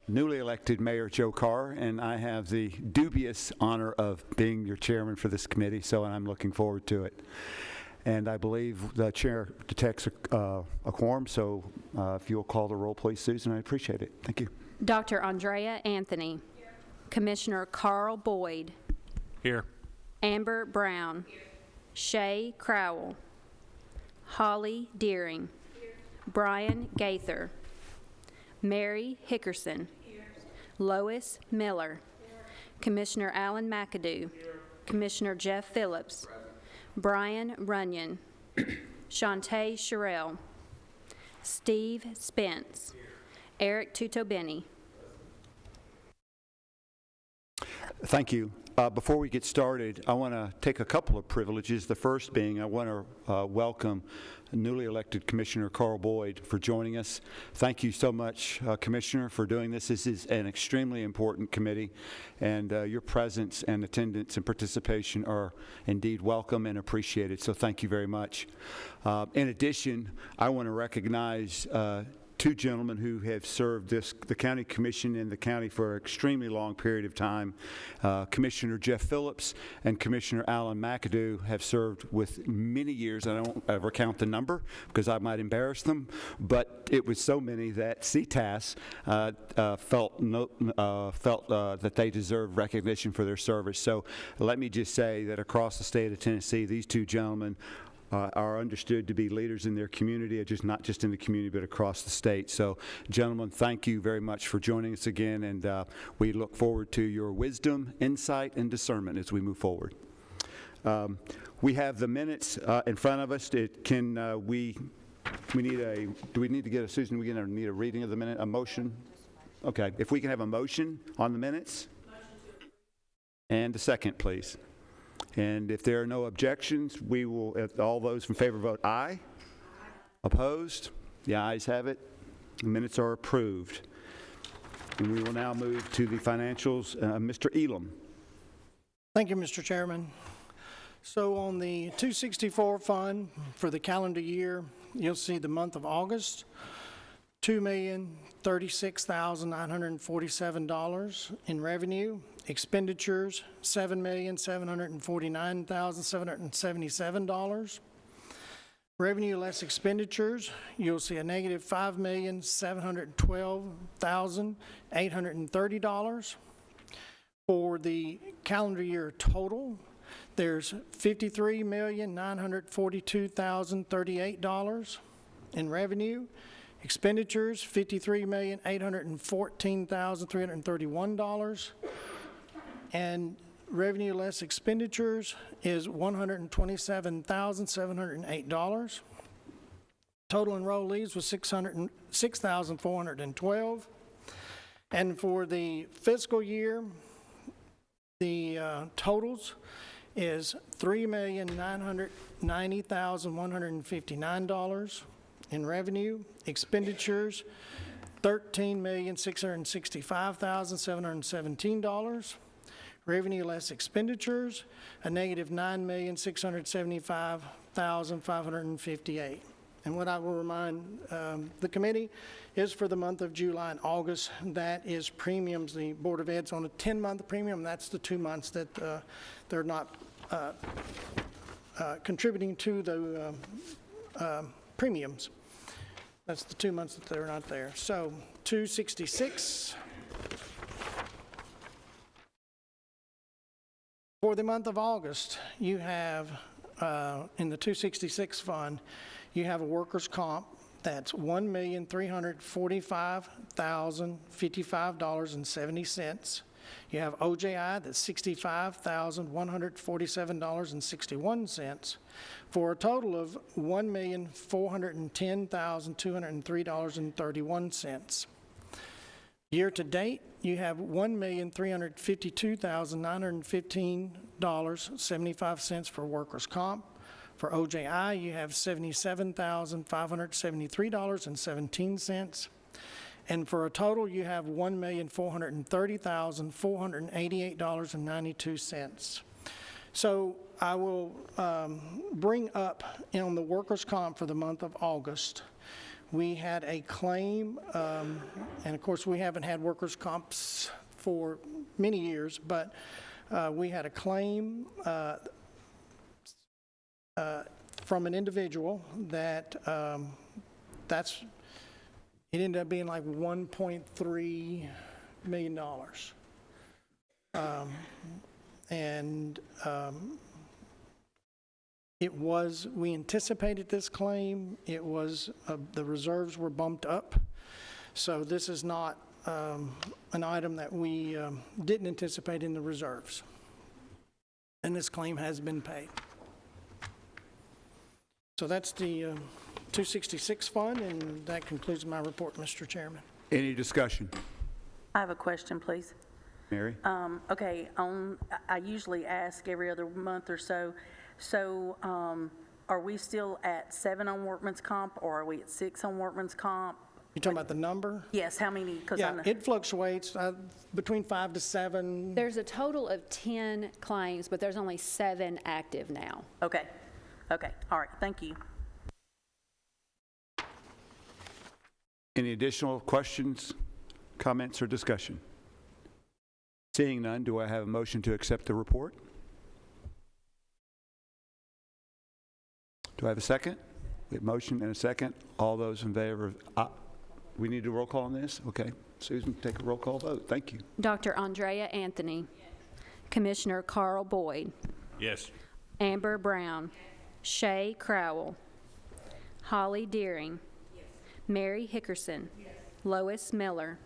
newly elected Mayor Joe Carr, and I have the dubious honor of being your chairman for this committee, so I'm looking forward to it. And I believe the chair detects a quorum, so if you'll call the roll, please, Susan, I appreciate it. Thank you. Dr. Andrea Anthony. Here. Commissioner Carl Boyd. Here. Amber Brown. Here. Shay Crowell. Holly Deering. Here. Brian Gaither. Mary Hickerson. Here. Lois Miller. Here. Commissioner Alan McAdoo. Here. Commissioner Jeff Phillips. Present. Brian Runyon. Shantae Sherrill. Steve Spence. Here. Eric Tutobeni. Thank you. Before we get started, I want to take a couple of privileges. The first being I want to welcome newly elected Commissioner Carl Boyd for joining us. Thank you so much, Commissioner, for doing this. This is an extremely important committee, and your presence and attendance and participation are indeed welcome and appreciated, so thank you very much. In addition, I want to recognize two gentlemen who have served the county commission in the county for an extremely long period of time. Commissioner Jeff Phillips and Commissioner Alan McAdoo have served with many years. I don't ever count the number because I might embarrass them, but it was so many that CTAS felt that they deserved recognition for their service. So let me just say that across the state of Tennessee, these two gentlemen are understood to be leaders in their community, not just in the community, but across the state. So, gentlemen, thank you very much for joining us again, and we look forward to your wisdom, insight, and discernment as we move forward. We have the minutes in front of us. Do we need to get a, Susan, we need a reading of the minute, a motion? Okay, if we can have a motion on the minutes. And a second, please. And if there are no objections, we will, all those in favor vote aye. Aye. Opposed? The ayes have it. The minutes are approved. And we will now move to the financials. Mr. Elam. Thank you, Mr. Chairman. So on the 264 fund for the calendar year, you'll see the month of August, $2,036,947 in revenue. Expenditures, $7,749,777. Revenue less expenditures, you'll see a negative $5,712,830. For the calendar year total, there's $53,942,038 in revenue. Expenditures, $53,814,331. And revenue less expenditures is $127,708. Total enrollees was 6,412. And for the fiscal year, the totals is $3,990,159 in revenue. Expenditures, $13,665,717. Revenue less expenditures, a negative $9,675,558. And what I will remind the committee is for the month of July and August, that is premiums. The Board of Ed's on a 10-month premium. That's the 2 months that they're not contributing to the premiums. That's the 2 months that they're not there. So 266. For the month of August, you have, in the 266 fund, you have a workers' comp that's $1,345,055.70. You have OJI that's $65,147.61 for a total of $1,410,203.31. Year to date, you have $1,352,915.75 for workers' comp. For OJI, you have $77,573.17. And for a total, you have $1,430,488.92. So I will bring up on the workers' comp for the month of August. We had a claim, and of course, we haven't had workers' comps for many years, but we had a claim from an individual that it ended up being like $1.3 million. We anticipated this claim. It was, the reserves were bumped up. So this is not an item that we didn't anticipate in the reserves. And this claim has been paid. So that's the 266 fund, and that concludes my report, Mr. Chairman. Any discussion? I have a question, please. Mary? Okay, I usually ask every other month or so. So are we still at 7 on workman's comp, or are we at 6 on workman's comp? You talking about the number? Yes, how many? 'Cause I Yeah, know- it fluctuates between 5 to 7. There's a total of 10 claims, but there's only 7 active now. Okay, all right, thank you. Any additional questions, comments, or discussion? Seeing none, do I have a motion to accept the report? Do I have a second? We have a motion and a second. All those in favor of, we need a roll call on this? Okay. Susan, take a roll call vote. Thank you. Dr. Andrea Anthony. Commissioner Carl Boyd. Yes. Amber Brown. Shay Crowell. Holly Deering. Mary Hickerson. Lois Miller.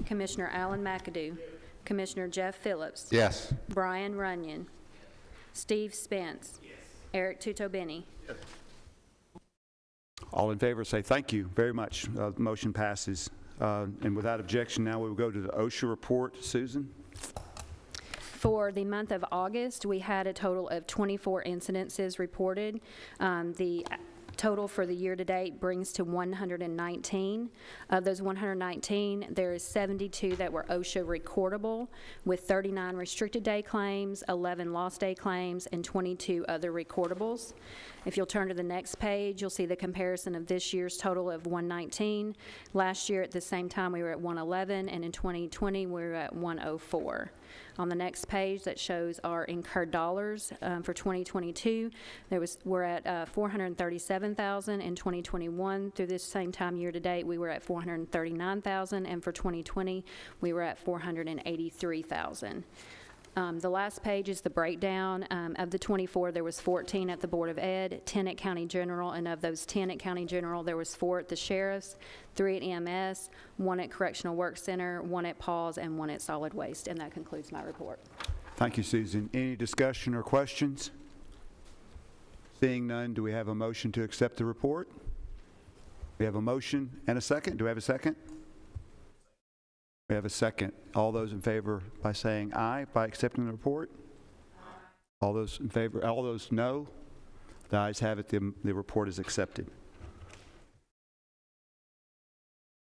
Commissioner Alan McAdoo. Commissioner Jeff Phillips. Yes. Brian Runyon. Steve Spence. Eric Tutobeni. All in favor say thank you very much. The motion passes. And without objection, now we will go to the OSHA report. Susan? For the month of August, we had a total of 24 incidences reported. The total for the year-to-date brings to 119. Of those 119, there is 72 that were OSHA recordable, with 39 restricted day claims, 11 lost day claims, and 22 other recordables. If you'll turn to the next page, you'll see the comparison of this year's total of 119. Last year at the same time, we were at 111, and in 2020, we were at 104. On the next page, that shows our incurred dollars for 2022. We're at $437,000 in 2021. Through this same time year to date, we were at $439,000, and for 2020, we were at $483,000. The last page is the breakdown. Of the 24, there was 14 at the Board of Ed, 10 at County General, and of those 10 at County General, there was 4 at the Sheriff's, 3 at EMS, 1 at Correctional Work Center, 1 at PAWS, and 1 at Solid Waste. And that concludes my report. Thank you, Susan. Any discussion or questions? Seeing none, do we have a motion to accept the report? We have a motion and a second. Do we have a second? We have a second. All those in favor by saying aye, by accepting the report? All those in favor, all those no? The ayes have it, the report is accepted.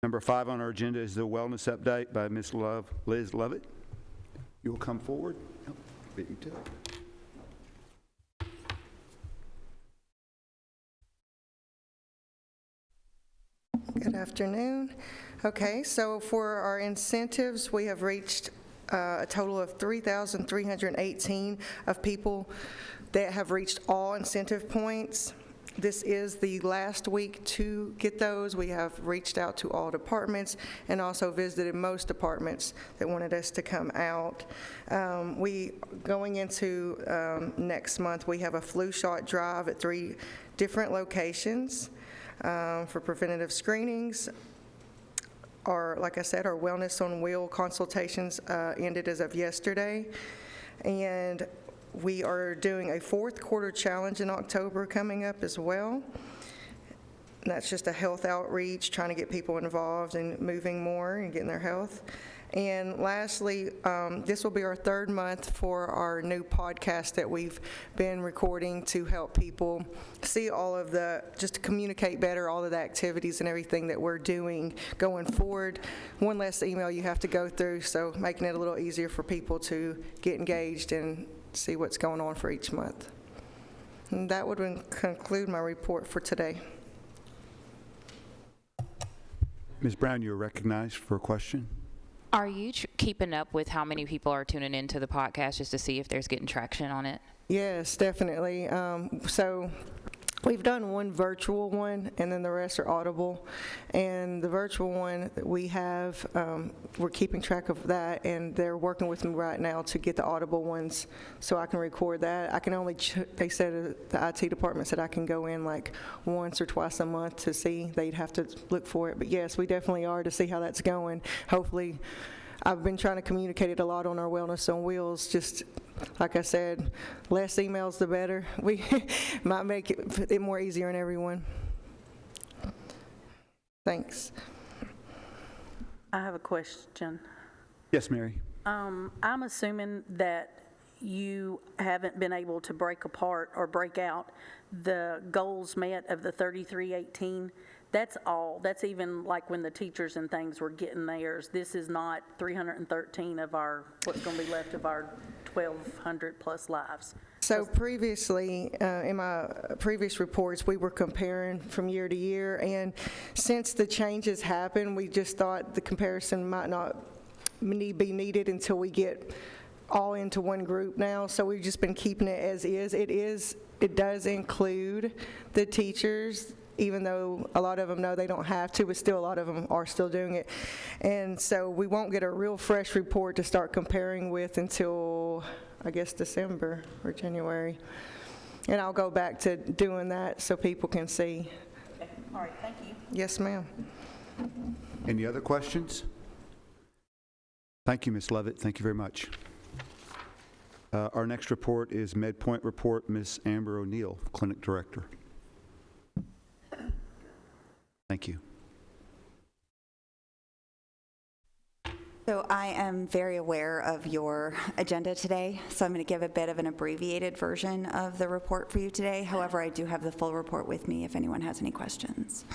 Number 5 on our agenda is the wellness update by Ms. Liz Lovett. You will come forward. Oh, beat me to it. Good afternoon. Okay, so for our incentives, we have reached a total of 3,318 of people that have reached all incentive points. This is the last week to get those. We have reached out to all departments and also visited most departments that wanted us to come out. Going into next month, we have a flu shot drive at 3 different locations for preventative screenings. Like I said, our Wellness on Wheel consultations ended as of yesterday. And we are doing a 4th quarter challenge in October coming up as well. And that's just a health outreach, trying to get people involved and moving more and getting their health. And lastly, this will be our 3rd month for our new podcast that we've been recording to help people see all of just to communicate better all of the activities and everything that we're doing going forward. One less email you have to go through, so making it a little easier for people to get engaged and see what's going on for each month. And that would conclude my report for today. Ms. Brown, you're recognized for a question. Are you keeping up with how many people are tuning into the podcast just to see if there's getting traction on it? Yes, definitely. So we've done one virtual one, and then the rest are audible. And the virtual one that we have, we're keeping track of that, and they're working with me right now to get the audible ones so I can record that. I can only, they said, the IT department said I can go in like once or twice a month to see. They'd have to look for it. But yes, we definitely are to see how that's going. Hopefully, I've been trying to communicate it a lot on our Wellness on Wheels, just like I said, less emails the better. We might make it more easier on everyone. Thanks. I have a question. Yes, Mary. I'm assuming that you haven't been able to break apart or break out the goals met of the 3318. That's all. That's even like when the teachers and things were getting theirs. This is not 313 of our, what's going to be left of our 1,200 plus lives. So previously, in my previous reports, we were comparing from year to year, and since the changes happened, we just thought the comparison might not be needed until we get all into one group now. So we've just been keeping it as is. It does include the teachers, even though a lot of them know they don't have to, but still a lot of them are still doing it. And so we won't get a real fresh report to start comparing with until, I guess, December or January. And I'll go back to doing that so people can see. Okay. All right, thank you. Yes, ma'am. Any other questions? Thank you, Ms. Levitt. Thank you very much. Our next report is MedPoint report. Ms. Amber O'Neill, Clinic Director. Thank you. So I am very aware of your agenda today, so I'm going to give a bit of an abbreviated version of the report for you today. However, I do have the full report with me if anyone has any questions.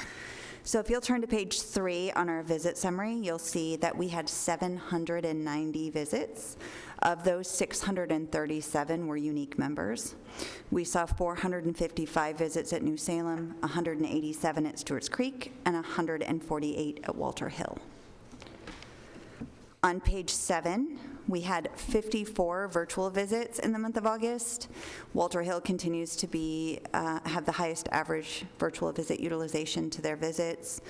So if you'll turn to page 3 on our visit summary, you'll see that we had 790 visits. Of those, 637 were unique members. We saw 455 visits at New Salem, 187 at Stewart's Creek, and 148 at Walter Hill. On page 7, we had 54 virtual visits in the month of August. Walter Hill continues to have the highest average virtual visit utilization to their visits.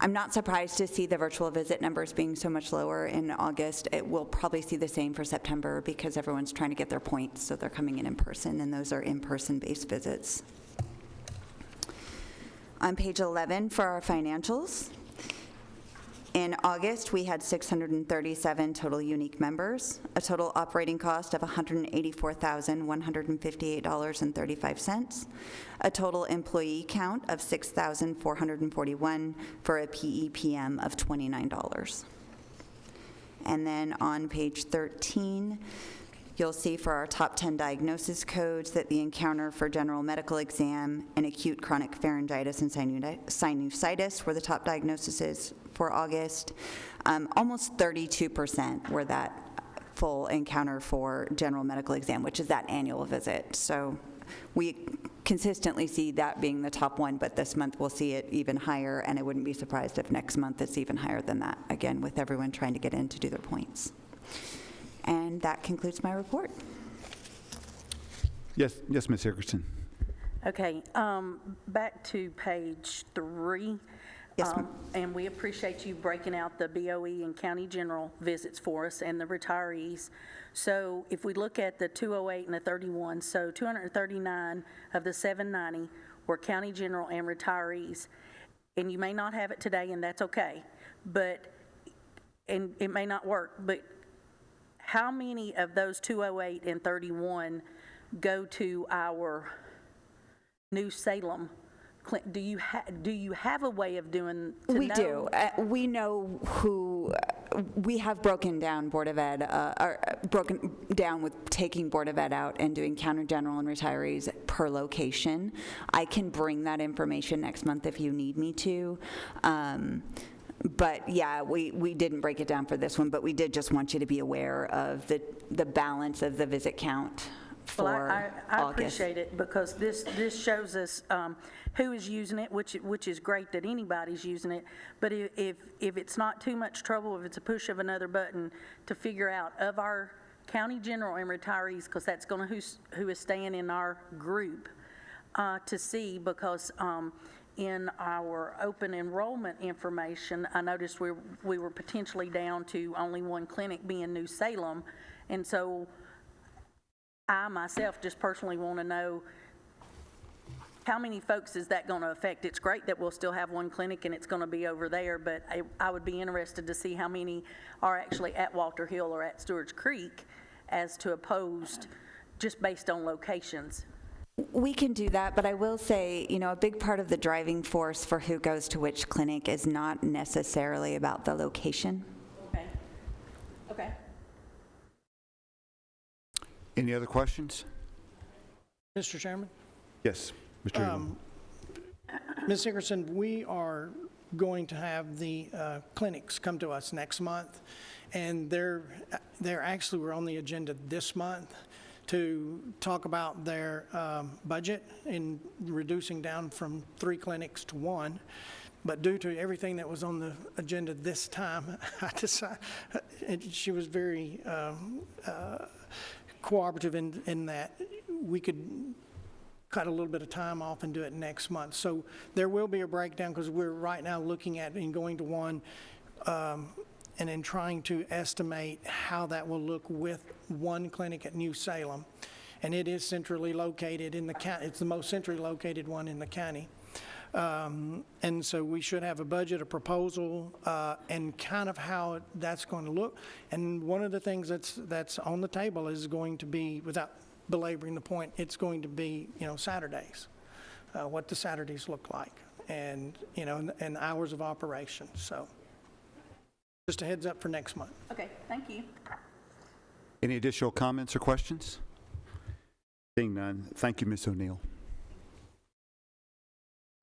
I'm not surprised to see the virtual visit numbers being so much lower in August. It will probably see the same for September because everyone's trying to get their points, so they're coming in person, and those are in-person based visits. On page 11 for our financials, in August, we had 637 total unique members, a total operating cost of $184,158.35, a total employee count of 6,441 for a PEPM of $29. And then on page 13, you'll see for our top 10 diagnosis codes that the encounter for general medical exam and acute chronic pharyngitis and sinusitis were the top diagnoses for August. Almost 32% were that full encounter for general medical exam, which is that annual visit. So we consistently see that being the top one, but this month we'll see it even higher, and I wouldn't be surprised if next month it's even higher than that, again, with everyone trying to get in to do their points. And that concludes my report. Yes, Ms. Hickerson. Okay, back to page 3. Yes, ma'am. And we appreciate you breaking out the BOE and county general visits for us and the retirees. So if we look at the 208 and the 31, so 239 of the 790 were county general and retirees. And you may not have it today, and that's okay, and it may not work, but how many of those 208 and 31 go to our New Salem? Do you have a way of doing? We do. We know who. We have broken down Board of Ed, or broken down with taking Board of Ed out and doing county general and retirees per location. I can bring that information next month if you need me to. But yeah, we didn't break it down for this one, but we did just want you to be aware of the balance of the visit count for Well, I August. appreciate it, because this shows us who is using it, which is great that anybody's using it. But if it's not too much trouble, if it's a push of another button to figure out of our county general and retirees, because that's going to who is staying in our group, to see, because in our open enrollment information, I noticed we were potentially down to only one clinic, being New Salem. And so I myself just personally want to know, how many folks is that going to affect? It's great that we'll still have one clinic and it's going to be over there, but I would be interested to see how many are actually at Walter Hill or at Stewart's Creek, as to opposed just based on locations. We can do that, but I will say, a big part of the driving force for who goes to which clinic is not necessarily about the location. Okay. Any other questions? Mr. Chairman? Yes, Mr. Elam. Ms. Hickerson, we are going to have the clinics come to us next month, and they're actually were on the agenda this month to talk about their budget and reducing down from 3 clinics to 1. But due to everything that was on the agenda this time, I decided, she was very cooperative in that we could cut a little bit of time off and do it next month. So there will be a breakdown, because we're right now looking at and going to 1 and then trying to estimate how that will look with 1 clinic at New Salem. And it is centrally located in the county. It's the most centrally located one in the county. And so we should have a budget, a proposal, and kind of how that's going to look. And one of the things that's on the table is going to be, without belaboring the point, it's going to be, Saturdays, what the Saturdays look like, and, and hours of operation. So just a heads up for next month. Okay, thank you. Any additional comments or questions? Seeing none, thank you, Ms. O'Neill.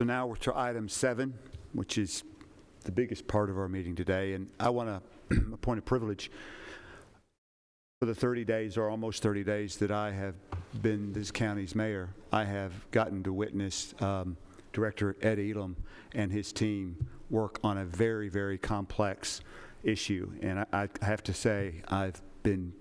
So now we're to item 7, which is the biggest part of our meeting today, and I want to, a point of privilege, for the 30 days or almost 30 days that I have been this county's mayor, I have gotten to witness Director Ed Elam and his team work on a very, very complex issue, and I have to say I've been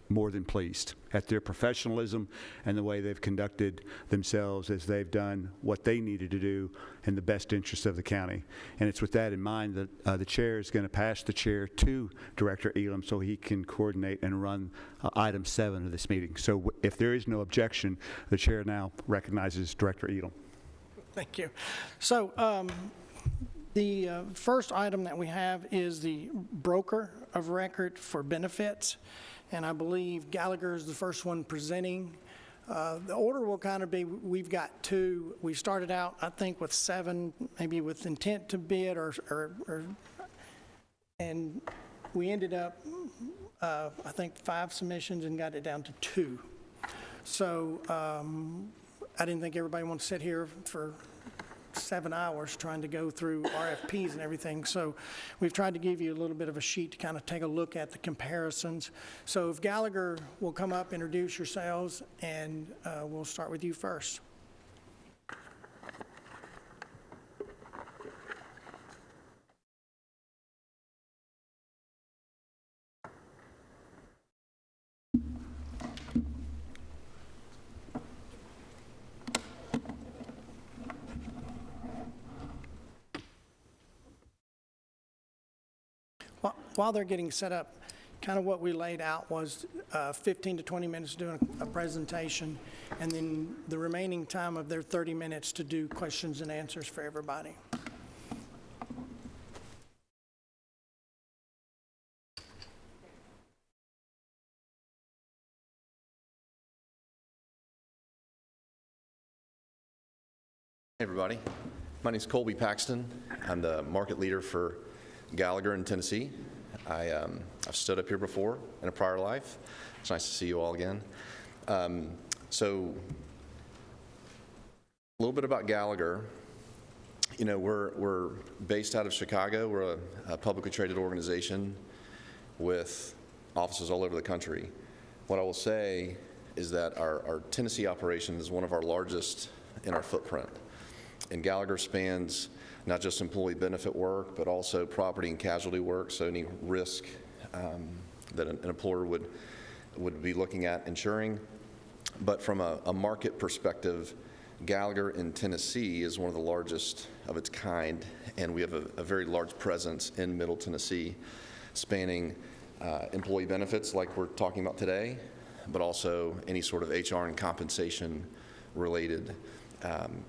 more than pleased at their professionalism and the way they've conducted themselves as they've done what they needed to do in the best interest of the county. And it's with that in mind that the chair is going to pass the chair to Director Elam so he can coordinate and run item 7 of this meeting. So if there is no objection, the chair now recognizes Director Elam. Thank you. So the first item that we have is the broker of record for benefits. And I believe Gallagher is the first one presenting. The order will kind of be, we've got 2. We started out, I think, with 7, maybe with intent to bid, and we ended up, I think, 5 submissions and got it down to 2. So I didn't think everybody wanted to sit here for 7 hours trying to go through RFPs and everything. So we've tried to give you a little bit of a sheet to kind of take a look at the comparisons. So if Gallagher will come up, introduce yourselves, and we'll start with you first. While they're getting set up, kind of what we laid out was 15 to 20 minutes doing a presentation, and then the remaining time of their 30 minutes to do questions and answers for everybody. Hey everybody, my name is Colby Paxton. I'm the market leader for Gallagher in Tennessee. I've stood up here before in a prior life. It's nice to see you all again. So a little bit about Gallagher. You know, we're based out of Chicago. We're a publicly traded organization with offices all over the country. What I will say is that our Tennessee operation is one of our largest in our footprint. And Gallagher spans not just employee benefit work, but also property and casualty work, so any risk that an employer would be looking at insuring. But from a market perspective, Gallagher in Tennessee is one of the largest of its kind, and we have a very large presence in Middle Tennessee, spanning employee benefits like we're talking about today, but also any sort of HR and compensation related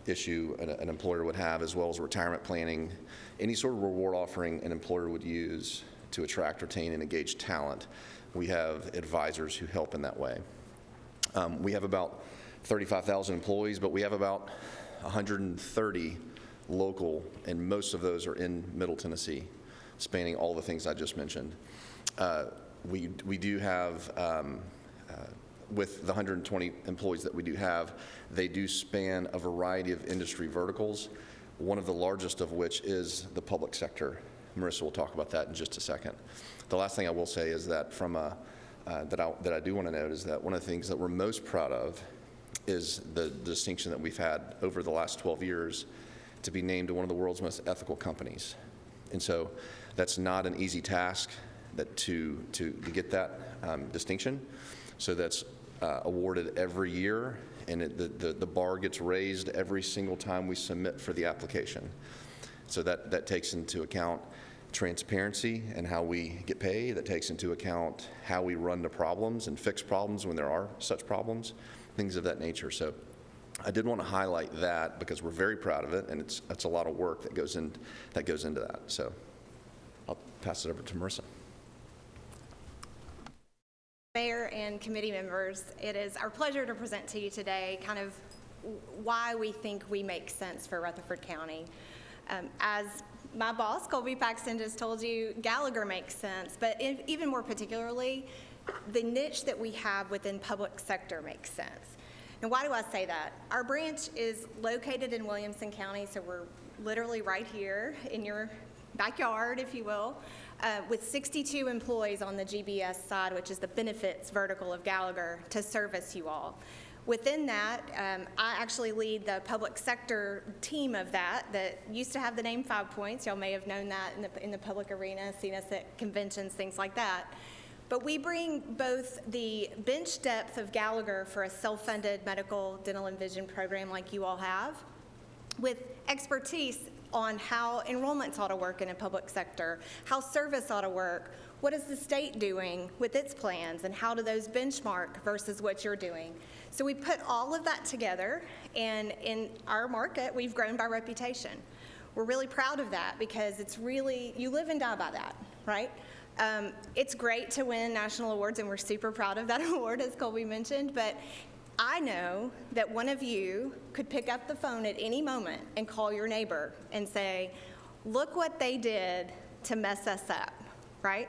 issue an employer would have, as well as retirement planning, any sort of reward offering an employer would use to attract, retain, and engage talent. We have advisors who help in that way. We have about 35,000 employees, but we have about 130 local, and most of those are in Middle Tennessee, spanning all the things I just mentioned. We do have, with the 120 employees that we do have, they do span a variety of industry verticals, one of the largest of which is the public sector. Marissa will talk about that in just a second. The last thing I will say is that that I do want to note is that one of the things that we're most proud of is the distinction that we've had over the last 12 years to be named one of the world's most ethical companies. And so that's not an easy task to get that distinction. So that's awarded every year, and the bar gets raised every single time we submit for the application. So that takes into account transparency and how we get paid. That takes into account how we run the problems and fix problems when there are such problems, things of that nature. So I did want to highlight that because we're very proud of it, and it's a lot of work that goes into that. So I'll pass it over to Marissa. Mayor and committee members, it is our pleasure to present to you today kind of why we think we make sense for Rutherford County. As my boss, Colby Paxton, just told you, Gallagher makes sense, but even more particularly, the niche that we have within public sector makes sense. And why do I say that? Our branch is located in Williamson County, so we're literally right here in your backyard, if you will, with 62 employees on the GBS side, which is the benefits vertical of Gallagher, to service you all. Within that, I actually lead the public sector team of that used to have the name 5 Points. Y'all may have known that in the public arena, seen us at conventions, things like that. But we bring both the bench depth of Gallagher for a self-funded medical, dental, and vision program like you all have, with expertise on how enrollments ought to work in a public sector, how service ought to work, what is the state doing with its plans, and how do those benchmark versus what you're doing. So we put all of that together, and in our market, we've grown by reputation. We're really proud of that because it's really, you live and die by that, right? It's great to win national awards, and we're super proud of that award, as Colby mentioned, but I know that one of you could pick up the phone at any moment and call your neighbor and say, look what they did to mess us up, right?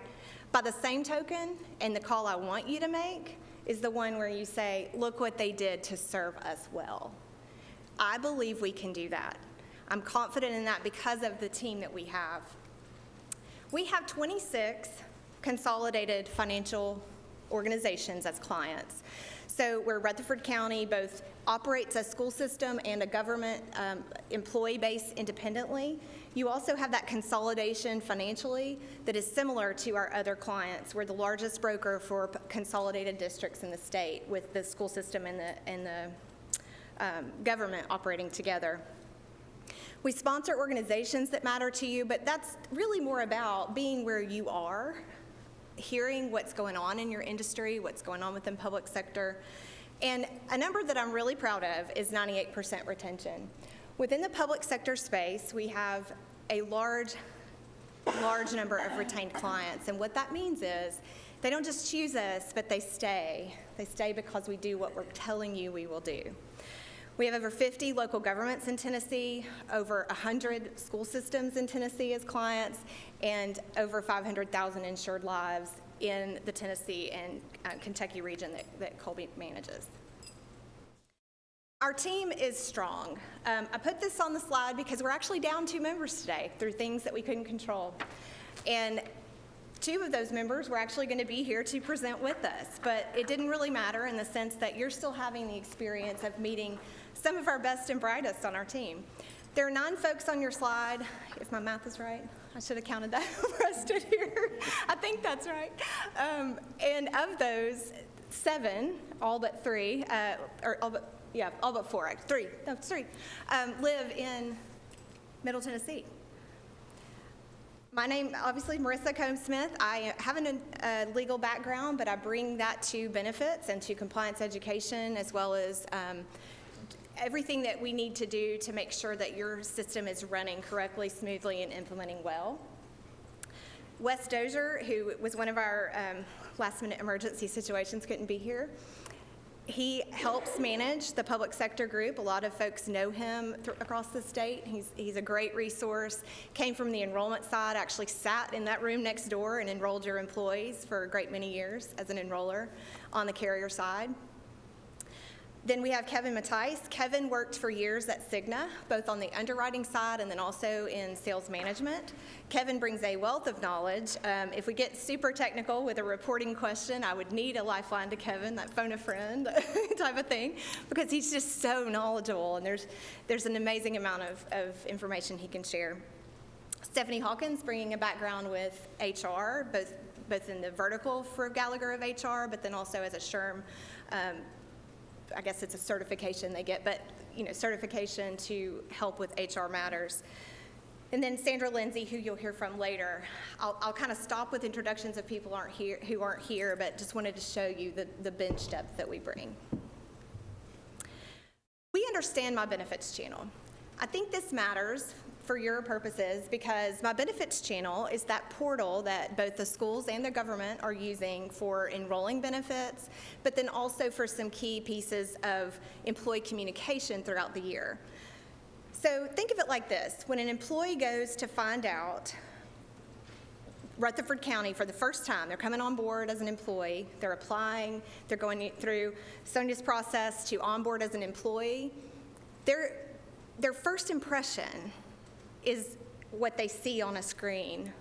By the same token, and the call I want you to make is the one where you say, look what they did to serve us well. I believe we can do that. I'm confident in that because of the team that we have. We have 26 consolidated financial organizations as clients. So where Rutherford County both operates a school system and a government employee base independently, you also have that consolidation financially that is similar to our other clients. We're the largest broker for consolidated districts in the state with the school system and the government operating together. We sponsor organizations that matter to you, but that's really more about being where you are, hearing what's going on in your industry, what's going on within public sector. And a number that I'm really proud of is 98% retention. Within the public sector space, we have a large number of retained clients. And what that means is they don't just choose us, but they stay. They stay because we do what we're telling you we will do. We have over 50 local governments in Tennessee, over 100 school systems in Tennessee as clients, and over 500,000 insured lives in the Tennessee and Kentucky region that Colby manages. Our team is strong. I put this on the slide because we're actually down 2 members today through things that we couldn't control. And 2 of those members were actually going to be here to present with us, but it didn't really matter in the sense that you're still having the experience of meeting some of our best and brightest on our team. There are 9 folks on your slide, if my math is right. I should have counted that before I stood here. I think that's right. And of those, 7, all but 3, all but 4, 3, no, 3, live in Middle Tennessee. My name, obviously, Marissa Combs-Smith. I have a legal background, but I bring that to benefits and to compliance education, as well as everything that we need to do to make sure that your system is running correctly, smoothly, and implementing well. Wes Dozier, who was one of our last-minute emergency situations, couldn't be here. He helps manage the public sector group. A lot of folks know him across the state. He's a great resource. Came from the enrollment side, actually sat in that room next door and enrolled your employees for a great many years as an enroller on the carrier side. Then we have Kevin Mattice. Kevin worked for years at Cigna, both on the underwriting side and then also in sales management. Kevin brings a wealth of knowledge. If we get super technical with a reporting question, I would need a lifeline to Kevin, that phone a friend type of thing, because he's just so knowledgeable, and there's an amazing amount of information he can share. Stephanie Hawkins, bringing a background with HR, both in the vertical for Gallagher of HR, but then also as a SHRM. I guess it's a certification they get, but certification to help with HR matters. And then Sandra Lindsay, who you'll hear from later. I'll kind of stop with introductions of people who aren't here, but just wanted to show you the bench depth that we bring. We understand My Benefits Channel. I think this matters for your purposes because My Benefits Channel is that portal that both the schools and the government are using for enrolling benefits, but then also for some key pieces of employee communication throughout the year. So think of it like this. When an employee goes to find out Rutherford County for the first time, they're coming on board as an employee, they're applying, they're going through Sonia's process to onboard as an employee, their first impression is what they see on a screen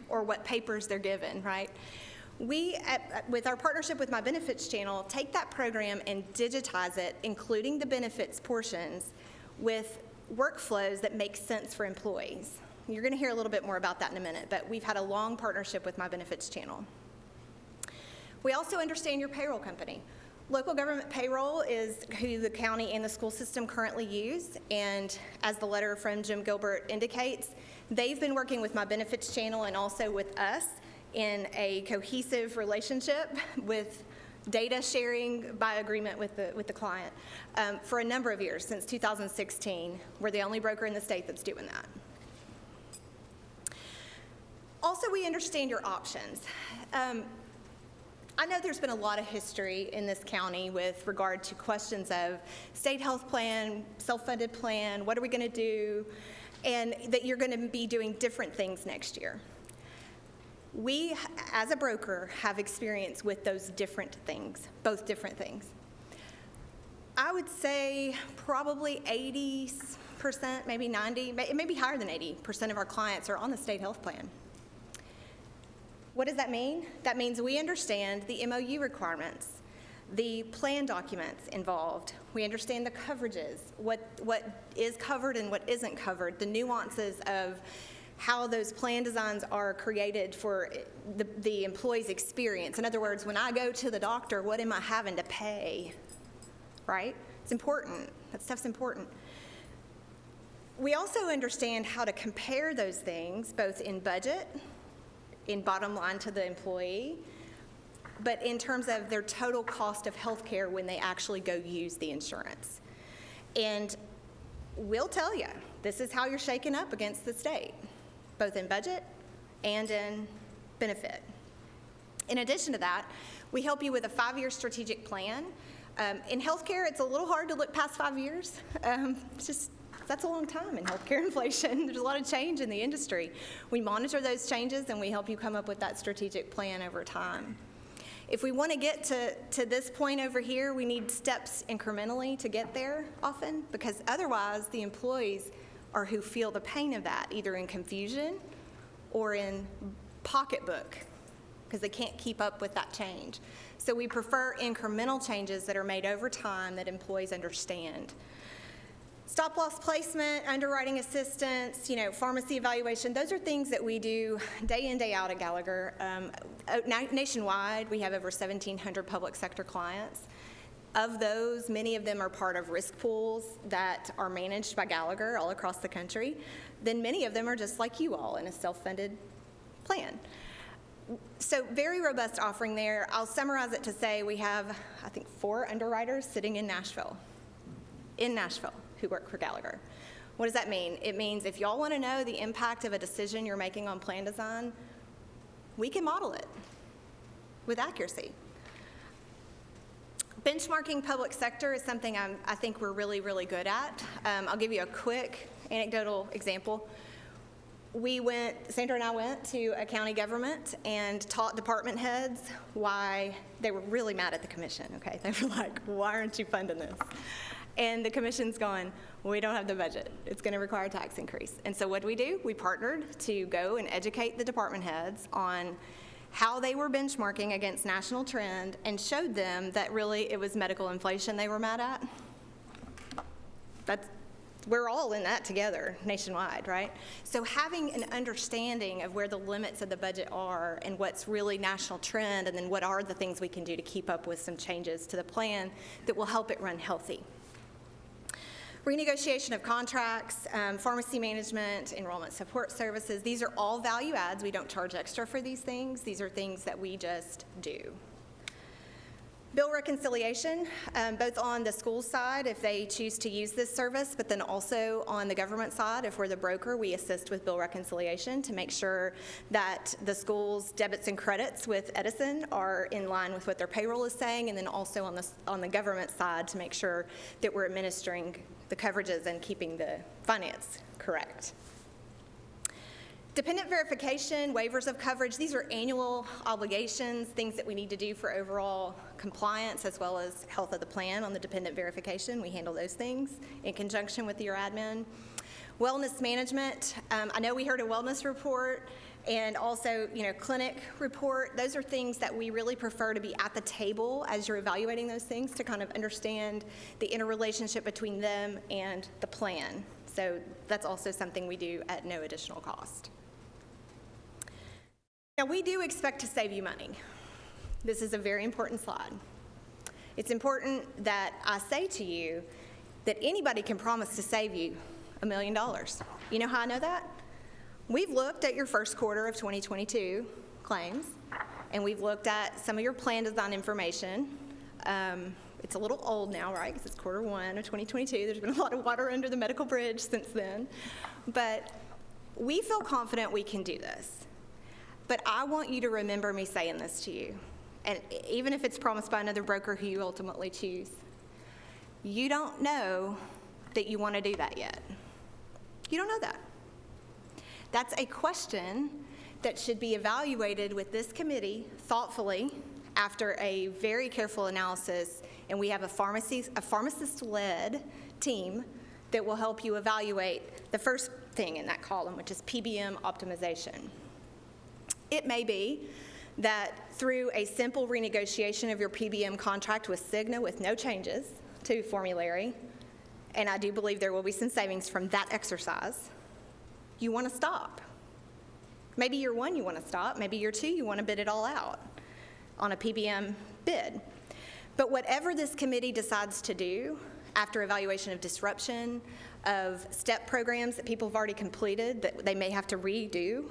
or what papers they're given, right? We, with our partnership with My Benefits Channel, take that program and digitize it, including the benefits portions, with workflows that make sense for employees. You're going to hear a little bit more about that in a minute, but we've had a long partnership with My Benefits Channel. We also understand your payroll company. Local government payroll is who the county and the school system currently use, and as the letter from Jim Gilbert indicates, they've been working with My Benefits Channel and also with us in a cohesive relationship with data sharing by agreement with the client for a number of years, since 2016. We're the only broker in the state that's doing that. Also, we understand your options. I know there's been a lot of history in this county with regard to questions of state health plan, self-funded plan, what are we going to do, and that you're going to be doing different things next year. We, as a broker, have experience with those different things, both different things. I would say probably 80%, maybe 90%, maybe higher than 80% of our clients are on the state health plan. What does that mean? That means we understand the MOU requirements, the plan documents involved. We understand the coverages, what is covered and what isn't covered, the nuances of how those plan designs are created for the employee's experience. In other words, when I go to the doctor, what am I having to pay, right? It's important. That stuff's important. We also understand how to compare those things, both in budget, in bottom line to the employee, but in terms of their total cost of health care when they actually go use the insurance. And we'll tell you, this is how you're shaking up against the state, both in budget and in benefit. In addition to that, we help you with a 5-year strategic plan. In healthcare, it's a little hard to look past 5 years. That's a long time in healthcare inflation. There's a lot of change in the industry. We monitor those changes and we help you come up with that strategic plan over time. If we want to get to this point over here, we need steps incrementally to get there often, because otherwise the employees are who feel the pain of that, either in confusion or in pocketbook because they can't keep up with that change. So we prefer incremental changes that are made over time that employees understand. Stop loss placement, underwriting assistance, pharmacy evaluation, those are things that we do day in, day out at Gallagher. Nationwide, we have over 1,700 public sector clients. Of those, many of them are part of risk pools that are managed by Gallagher all across the country. Then many of them are just like you all in a self-funded plan. So very robust offering there. I'll summarize it to say we have, I think, 4 underwriters sitting in Nashville, who work for Gallagher. What does that mean? It means if y'all want to know the impact of a decision you're making on plan design, we can model it with accuracy. Benchmarking public sector is something I think we're really, really good at. I'll give you a quick anecdotal example. Sandra and I went to a county government and taught department heads why they were really mad at the commission, okay? They were like, why aren't you funding this? And the commission's going, we don't have the budget. It's going to require a tax increase. And so what do? We partnered to go and educate the department heads on how they were benchmarking against national trend and showed them that really it was medical inflation they were mad at. We're all in that together nationwide, right? So having an understanding of where the limits of the budget are and what's really national trend, and then what are the things we can do to keep up with some changes to the plan that will help it run healthy. Renegotiation of contracts, pharmacy management, enrollment support services, these are all value adds. We don't charge extra for these things. These are things that we just do. Bill reconciliation, both on the school side if they choose to use this service, but then also on the government side, if we're the broker, we assist with bill reconciliation to make sure that the school's debits and credits with Edison are in line with what their payroll is saying, and then also on the government side to make sure that we're administering the coverages and keeping the finance correct. Dependent verification, waivers of coverage, these are annual obligations, things that we need to do for overall compliance as well as health of the plan on the dependent verification. We handle those things in conjunction with your admin. Wellness management, I know we heard a wellness report and also, clinic report. Those are things that we really prefer to be at the table as you're evaluating those things to kind of understand the interrelationship between them and the plan. So that's also something we do at no additional cost. Now, we do expect to save you money. This is a very important slide. It's important that I say to you that anybody can promise to save you $1 million. You know how I know that? We've looked at your first quarter of 2022 claims, and we've looked at some of your plan design information. It's a little old now, right, because it's quarter 1 of 2022. There's been a lot of water under the medical bridge since then. But we feel confident we can do this. But I want you to remember me saying this to you. And even if it's promised by another broker who you ultimately choose, you don't know that you want to do that yet. You don't know that. That's a question that should be evaluated with this committee thoughtfully after a very careful analysis, and we have a pharmacist-led team that will help you evaluate the first thing in that column, which is PBM optimization. It may be that through a simple renegotiation of your PBM contract with Cigna with no changes to formulary, and I do believe there will be some savings from that exercise, you want to stop. Maybe year 1 you want to stop, maybe year 2 you want to bid it all out on a PBM bid. But whatever this committee decides to do after evaluation of disruption, of STEP programs that people have already completed that they may have to redo,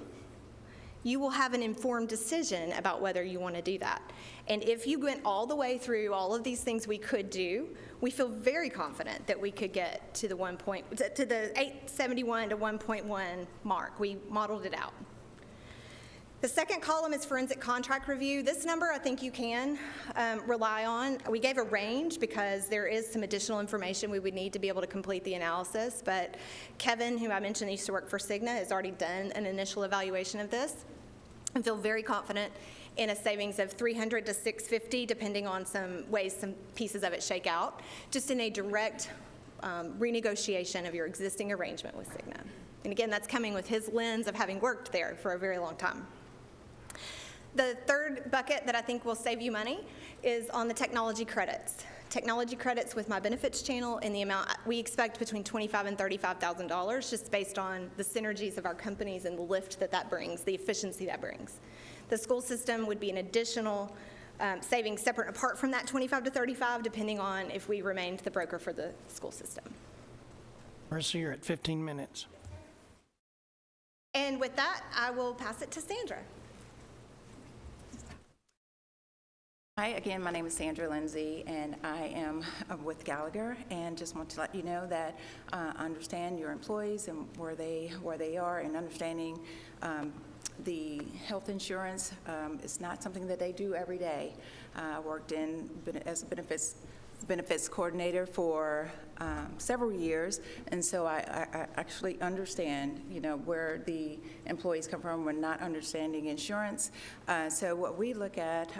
you will have an informed decision about whether you want to do that. And if you went all the way through all of these things we could do, we feel very confident that we could get to the 871 to 1.1 mark. We modeled it out. The second column is forensic contract review. This number I think you can rely on. We gave a range because there is some additional information we would need to be able to complete the analysis, but Kevin, who I mentioned used to work for Cigna, has already done an initial evaluation of this and feel very confident in a savings of $300 to $650, depending on some ways some pieces of it shake out, just in a direct renegotiation of your existing arrangement with Cigna. And again, that's coming with his lens of having worked there for a very long time. The third bucket that I think will save you money is on the technology credits. Technology credits with My Benefits channel in the amount, we expect between $25,000 and $35,000, just based on the synergies of our companies and the lift that brings, the efficiency that brings. The school system would be an additional savings separate and apart from that 25 to 35, depending on if we remained the broker for the school system. Marissa, you're at 15 minutes. And with that, I will pass it to Sandra. Hi, again, my name is Sandra Lindsay, and I am with Gallagher, and just want to let you know that I understand your employees and where they are, and understanding the health insurance is not something that they do every day. I worked as a benefits coordinator for several years, and so I actually understand, where the employees come from when not understanding insurance. So what we look at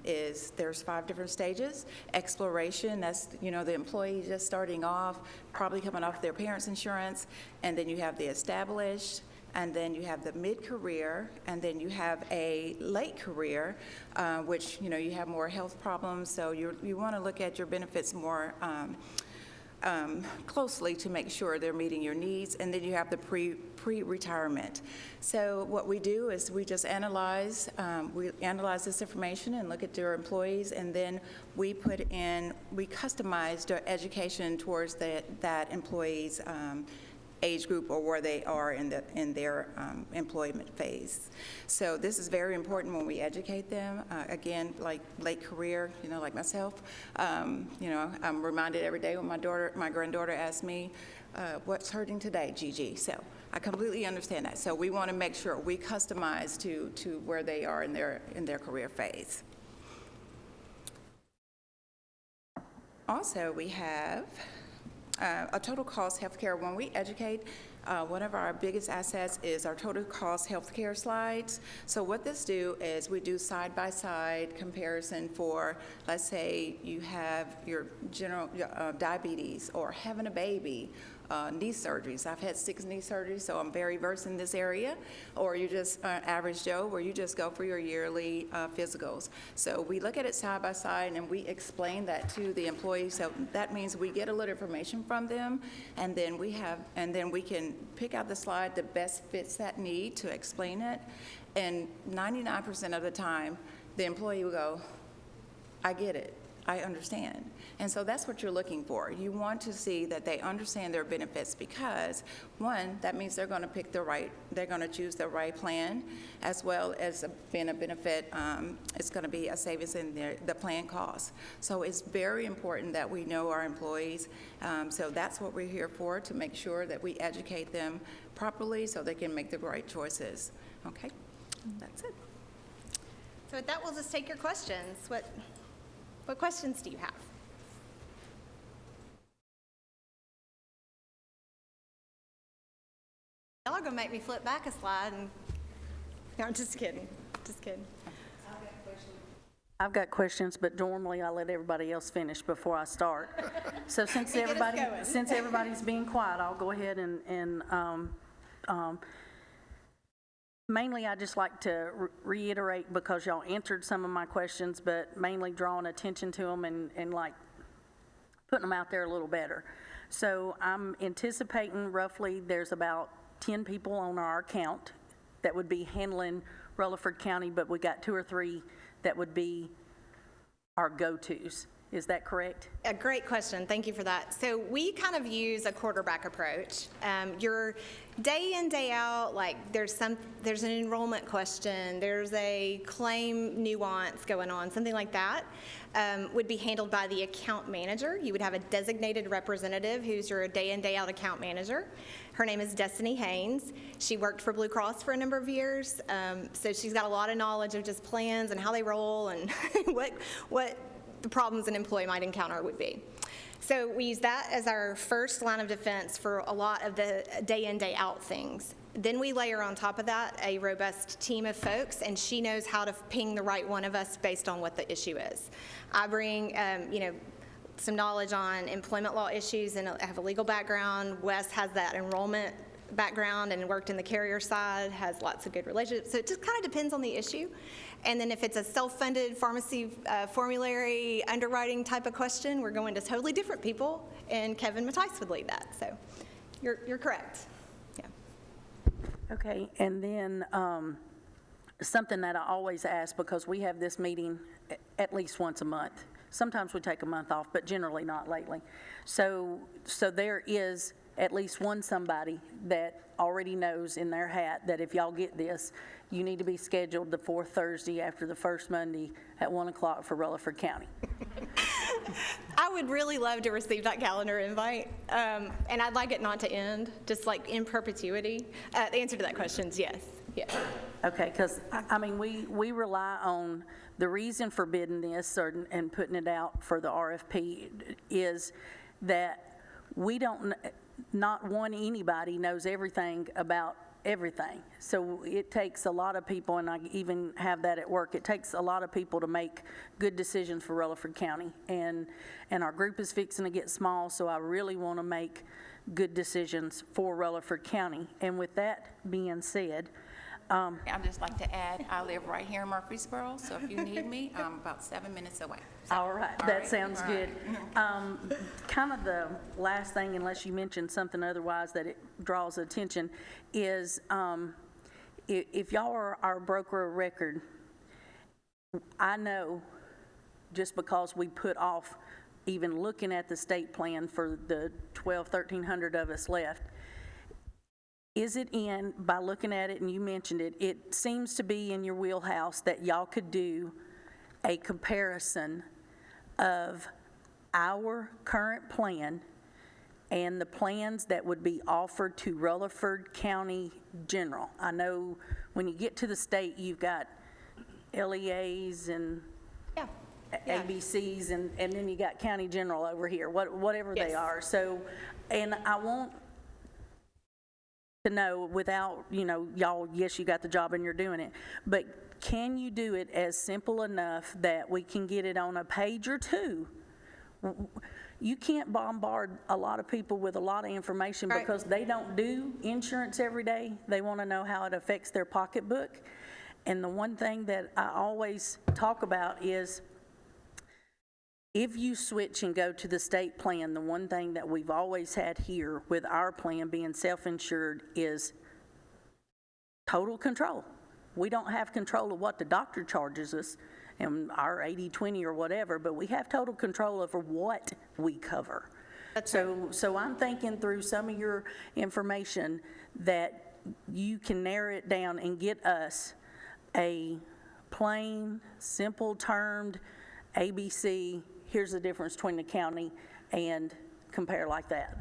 is there's 5 different stages. Exploration, that's, the employee just starting off, probably coming off their parents' insurance, and then you have the established, and then you have the mid-career, and then you have a late career, which, you have more health problems, so you want to look at your benefits more closely to make sure they're meeting your needs, and then you have the pre-retirement. So what we do is we just analyze this information and look at your employees, and then we customize their education towards that employee's age group or where they are in their employment phase. So this is very important when we educate them. Again, like late career, like myself, I'm reminded every day when my granddaughter asks me, what's hurting today, Gigi? So I completely understand that. So we want to make sure we customize to where they are in their career phase. Also, we have a total cost healthcare. When we educate, one of our biggest assets is our total cost healthcare slides. So what this do is we do side-by-side comparison for, let's say you have your general diabetes or having a baby, knee surgeries. I've had 6 knee surgeries, so I'm very versed in this area. Or you just average Joe, where you just go for your yearly physicals. So we look at it side by side, and we explain that to the employees. So that means we get a little information from them, and then we can pick out the slide that best fits that need to explain it. And 99% of the time, the employee will go, "I get it. I understand." And so that's what you're looking for. You want to see that they understand their benefits, because one, that means they're going to choose the right plan, as well as being a benefit. It's going to be a savings in the plan cost. So it's very important that we know our employees. So that's what we're here for, to make sure that we educate them properly so they can make the right choices. Okay, that's it. So with that, we'll just take your questions. What questions do you have? Y'all are going to make me flip back a slide. No, I'm just kidding. Just kidding. I've got questions, but normally I let everybody else finish before I start. So since everybody's being quiet, I'll go ahead and mainly, I just like to reiterate, because y'all answered some of my questions, but mainly drawing attention to them and like putting them out there a little better. So I'm anticipating roughly there's about 10 people on our account that would be handling Rutherford County, but we got 2 or 3 that would be our go-tos. Is that correct? A great question. Thank you for that. So we kind of use a quarterback approach. Your day in, day out, like there's an enrollment question, there's a claim nuance going on, something like that, would be handled by the account manager. You would have a designated representative who's your day in, day out account manager. Her name is Destiny Haynes. She worked for Blue Cross for a number of years, so she's got a lot of knowledge of just plans and how they roll and what the problems an employee might encounter would be. So we use that as our first line of defense for a lot of the day in, day out things. Then we layer on top of that a robust team of folks, and she knows how to ping the right one of us based on what the issue is. I bring, some knowledge on employment law issues, and I have a legal background. Wes has that enrollment background and worked in the carrier side, has lots of good relationships. So it just kind of depends on the issue. And then if it's a self-funded pharmacy formulary underwriting type of question, we're going to totally different people, and Kevin Mattice would lead that. So you're correct. Yeah. Okay, and then something that I always ask, because we have this meeting at least once a month. Sometimes we take a month off, but generally not lately. So there is at least one somebody that already knows in their hat that if y'all get this, you need to be scheduled the fourth Thursday after the first Monday at 1 o'clock for Rutherford County. I would really love to receive that calendar invite, and I'd like it not to end, just like in perpetuity. The answer to that question is yes. Yeah. Okay, because, I mean, we rely on, the reason for bidding this and putting it out for the RFP is that we don't, not anybody knows everything about everything. So it takes a lot of people, and I even have that at work, it takes a lot of people to make good decisions for Rutherford County. And our group is fixing to get small, so I really want to make good decisions for Rutherford County. And with that being said, I'd just like to add, I live right here in Murfreesboro, so if you need me, I'm about 7 minutes away. all right, that sounds good. Kind of the last thing, unless you mention something otherwise that it draws attention, is if y'all are our broker of record, I know just because we put off even looking at the state plan for the 1,300 of us left, is it in, by looking at it, and you mentioned it, it seems to be in your wheelhouse that y'all could do a comparison of our current plan and the plans that would be offered to Rutherford County General. I know when you get to the state, you've got LEAs and Yeah. ABCs, and then you got County General over here, whatever they Yes. are. So, and I want to know without, y'all, yes, you got the job and you're doing it, but can you do it as simple enough that we can get it on a page or two? You can't bombard a lot of people with a lot of information Right. because they don't do insurance every day. They want to know how it affects their pocketbook. And the one thing that I always talk about is if you switch and go to the state plan, the one thing that we've always had here with our plan being self-insured is total control. We don't have control of what the doctor charges us and our 80/20 or whatever, but we have total control over what we cover. So I'm thinking through some of your information that you can narrow it down and get us a plain, simple termed ABC, here's the difference between the county, and compare like that.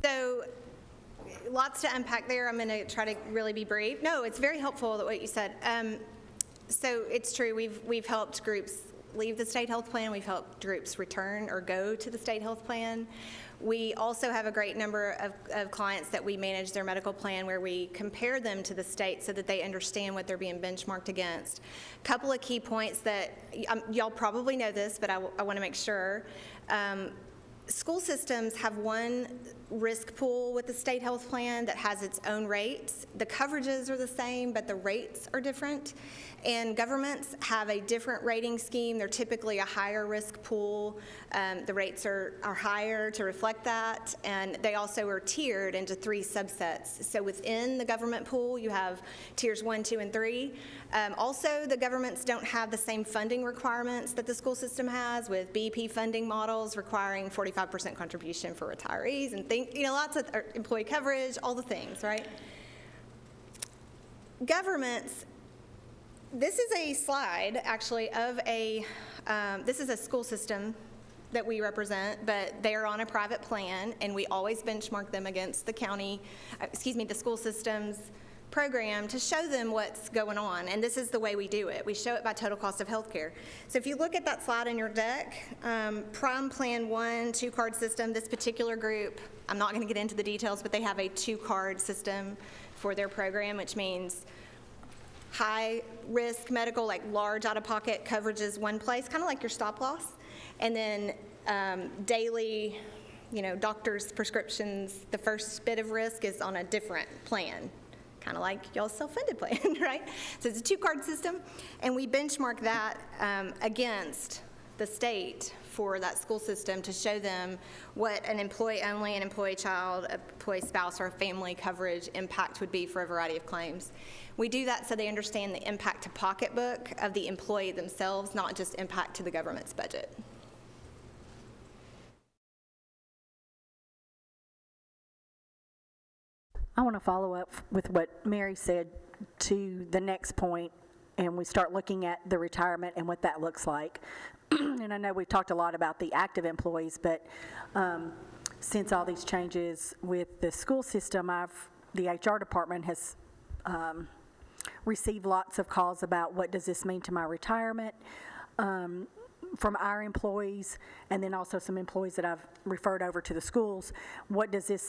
So lots to unpack there. I'm going to try to really be brief. No, it's very helpful that what you said. So it's true. We've helped groups leave the state health plan. We've helped groups return or go to the state health plan. We also have a great number of clients that we manage their medical plan where we compare them to the state so that they understand what they're being benchmarked against. A couple of key points that y'all probably know this, but I want to make sure. School systems have one risk pool with the state health plan that has its own rates. The coverages are the same, but the rates are different. And governments have a different rating scheme. They're typically a higher risk pool. The rates are higher to reflect that. And they also are tiered into 3 subsets. So within the government pool, you have tiers 1, 2, and 3. Also, the governments don't have the same funding requirements that the school system has, with BP funding models requiring 45% contribution for retirees and lots of employee coverage, all the things, right? Governments, this is a slide actually of this is a school system that we represent, but they are on a private plan, and we always benchmark them against the school system's program to show them what's going on. And this is the way we do it. We show it by total cost of healthcare. So if you look at that slide in your deck, Prime Plan 1, 2-card system, this particular group, I'm not going to get into the details, but they have a 2-card system for their program, which means high-risk medical, like large out-of-pocket coverages one place, kind of like your stop loss, and then daily doctor's prescriptions, the first bit of risk is on a different plan, kind of like y'all's self-funded plan, right? So it's a two-card system, and we benchmark that against the state for that school system to show them what an employee-only, an employee child, employee spouse, or a family coverage impact would be for a variety of claims. We do that so they understand the impact to pocketbook of the employee themselves, not just impact to the government's budget. I want to follow up with what Mary said to the next point, and we start looking at the retirement and what that looks like. And I know we've talked a lot about the active employees, but since all these changes with the school system, the HR department has received lots of calls about what does this mean to my retirement from our employees, and then also some employees that I've referred over to the schools.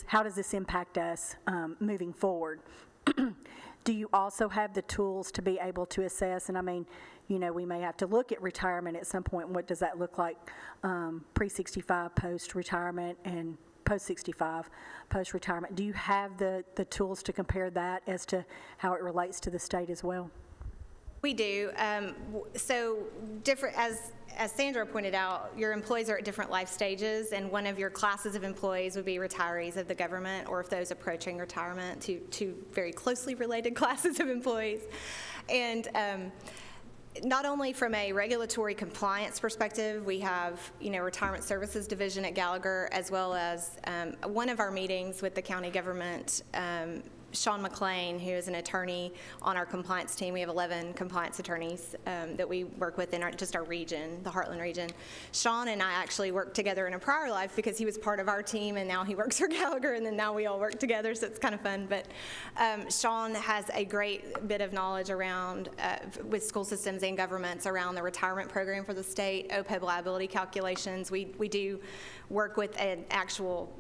How does this impact us moving forward? Do you also have the tools to be able to assess? And I mean, we may have to look at retirement at some point. What does that look like pre-65, post-retirement, and post-65, post-retirement? Do you have the tools to compare that as to how it relates to the state as well? We do. So different, as Sandra pointed out, your employees are at different life stages, and one of your classes of employees would be retirees of the government, or if those approaching retirement, two very closely related classes of employees. And not only from a regulatory compliance perspective, we have, Retirement Services Division at Gallagher, as well as one of our meetings with the county government, Sean McLean, who is an attorney on our compliance team. We have 11 compliance attorneys that we work with in our region, the Heartland region. Sean and I actually worked together in a prior life because he was part of our team, and now he works for Gallagher, and then now we all work together, so it's kind of fun. But Sean has a great bit of knowledge around, with school systems and governments, around the retirement program for the state, OPEB liability calculations. We do work with an actual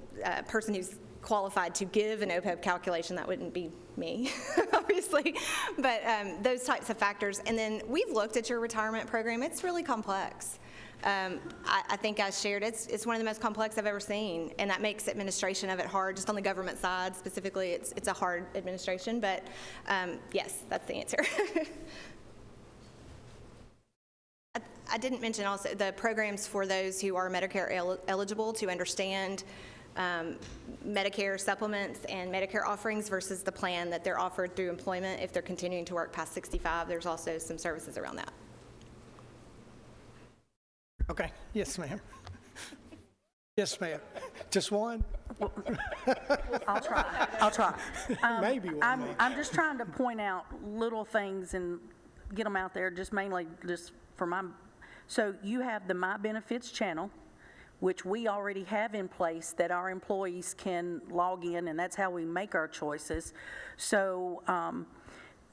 person who's qualified to give an OPEB calculation. That wouldn't be me, obviously, but those types of factors. And then we've looked at your retirement program. It's really complex. I think I shared, it's one of the most complex I've ever seen, and that makes administration of it hard. Just on the government side specifically, it's a hard administration, but yes, that's the answer. I didn't mention also the programs for those who are Medicare eligible to understand Medicare supplements and Medicare offerings versus the plan that they're offered through employment if they're continuing to work past 65. There's also some services around that. Okay, yes, ma'am. Yes, ma'am. Just one? I'll try. Maybe one. I'm just trying to point out little things and get them out there, just mainly just for my. So you have the My Benefits channel, which we already have in place that our employees can log in, and that's how we make our choices. So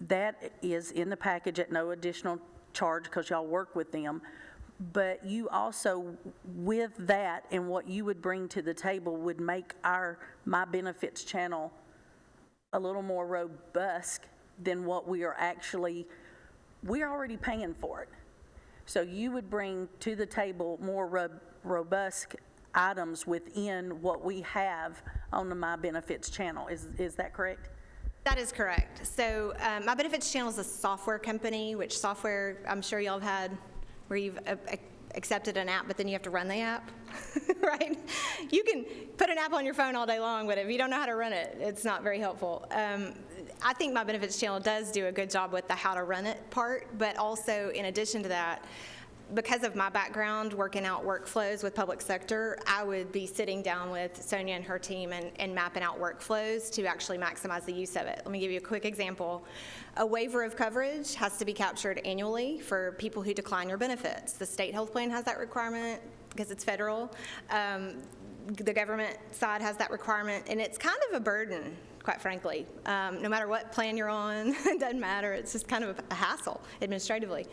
that is in the package at no additional charge because y'all work with them. But you also, with that and what you would bring to the table, would make our My Benefits channel a little more robust than what we're already paying for it. So you would bring to the table more robust items within what we have on the My Benefits channel. Is that correct? That is correct. So My Benefits channel is a software company, which software I'm sure y'all have had where you've accepted an app, but then you have to run the app, right? You can put an app on your phone all day long, but if you don't know how to run it, it's not very helpful. I think My Benefits channel does do a good job with the how to run it part, but also in addition to that, because of my background working out workflows with public sector, I would be sitting down with Sonia and her team and mapping out workflows to actually maximize the use of it. Let me give you a quick example. A waiver of coverage has to be captured annually for people who decline your benefits. The state health plan has that requirement because it's federal. The government side has that requirement, and it's kind of a burden, quite frankly. No matter what plan you're on, it doesn't matter. It's just kind of a hassle administratively.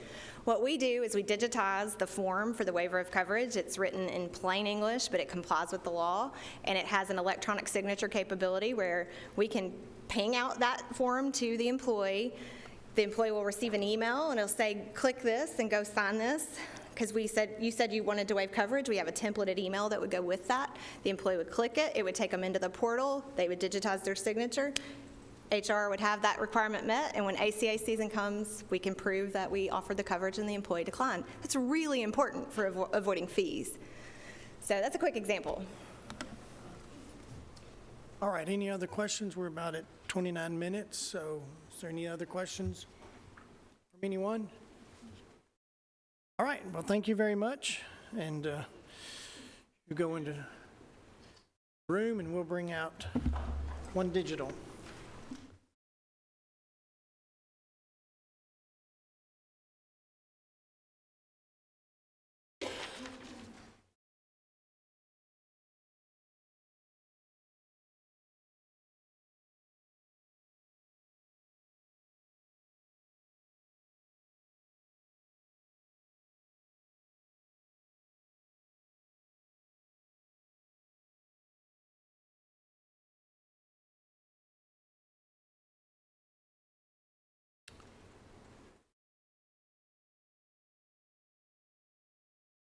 What we do is we digitize the form for the waiver of coverage. It's written in plain English, but it complies with the law, and it has an electronic signature capability where we can ping out that form to the employee. The employee will receive an email, and it'll say, click this and go sign this. because you said you wanted to waive coverage. We have a templated email that would go with that. The employee would click it. It would take them into the portal. They would digitize their signature. HR would have that requirement met, and when ACA season comes, we can prove that we offered the coverage and the employee declined. That's really important for avoiding fees. So that's a quick example. All right, any other questions? We're about at 29 minutes, so is there any other questions from anyone? All right, well, thank you very much, and you go into the room, and we'll bring out One Digital.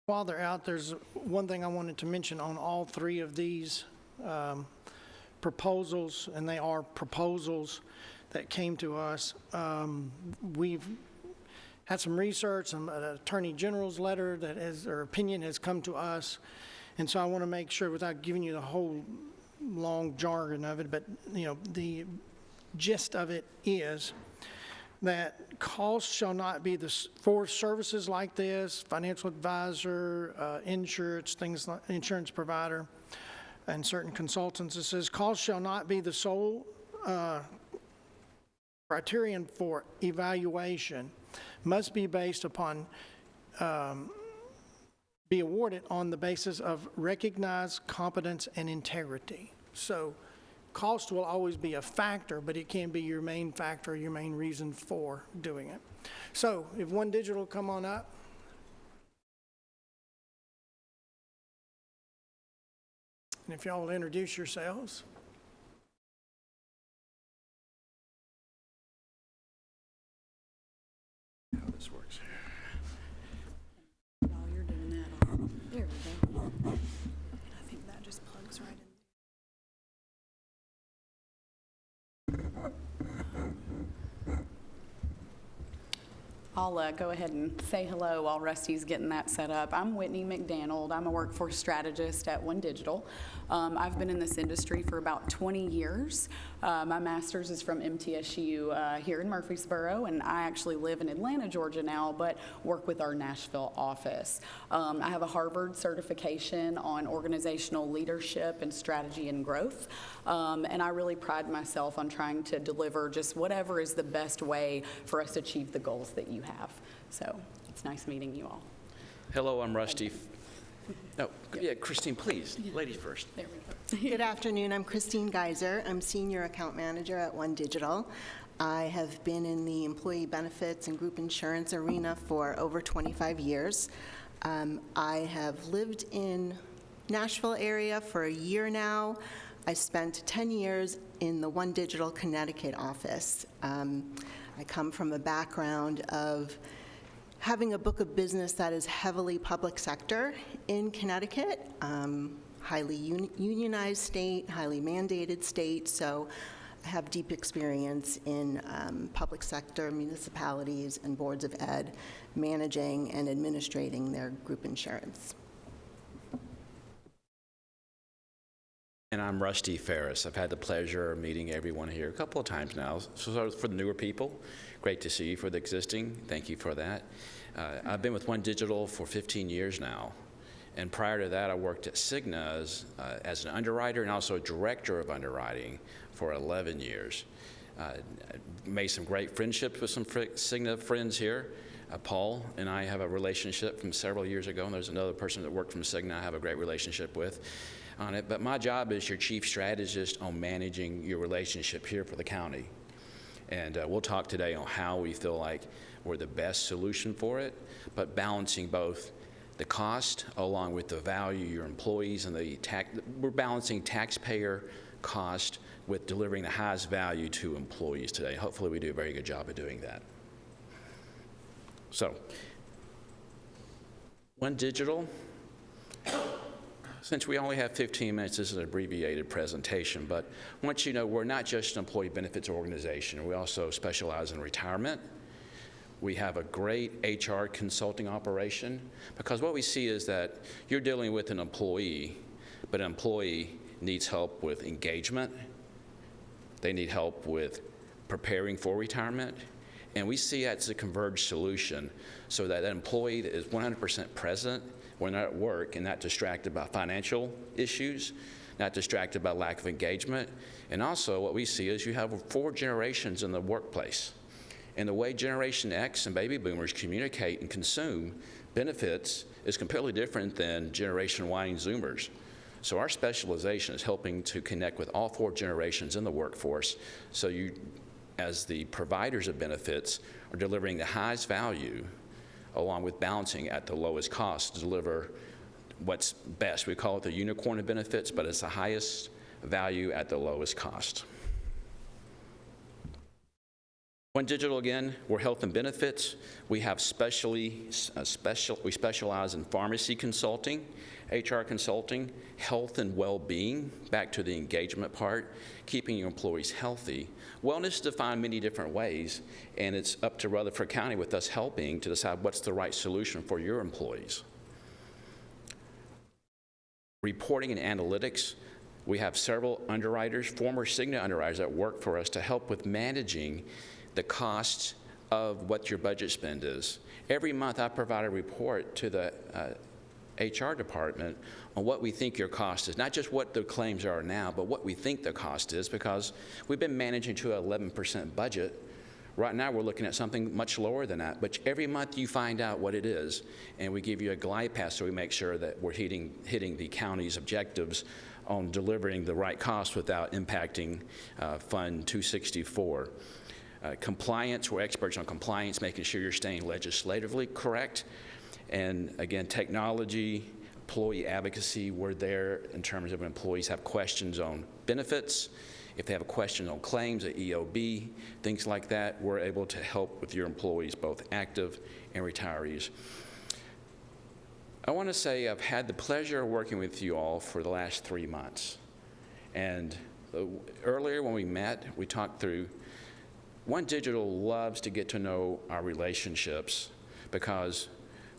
While they're out, there's one thing I wanted to mention on all three of these proposals, and they are proposals that came to us. We've had some research, an Attorney General's letter that has, or opinion has come to us, and so I want to make sure, without giving you the whole long jargon of it, but the gist of it is that costs shall not be for services like this, financial advisor, insurance, things like insurance provider, and certain consultants. It says costs shall not be the sole criterion for evaluation, must be based upon, be awarded on the basis of recognized competence and integrity. So cost will always be a factor, but it can be your main factor, your main reason for doing it. So if One Digital come on up. And if y'all will introduce yourselves. How this works. While you're doing that, there we go. And I think that just plugs right in. I'll go ahead and say hello while Rusty's getting that set up. I'm Whitney McDonald. I'm a workforce strategist at One Digital. I've been in this industry for about 20 years. My master's is from MTSU here in Murfreesboro, and I actually live in Atlanta, Georgia now, but work with our Nashville office. I have a Harvard certification on organizational leadership and strategy and growth, and I really pride myself on trying to deliver just whatever is the best way for us to achieve the goals that you have. So it's nice meeting you all. Hello, I'm Rusty. No, yeah, Christine, please, ladies first. There we go. Good afternoon. I'm Christine Geiser. I'm Senior Account Manager at One Digital. I have been in the employee benefits and group insurance arena for over 25 years. I have lived in Nashville area for a year now. I spent 10 years in the One Digital Connecticut office. I come from a background of having a book of business that is heavily public sector in Connecticut, highly unionized state, highly mandated state, so I have deep experience in public sector, municipalities, and boards of ed, managing and administrating their group insurance. And I'm Rusty Ferris. I've had the pleasure of meeting everyone here a couple of times now. So for the newer people, great to see you. For the existing, thank you for that. I've been with One Digital for 15 years now. And prior to that, I worked at Cigna as an underwriter and also a director of underwriting for 11 years. Made some great friendships with some Cigna friends here. Paul and I have a relationship from several years ago, and there's another person that worked from Cigna I have a great relationship with on it. But my job is your chief strategist on managing your relationship here for the county. And we'll talk today on how we feel like we're the best solution for it, but balancing both the cost along with the value your employees and we're balancing taxpayer cost with delivering the highest value to employees today. Hopefully we do a very good job of doing that. So One Digital, since we only have 15 minutes, this is an abbreviated presentation, but I want you to know we're not just an employee benefits organization. We also specialize in retirement. We have a great HR consulting operation, because what we see is that you're dealing with an employee, but an employee needs help with engagement. They need help with preparing for retirement. And we see that as a converged solution so that an employee that is 100% present when they're at work and not distracted by financial issues, not distracted by lack of engagement. And also what we see is you have 4 generations in the workplace. And the way Generation X and baby boomers communicate and consume benefits is completely different than Generation Y and Zoomers. So our specialization is helping to connect with all 4 generations in the workforce, so you, as the providers of benefits, are delivering the highest value along with balancing at the lowest cost to deliver what's best. We call it the unicorn of benefits, but it's the highest value at the lowest cost. One Digital, again, we're health and benefits. We have we specialize in pharmacy consulting, HR consulting, health and well-being, back to the engagement part, keeping your employees healthy. Wellness is defined many different ways, and it's up to Rutherford County with us helping to decide what's the right solution for your employees. Reporting and analytics, we have several underwriters, former Cigna underwriters that work for us to help with managing the costs of what your budget spend is. Every month I provide a report to the HR department on what we think your cost is, not just what the claims are now, but what we think the cost is, because we've been managing to an 11% budget. Right now we're looking at something much lower than that, but every month you find out what it is, and we give you a glide path so we make sure that we're hitting the county's objectives on delivering the right cost without impacting Fund 264. Compliance, we're experts on compliance, making sure you're staying legislatively correct. And again, technology, employee advocacy, we're there in terms of when employees have questions on benefits. If they have a question on claims, at EOB, things like that, we're able to help with your employees, both active and retirees. I want to say I've had the pleasure of working with you all for the last 3 months. And earlier when we met, we talked through One Digital loves to get to know our relationships, because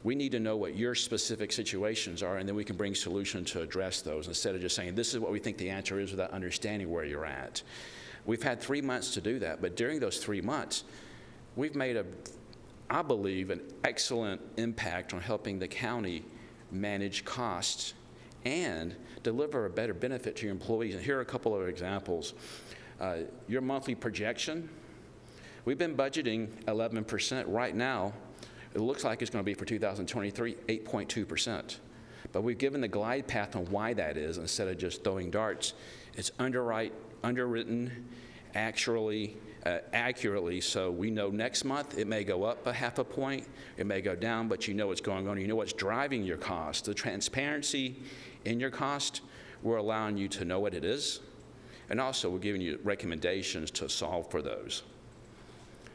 we need to know what your specific situations are, and then we can bring solutions to address those instead of just saying, this is what we think the answer is without understanding where you're at. We've had 3 months to do that, but during those 3 months, we've made I believe, an excellent impact on helping the county manage costs and deliver a better benefit to your employees. And here are a couple of examples. Your monthly projection, we've been budgeting 11%. Right now, it looks like it's going to be for 2023, 8.2%. But we've given the glide path on why that is instead of just throwing darts. It's underwritten accurately, so we know next month it may go up a half a point, it may go down, but you know what's going on. You know what's driving your cost. The transparency in your cost, we're allowing you to know what it is, and also we're giving you recommendations to solve for those.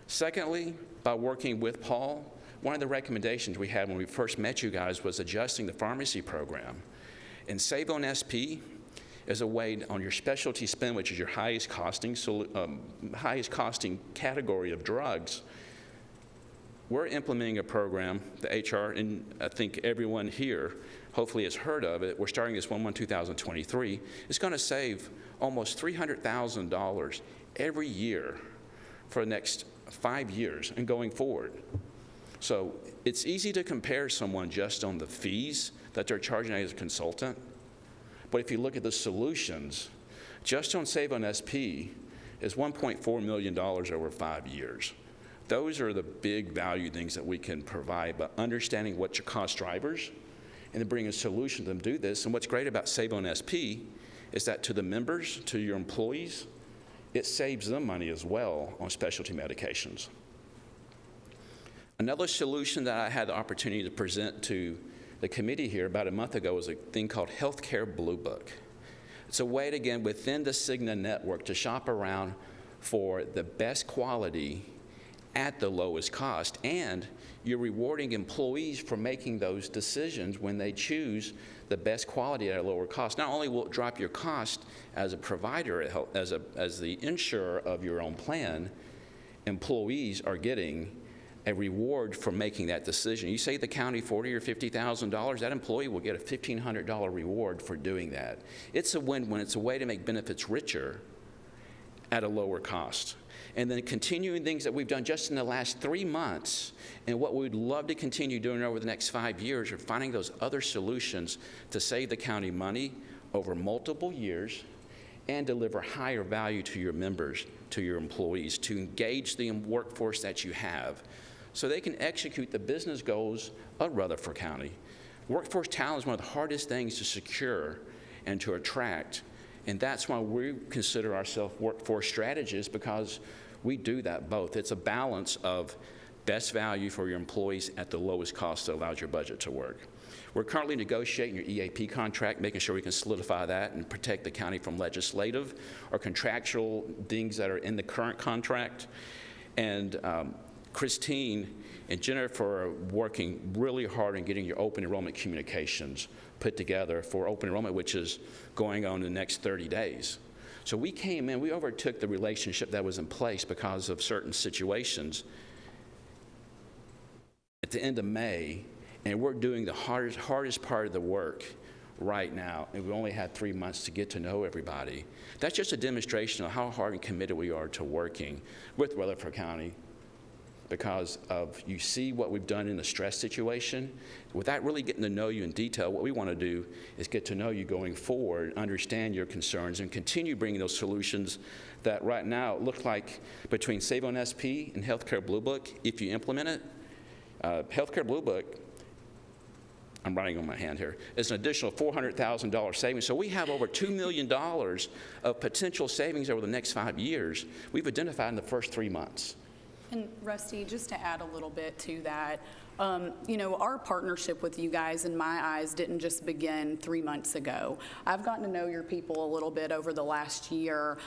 Secondly, by working with Paul, one of the recommendations we had when we first met you guys was adjusting the pharmacy program. And Save on SP is a way on your specialty spend, which is your highest costing category of drugs. We're implementing a program, the HR, and I think everyone here hopefully has heard of it. We're starting this 1/1/2023. It's going to save almost $300,000 every year for the next 5 years and going forward. So it's easy to compare someone just on the fees that they're charging as a consultant. But if you look at the solutions, just on Save on SP is $1.4 million over 5 years. Those are the big value things that we can provide, but understanding what your cost drivers and then bring a solution to them do this. And what's great about Save on SP is that to the members, to your employees, it saves them money as well on specialty medications. Another solution that I had the opportunity to present to the committee here about a month ago was a thing called Healthcare Blue Book. It's a way to, again, within the Cigna network to shop around for the best quality at the lowest cost, and you're rewarding employees for making those decisions when they choose the best quality at a lower cost. Not only will it drop your cost as a provider, as the insurer of your own plan, employees are getting a reward for making that decision. You save the county $40,000 or $50,000, that employee will get a $1,500 reward for doing that. It's a win-win. It's a way to make benefits richer at a lower cost. And then continuing things that we've done just in the last 3 months, and what we'd love to continue doing over the next 5 years, are finding those other solutions to save the county money over multiple years and deliver higher value to your members, to your employees, to engage the workforce that you have so they can execute the business goals of Rutherford County. Workforce talent is one of the hardest things to secure and to attract, and that's why we consider ourselves workforce strategists, because we do that both. It's a balance of best value for your employees at the lowest cost that allows your budget to work. We're currently negotiating your EAP contract, making sure we can solidify that and protect the county from legislative or contractual things that are in the current contract. And Christine and Jennifer are working really hard on getting your open enrollment communications put together for open enrollment, which is going on in the next 30 days. So we came in, we overtook the relationship that was in place because of certain situations at the end of May, and we're doing the hardest part of the work right now, and we only had 3 months to get to know everybody. That's just a demonstration of how hard and committed we are to working with Rutherford County, because of you see what we've done in the stress situation. Without really getting to know you in detail, what we want to do is get to know you going forward, understand your concerns, and continue bringing those solutions that right now look like between Save on SP and Healthcare Blue Book, if you implement it, Healthcare Blue Book, I'm writing on my hand here, is an additional $400,000 savings. So we have over $2 million of potential savings over the next 5 years we've identified in the first 3 months. And Rusty, just to add a little bit to that, our partnership with you guys, in my eyes, didn't just begin 3 months ago. I've gotten to know your people a little bit over the last year,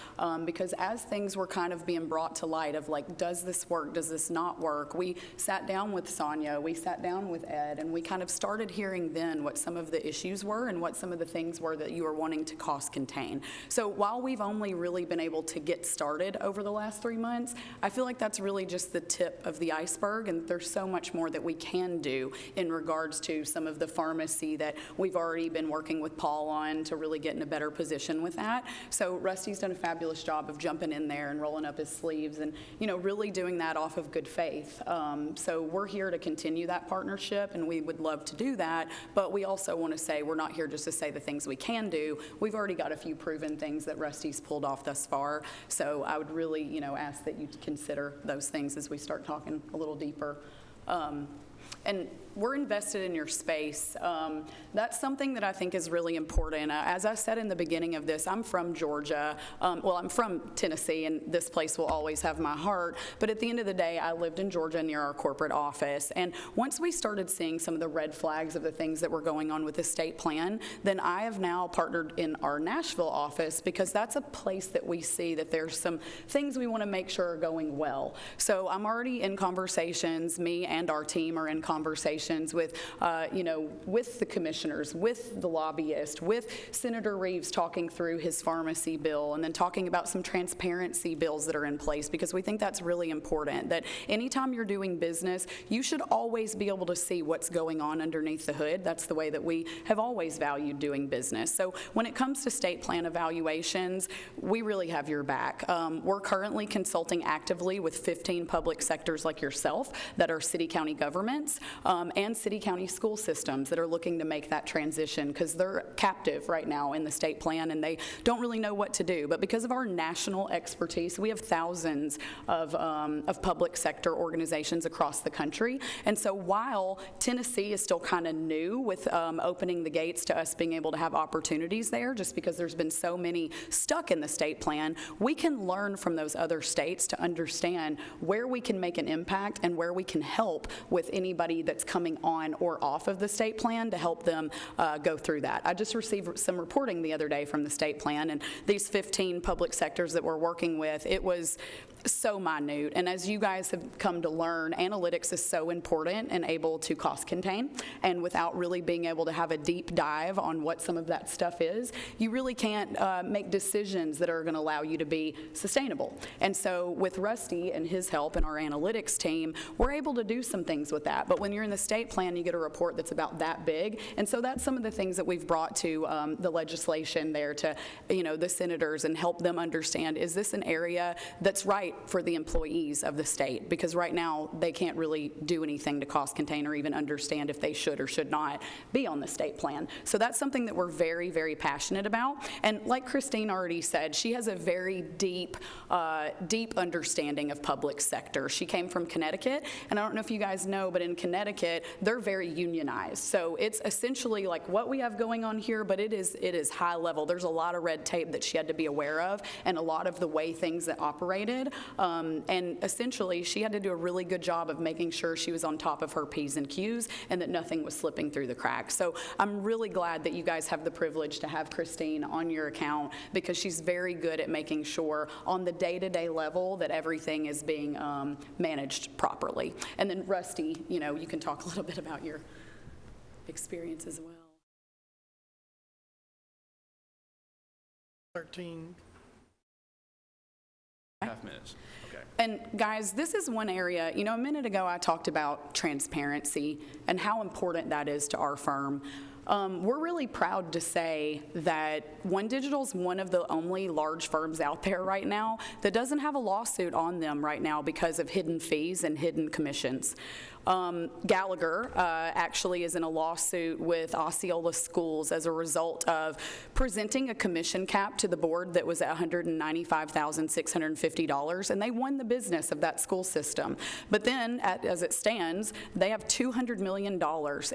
because as things were kind of being brought to light of like, does this work, does this not work, we sat down with Sonia, we sat down with Ed, and we kind of started hearing then what some of the issues were and what some of the things were that you were wanting to cost contain. So while we've only really been able to get started over the last 3 months, I feel like that's really just the tip of the iceberg, and there's so much more that we can do in regards to some of the pharmacy that we've already been working with Paul on to really get in a better position with that. So Rusty's done a fabulous job of jumping in there and rolling up his sleeves and, really doing that off of good faith. So we're here to continue that partnership, and we would love to do that, but we also want to say we're not here just to say the things we can do. We've already got a few proven things that Rusty's pulled off thus far, so I would really, ask that you consider those things as we start talking a little deeper. And we're invested in your space. That's something that I think is really important. As I said in the beginning of this, I'm from Georgia. I'm from Tennessee, and this place will always have my heart. But at the end of the day, I lived in Georgia near our corporate office. And once we started seeing some of the red flags of the things that were going on with the state plan, then I have now partnered in our Nashville office, because that's a place that we see that there's some things we want to make sure are going well. So I'm already in conversations, me and our team are in conversations with, with the commissioners, with the lobbyist, with Senator Reeves talking through his pharmacy bill, and then talking about some transparency bills that are in place, because we think that's really important, that anytime you're doing business, you should always be able to see what's going on underneath the hood. That's the way that we have always valued doing business. So when it comes to state plan evaluations, we really have your back. We're currently consulting actively with 15 public sectors like yourself that are city-county governments, and city-county school systems that are looking to make that transition, because they're captive right now in the state plan and they don't really know what to do. But because of our national expertise, we have thousands of public sector organizations across the country. And so while Tennessee is still kind of new with opening the gates to us being able to have opportunities there, just because there's been so many stuck in the state plan, we can learn from those other states to understand where we can make an impact and where we can help with anybody that's coming on or off of the state plan to help them go through that. I just received some reporting the other day from the state plan, and these 15 public sectors that we're working with, it was so minute. And as you guys have come to learn, analytics is so important and able to cost contain. And without really being able to have a deep dive on what some of that stuff is, you really can't make decisions that are going to allow you to be sustainable. And so with Rusty and his help and our analytics team, we're able to do some things with that. But when you're in the state plan, you get a report that's about that big. And so that's some of the things that we've brought to the legislation there to, the senators and help them understand, is this an area that's right for the employees of the state? Because right now they can't really do anything to cost contain or even understand if they should or should not be on the state plan. So that's something that we're very, very passionate about. And like Christine already said, she has a very deep understanding of public sector. She came from Connecticut, and I don't know if you guys know, but in Connecticut, they're very unionized. So it's essentially like what we have going on here, but it is high level. There's a lot of red tape that she had to be aware of, and a lot of the way things that operated. And essentially, she had to do a really good job of making sure she was on top of her P's and Q's and that nothing was slipping through the cracks. So I'm really glad that you guys have the privilege to have Christine on your account, because she's very good at making sure on the day-to-day level that everything is being managed properly. And then Rusty, you can talk a little bit about your experience as well. 13. Half minutes. Okay. And guys, this is one area, a minute ago I talked about transparency and how important that is to our firm. We're really proud to say that One Digital is one of the only large firms out there right now that doesn't have a lawsuit on them right now because of hidden fees and hidden commissions. Gallagher actually is in a lawsuit with Osceola Schools as a result of presenting a commission cap to the board that was at $195,650, and they won the business of that school system. But then, as it stands, they have $200 million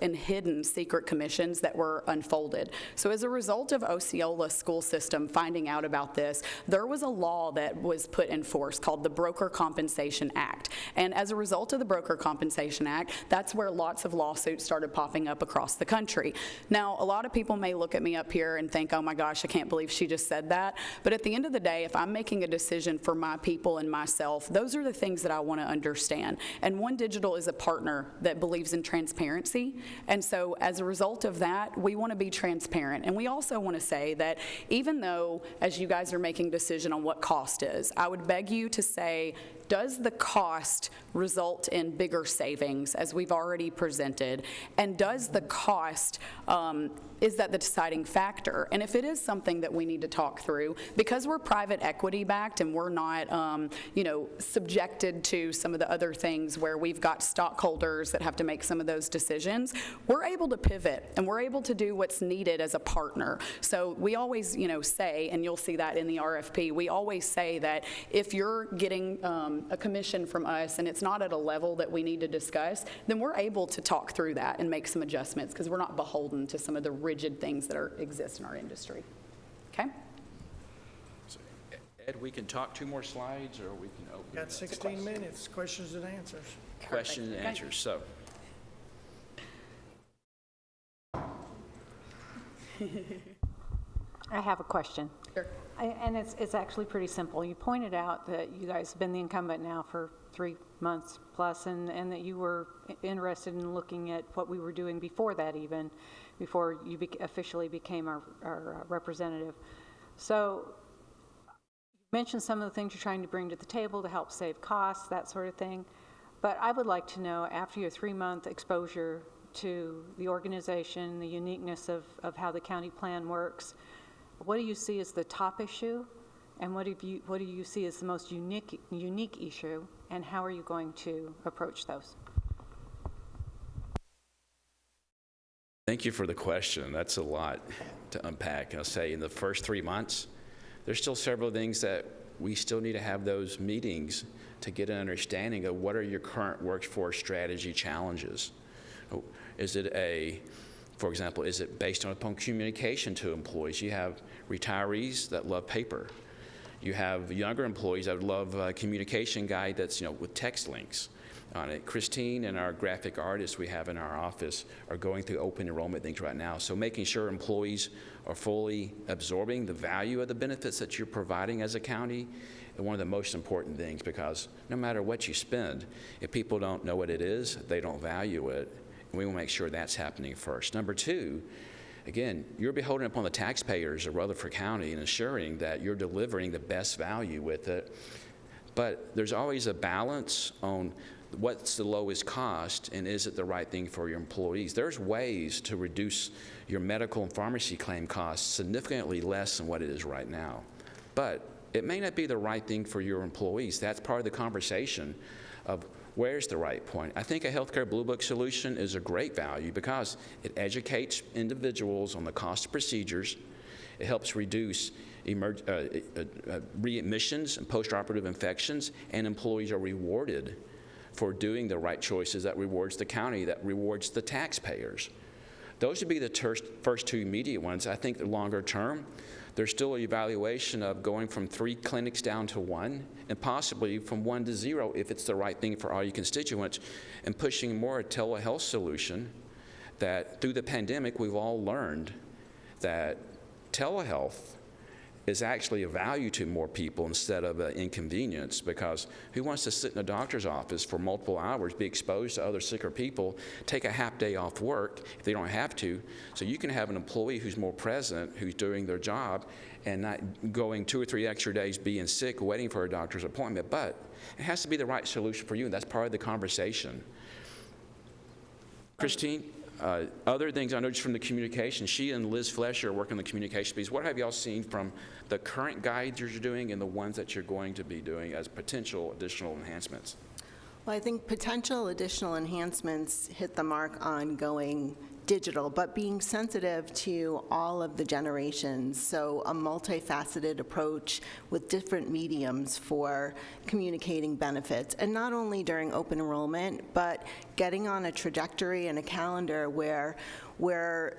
in hidden secret commissions that were unfolded. So as a result of Osceola school system finding out about this, there was a law that was put in force called the Broker Compensation Act. And as a result of the Broker Compensation Act, that's where lots of lawsuits started popping up across the country. Now, a lot of people may look at me up here and think, oh my gosh, I can't believe she just said that. But at the end of the day, if I'm making a decision for my people and myself, those are the things that I want to understand. And One Digital is a partner that believes in transparency. And so as a result of that, we want to be transparent. And we also want to say that even though, as you guys are making a decision on what cost is, I would beg you to say, does the cost result in bigger savings, as we've already presented? And does the cost, is that the deciding factor? And if it is something that we need to talk through, because we're private equity backed and we're not, subjected to some of the other things where we've got stockholders that have to make some of those decisions, we're able to pivot and we're able to do what's needed as a partner. So we always, say, and you'll see that in the RFP, we always say that if you're getting a commission from us and it's not at a level that we need to discuss, then we're able to talk through that and make some adjustments because we're not beholden to some of the rigid things that exist in our industry. Okay? So, Ed, we can talk 2 more slides, or we can open it up Got to 16 minutes, questions and answers. questions and answers. So, I have a question. Sure. And it's actually pretty simple. You pointed out that you guys have been the incumbent now for 3 months plus, and that you were interested in looking at what we were doing before that, even before you officially became our representative. So you mentioned some of the things you're trying to bring to the table to help save costs, that sort of thing. But I would like to know, after your 3-month exposure to the organization, the uniqueness of how the county plan works, what do you see as the top issue, and what do you see as the most unique issue, and how are you going to approach those? thank you for the question. That's a lot to unpack. I'll say in the first 3 months, there's still several things that we still need to have those meetings to get an understanding of what are your current workforce strategy challenges. Is it for example, is it based upon communication to employees? You have retirees that love paper. You have younger employees that would love a communication guide that's, with text links on it. Christine and our graphic artists we have in our office are going through open enrollment things right now. So making sure employees are fully absorbing the value of the benefits that you're providing as a county, one of the most important things, because no matter what you spend, if people don't know what it is, they don't value it. And we want to make sure that's happening first. Number two, again, you're beholden upon the taxpayers of Rutherford County in ensuring that you're delivering the best value with it. But there's always a balance on what's the lowest cost and is it the right thing for your employees. There's ways to reduce your medical and pharmacy claim costs significantly less than what it is right now. But it may not be the right thing for your employees. That's part of the conversation of where's the right point. I think a healthcare blue book solution is a great value because it educates individuals on the cost of procedures. It helps reduce readmissions and postoperative infections, and employees are rewarded for doing the right choices that rewards the county, that rewards the taxpayers. Those would be the first two immediate ones. I think the longer term, there's still an evaluation of going from 3 clinics down to 1, and possibly from 1 to 0 if it's the right thing for all your constituents, and pushing more a telehealth solution that through the pandemic we've all learned that telehealth is actually a value to more people instead of an inconvenience, because who wants to sit in a doctor's office for multiple hours, be exposed to other sicker people, take a half day off work if they don't have to, so you can have an employee who's more present, who's doing their job, and not going 2 or 3 extra days being sick, waiting for a doctor's appointment. But it has to be the right solution for you, and that's part of the conversation. Christine? Other things I know just from the communication, she and Liz Flesher work on the communication piece. What have y'all seen from the current guides you're doing and the ones that you're going to be doing as potential additional enhancements? Well, I think potential additional enhancements hit the mark on going digital, but being sensitive to all of the generations. So a multifaceted approach with different mediums for communicating benefits. And not only during open enrollment, but getting on a trajectory and a calendar where we're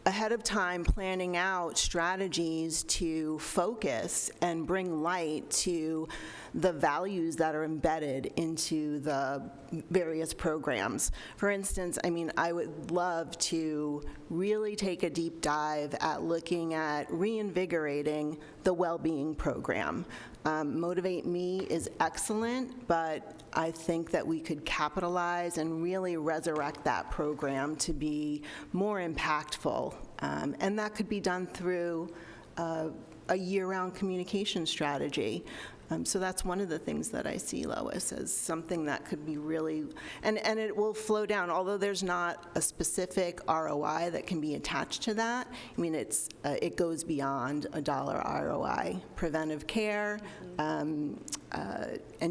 ahead of time planning out strategies to focus and bring light to the values that are embedded into the various programs. For instance, I mean, I would love to really take a deep dive at looking at reinvigorating the well-being program. Motivate Me is excellent, but I think that we could capitalize and really resurrect that program to be more impactful. And that could be done through a year-round communication strategy. So that's one of the things that I see, Lois, as something that could be really, and it will flow down, although there's not a specific ROI that can be attached to that. I mean, it goes beyond a dollar ROI. Preventive care, and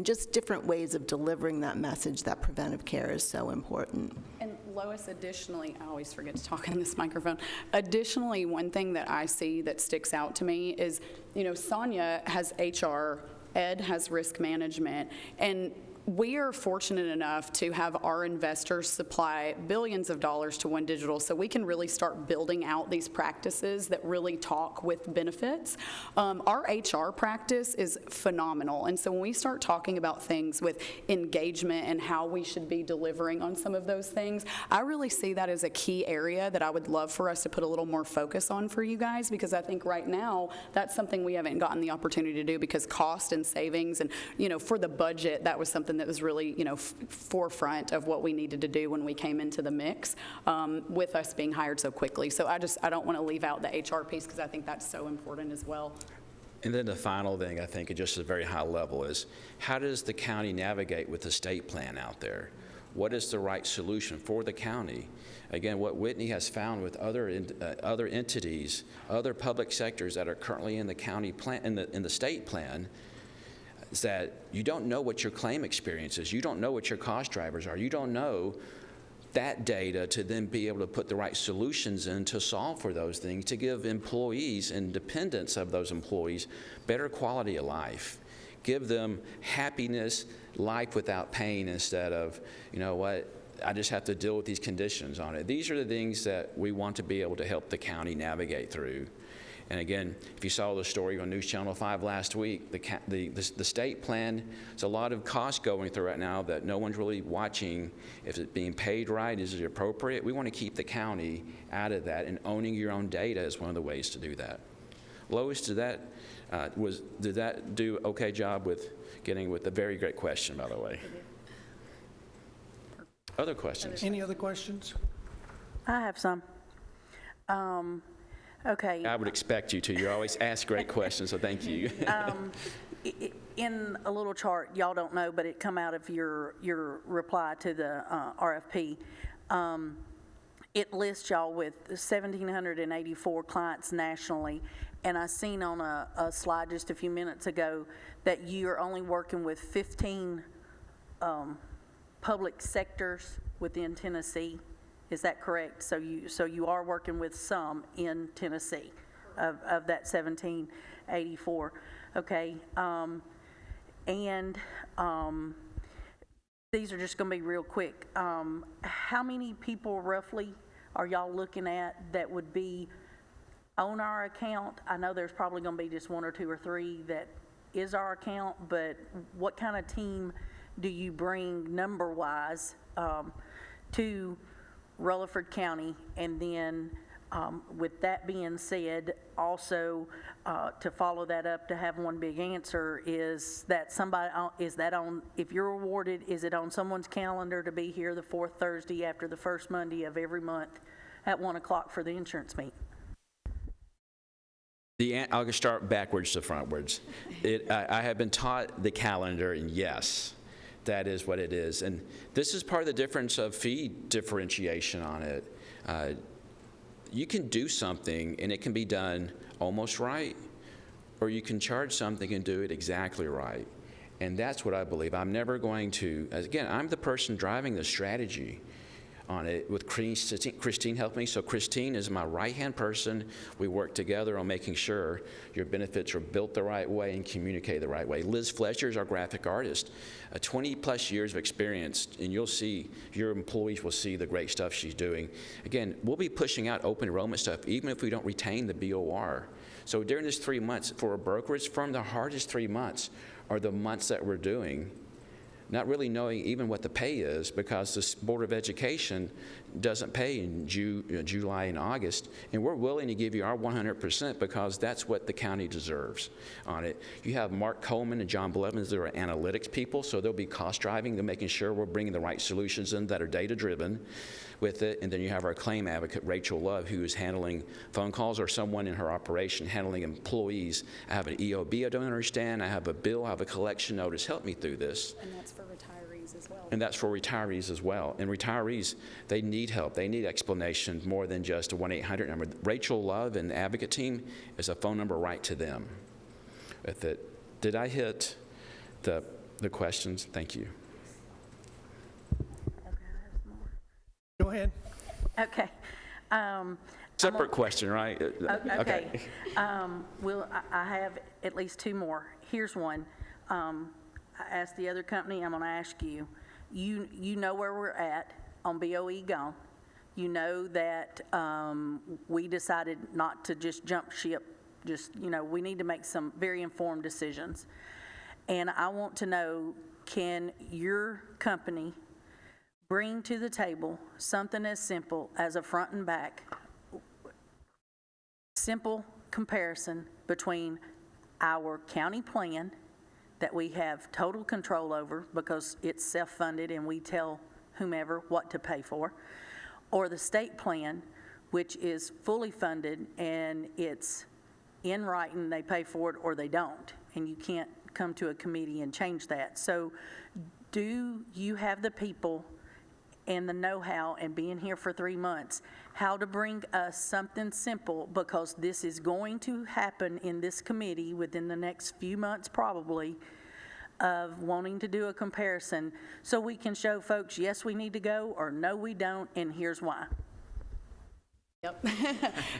just different ways of delivering that message that preventive care is so important. And Lois, additionally, I always forget to talk in this microphone. Additionally, one thing that I see that sticks out to me is, you know, Sonia has HR, Ed has risk management, and we are fortunate enough to have our investors supply billions of dollars to One Digital, so we can really start building out these practices that really talk with benefits. Our HR practice is phenomenal, and so when we start talking about things with engagement and how we should be delivering on some of those things, I really see that as a key area that I would love for us to put a little more focus on for you guys, because I think right now that's something we haven't gotten the opportunity to do because cost and savings, and you know, for the budget, that was something that was really, you know, forefront of what we needed to do when we came into the mix, with us being hired so quickly. So I don't want to leave out the HR piece because I think that's so important as well. And then the final thing, I think, at just a very high level, is how does the county navigate with the state plan out there? What is the right solution for the county? Again, what Whitney has found with other entities, other public sectors that are currently in the county plan, in the state plan, is that you don't know what your claim experience is. You don't know what your cost drivers are. You don't know that data to then be able to put the right solutions in to solve for those things, to give employees and dependents of those employees better quality of life. Give them happiness, life without pain, instead of, you know what, I just have to deal with these conditions on it. These are the things that we want to be able to help the county navigate through. And again, if you saw the story on News Channel 5 last week, the state plan, there's a lot of costs going through right now that no one's really watching. If it's being paid right, is it appropriate? We want to keep the county out of that, and owning your own data is one of the ways to do that. Lois, did that do okay job with getting with a very great question, by the way? Other questions? Any other questions? I have some. Okay. I would expect you to. You always ask great questions, so thank you. In a little chart, y'all don't know, but it come out of your reply to the RFP. It lists y'all with 1,784 clients nationally, and I seen on a slide just a few minutes ago that you're only working with 15 public sectors within Tennessee. Is that correct? So you are working with some in Tennessee of that 1,784. Okay. These are just going to be real quick. How many people roughly are y'all looking at that would be on our account? I know there's probably going to be just one or two or three that is our account, but what kind of team do you bring number-wise to Rutherford County? And then with that being said, also to follow that up, to have one big answer, is that if you're awarded, is it on someone's calendar to be here the fourth Thursday after the first Monday of every month at 1 o'clock for the insurance meet? I'll start backwards to frontwards. I have been taught the calendar, and yes, that is what it is. And this is part of the difference of fee differentiation on it. You can do something, and it can be done almost right, or you can charge something and do it exactly right. And that's what I believe. I'm never going to, again, I'm the person driving the strategy on it with Christine helped me. So Christine is my right-hand person. We work together on making sure your benefits are built the right way and communicate the right way. Liz Fletcher is our graphic artist, 20-plus years of experience, and you'll see, your employees will see the great stuff she's doing. Again, we'll be pushing out open enrollment stuff even if we don't retain the BOR. So during this 3 months, for a brokerage firm, the hardest 3 months are the months that we're doing, not really knowing even what the pay is, because the Board of Education doesn't pay in July and August, and we're willing to give you our 100% because that's what the county deserves on it. You have Mark Coleman and John Blevins, they're analytics people, so they'll be cost driving. They're making sure we're bringing the right solutions in that are data driven with it. And then you have our claim advocate, Rachel Love, who is handling phone calls, or someone in her operation handling employees. I have an EOB I don't understand. I have a bill, I have a collection notice. Help me through this. And that's for retirees as well. And that's for retirees as well. And retirees, they need help. They need explanation more than just a 1-800 number. Rachel Love and the advocate team is a phone number right to them with it. Did I hit the questions? Thank you. Go ahead. Okay. Separate question, right? Okay. I have at least two more. Here's one. I asked the other company, I'm going to ask you. You know where we're at on BOE gone. You know that we decided not to just jump ship. We need to make some very informed decisions. And I want to know, can your company bring to the table something as simple as a front and back, simple comparison between our county plan that we have total control over because it's self-funded and we tell whomever what to pay for, or the state plan, which is fully funded and it's in writing, they pay for it or they don't, and you can't come to a committee and change that. So do you have the people and the know-how, and being here for 3 months, how to bring us something simple, because this is going to happen in this committee within the next few months probably, of wanting to do a comparison so we can show folks, yes, we need to go, or no, we don't, and here's why. Yep.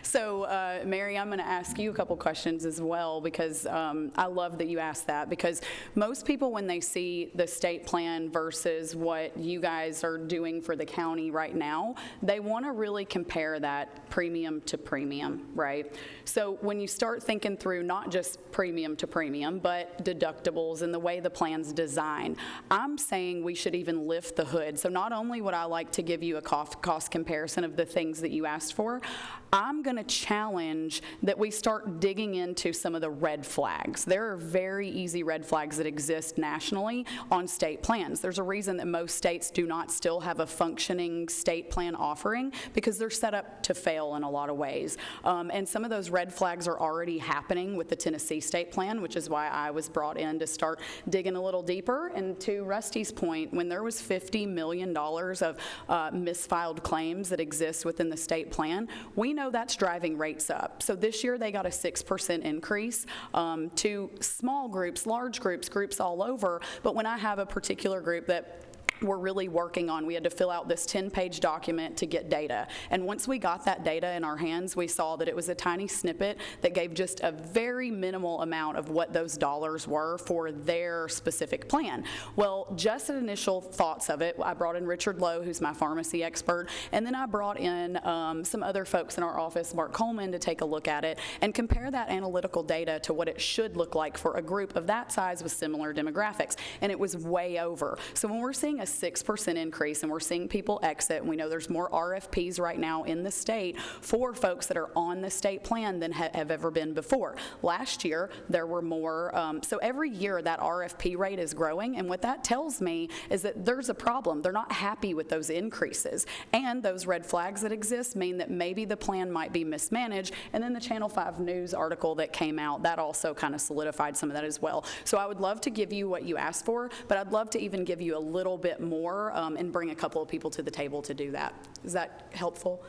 So, Mary, I'm going to ask you a couple questions as well, because I love that you asked that, because most people, when they see the state plan versus what you guys are doing for the county right now, they want to really compare that premium to premium, right? So when you start thinking through not just premium to premium, but deductibles and the way the plan's designed, I'm saying we should even lift the hood. So not only would I like to give you a cost comparison of the things that you asked for, before. I'm going to challenge that we start digging into some of the red flags. There are very easy red flags that exist nationally on state plans. There's a reason that most states do not still have a functioning state plan offering, because they're set up to fail in a lot of ways. And some of those red flags are already happening with the Tennessee state plan, which is why I was brought in to start digging a little deeper. And to Rusty's point, when there was $50 million of misfiled claims that exist within the state plan, we know that's driving rates up. So this year they got a 6% increase to small groups, large groups, groups all over. But when I have a particular group that we're really working on, we had to fill out this 10-page document to get data. And once we got that data in our hands, we saw that it was a tiny snippet that gave just a very minimal amount of what those dollars were for their specific plan. Well, just initial thoughts of it, I brought in Richard Lowe, who's my pharmacy expert, and then I brought in some other folks in our office, Mark Coleman, to take a look at it and compare that analytical data to what it should look like for a group of that size with similar demographics. And it was way over. So when we're seeing a 6% increase and we're seeing people exit, and we know there's more RFPs right now in the state for folks that are on the state plan than have ever been before. Last year, there were more. So every year, that RFP rate is growing, and what that tells me is that there's a problem. They're not happy with those increases, and those red flags that exist mean that maybe the plan might be mismanaged. And then the Channel 5 News article that came out, that also kind of solidified some of that as well. So I would love to give you what you asked for, but I'd love to even give you a little bit more and bring a couple of people to the table to do that. Is that helpful?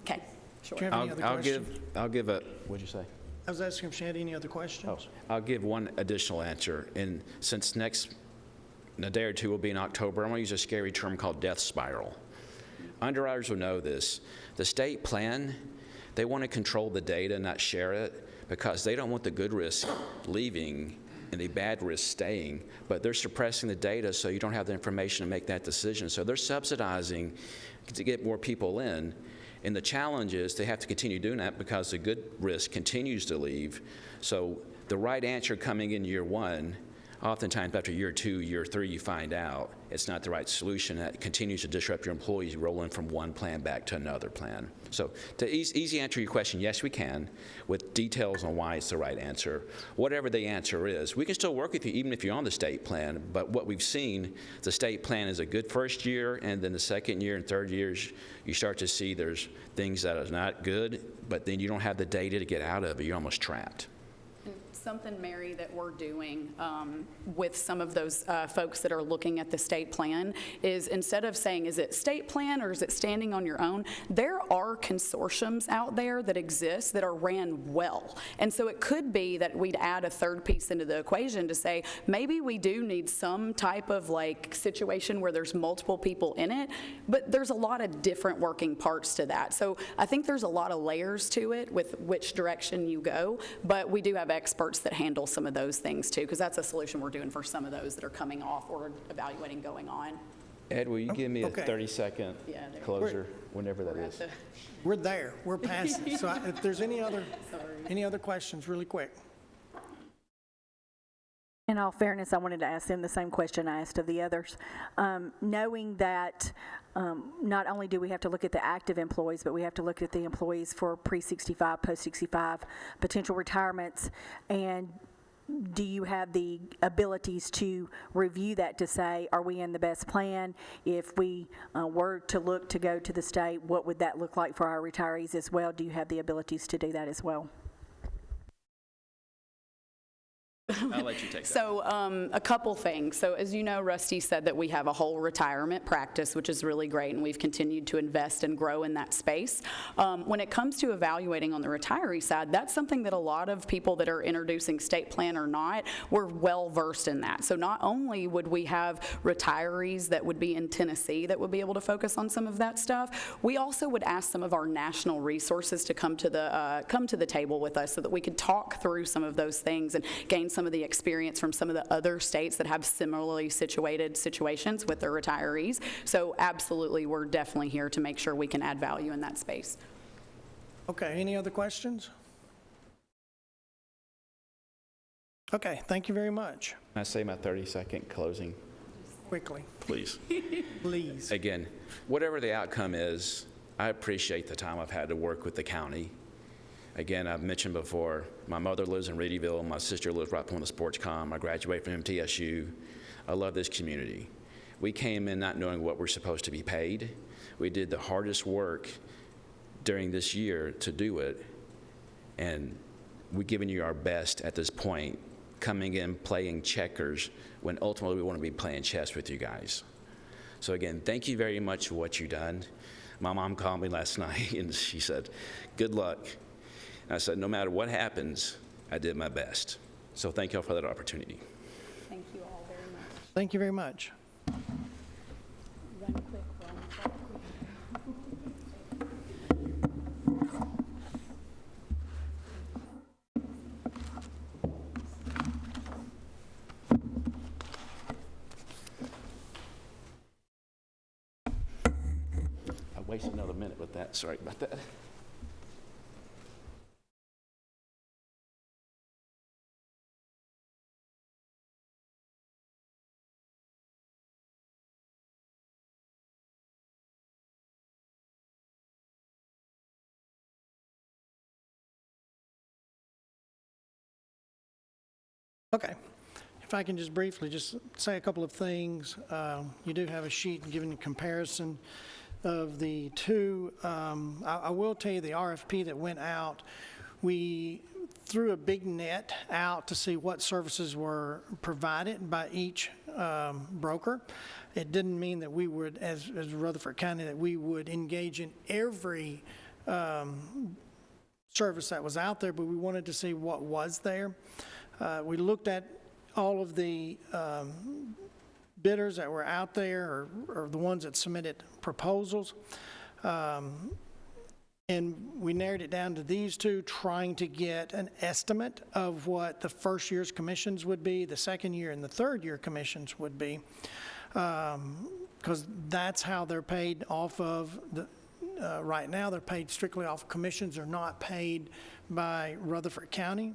Okay, sure. Do you have any other questions? I'll give a, what'd you say? I was asking if she had any other questions. I'll give one additional answer. And since in a day or two will be in October, I'm going to use a scary term called death spiral. Underwriters will know this. The state plan, they want to control the data, not share it, because they don't want the good risk leaving and the bad risk staying, but they're suppressing the data so you don't have the information to make that decision. So they're subsidizing to get more people in. And the challenge is they have to continue doing that because the good risk continues to leave. So the right answer coming in year one, oftentimes after year 2, year 3, you find out it's not the right solution. That continues to disrupt your employees rolling from one plan back to another plan. So to easy answer your question, yes, we can, with details on why it's the right answer. Whatever the answer is, we can still work with you even if you're on the state plan, but what we've seen, the state plan is a good first year, and then the second year and third years, you start to see there's things that are not good, but then you don't have the data to get out of it. You're almost trapped. Something, Mary, that we're doing with some of those folks that are looking at the state plan is, instead of saying, is it state plan or is it standing on your own, there are consortiums out there that exist that are ran well. And so it could be that we'd add a third piece into the equation to say, maybe we do need some type of like situation where there's multiple people in it, but there's a lot of different working parts to that. So I think there's a lot of layers to it with which direction you go, but we do have experts that handle some of those things too, because that's a solution we're doing for some of those that are coming off or evaluating going on. Ed, will you give me a 30-second closer, whenever that is? We're there. We're past it. So if there's any other questions, really quick. In all fairness, I wanted to ask them the same question I asked of the others. Knowing that not only do we have to look at the active employees, but we have to look at the employees for pre-65, post-65, potential retirements, and do you have the abilities to review that to say, are we in the best plan? If we were to look to go to the state, what would that look like for our retirees as well? Do you have the abilities to do that as well? I'll let you take that. So a couple things. So as you know, Rusty said that we have a whole retirement practice, which is really great, and we've continued to invest and grow in that space. When it comes to evaluating on the retiree side, that's something that a lot of people that are introducing state plan or not, we're well versed in that. So not only would we have retirees that would be in Tennessee that would be able to focus on some of that stuff, we also would ask some of our national resources to come to the table with us so that we could talk through some of those things and gain some of the experience from some of the other states that have similarly situated situations with their retirees. So absolutely, we're definitely here to make sure we can add value in that space. Okay, any other questions? Okay, thank you very much. Can I say my 30-second closing? Quickly. Please. Please. Again, whatever the outcome is, I appreciate the time I've had to work with the county. Again, I've mentioned before, my mother lives in Reedyville, my sister lives right on the sports comm. I graduated from MTSU. I love this community. We came in not knowing what we're supposed to be paid. We did the hardest work during this year to do it, and we're giving you our best at this point, coming in playing checkers when ultimately we want to be playing chess with you guys. So again, thank you very much for what you've done. My mom called me last night and she said, good luck. And I said, no matter what happens, I did my best. So thank y'all for that opportunity. Thank you all very much. Thank you very much. Run quick, run. I wasted another minute with that. Sorry about that. Okay. If I can just briefly just say a couple of things. You do have a sheet giving a comparison of the two. I will tell you the RFP that went out, we threw a big net out to see what services were provided by each broker. It didn't mean that we would, as Rutherford County, that we would engage in every service that was out there, but we wanted to see what was there. We looked at all of the bidders that were out there, or the ones that submitted proposals, and we narrowed it down to these two, trying to get an estimate of what the first year's commissions would be, the second year and the third year commissions would be, because that's how they're paid off of. Right now, they're paid strictly off commissions. They're not paid by Rutherford County.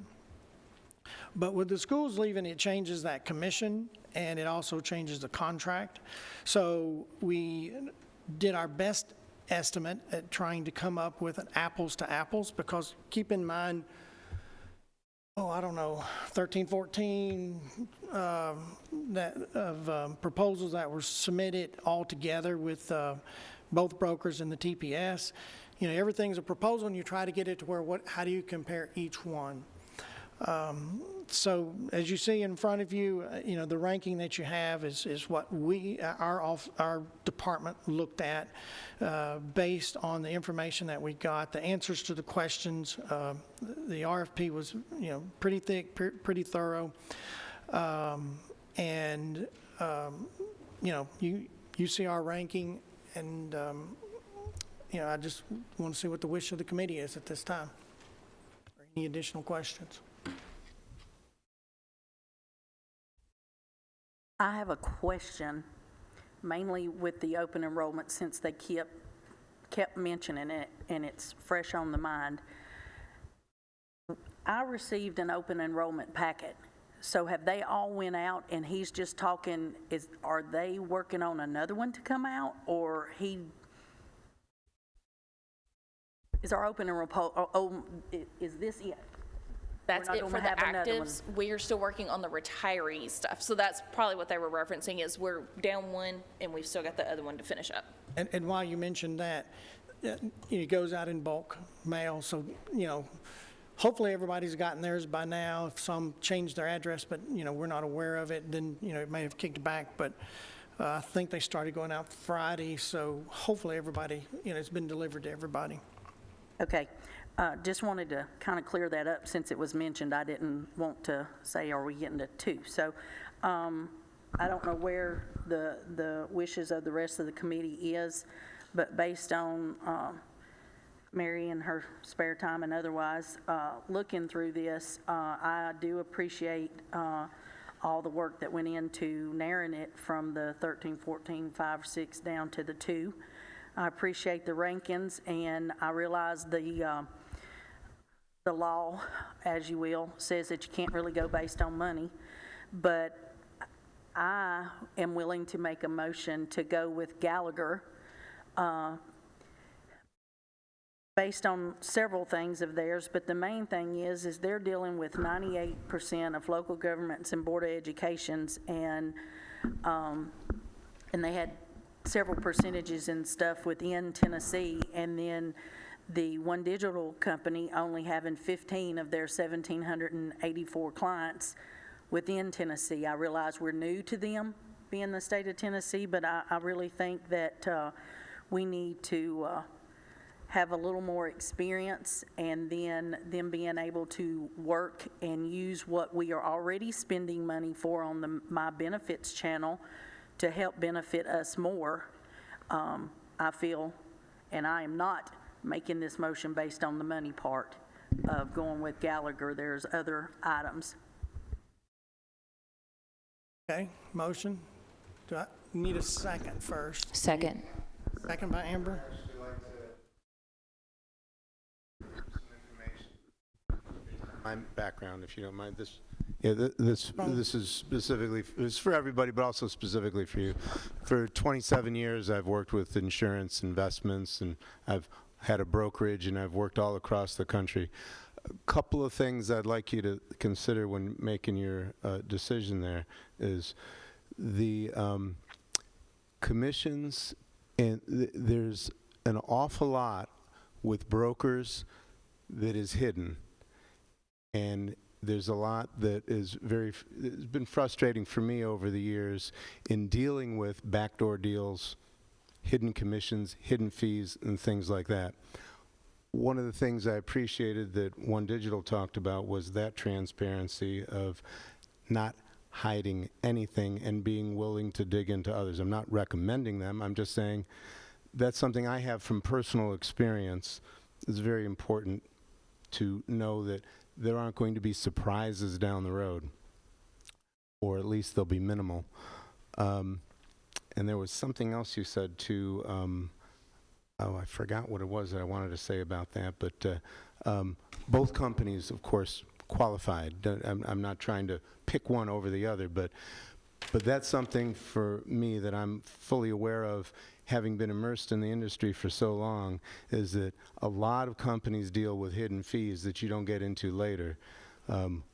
But with the schools leaving, it changes that commission, and it also changes the contract. So we did our best estimate at trying to come up with an apples to apples, because keep in mind, I don't know, 13, 14 proposals that were submitted all together with both brokers and the TPS. You know, everything's a proposal, and you try to get it to where, how do you compare each one? So as you see in front of you, you know, the ranking that you have is what our department looked at based on the information that we got, the answers to the questions. The RFP was, you know, pretty thick, pretty thorough. And, you know, you see our ranking, and, you know, I just want to see what the wish of the committee is at this time. Any additional questions? I have a question, mainly with the open enrollment, since they kept mentioning it and it's fresh on the mind. I received an open enrollment packet. So have they all went out and he's just talking, are they working on another one to come out, or is our open enrollment, is this it? That's it for the actives. We are still working on the retiree stuff. So that's probably what they were referencing, is we're down one and we've still got the other one to finish up. And while you mentioned that, it goes out in bulk mail. So, you know, hopefully everybody's gotten theirs by now. If some changed their address, but, you know, we're not aware of it, then, you know, it may have kicked back. But I think they started going out Friday. So hopefully everybody, you know, it's been delivered to everybody. Okay. Just wanted to kind of clear that up since it was mentioned. I didn't want to say, are we getting to two? So I don't know where the wishes of the rest of the committee is, but based on Mary and her spare time and otherwise, looking through this, I do appreciate all the work that went into narrowing it from the 13, 14, 5, 6 down to the 2. I appreciate the rankings, and I realize the law, as you will, says that you can't really go based on money, but I am willing to make a motion to go with Gallagher based on several things of theirs, but the main thing is they're dealing with 98% of local governments and Board of Educations, and they had several percentages and stuff within Tennessee, and then the One Digital company only having 15 of their 1,784 clients within Tennessee. I realize we're new to them, being the state of Tennessee, but I really think that we need to have a little more experience, and then them being able to work and use what we are already spending money for on the My Benefits channel to help benefit us more. I feel, and I am not making this motion based on the money part of going with Gallagher. There's other items. Okay, motion. Do I need a second first? Second. Second by Amber. My background, if you don't mind. This is specifically, it's for everybody, but also specifically for you. For 27 years, I've worked with insurance investments, and I've had a brokerage, and I've worked all across the country. A couple of things I'd like you to consider when making your decision there is the commissions, and there's an awful lot with brokers that is hidden. And there's a lot that it's been frustrating for me over the years in dealing with backdoor deals, hidden commissions, hidden fees, and things like that. One of the things I appreciated that One Digital talked about was that transparency of not hiding anything and being willing to dig into others. I'm not recommending them. I'm just saying that's something I have from personal experience. It's very important to know that there aren't going to be surprises down the road, or at least they'll be minimal. And there was something else you said too. I forgot what it was that I wanted to say about that, but both companies, of course, qualified. I'm not trying to pick one over the other, but that's something for me that I'm fully aware of, having been immersed in the industry for so long, is that a lot of companies deal with hidden fees that you don't get into later.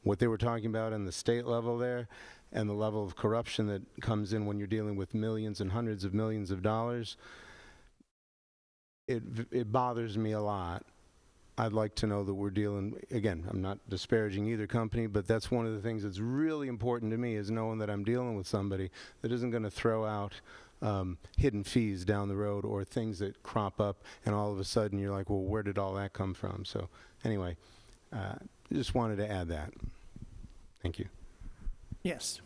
What they were talking about on the state level there, and the level of corruption that comes in when you're dealing with millions and hundreds of millions of dollars, it bothers me a lot. I'd like to know that we're dealing, again, I'm not disparaging either company, but that's one of the things that's really important to me, is knowing that I'm dealing with somebody that isn't going to throw out hidden fees down the road, or things that crop up and all of a sudden you're like, well, where did all that come from? So anyway, just wanted to add that. Thank you. Yes.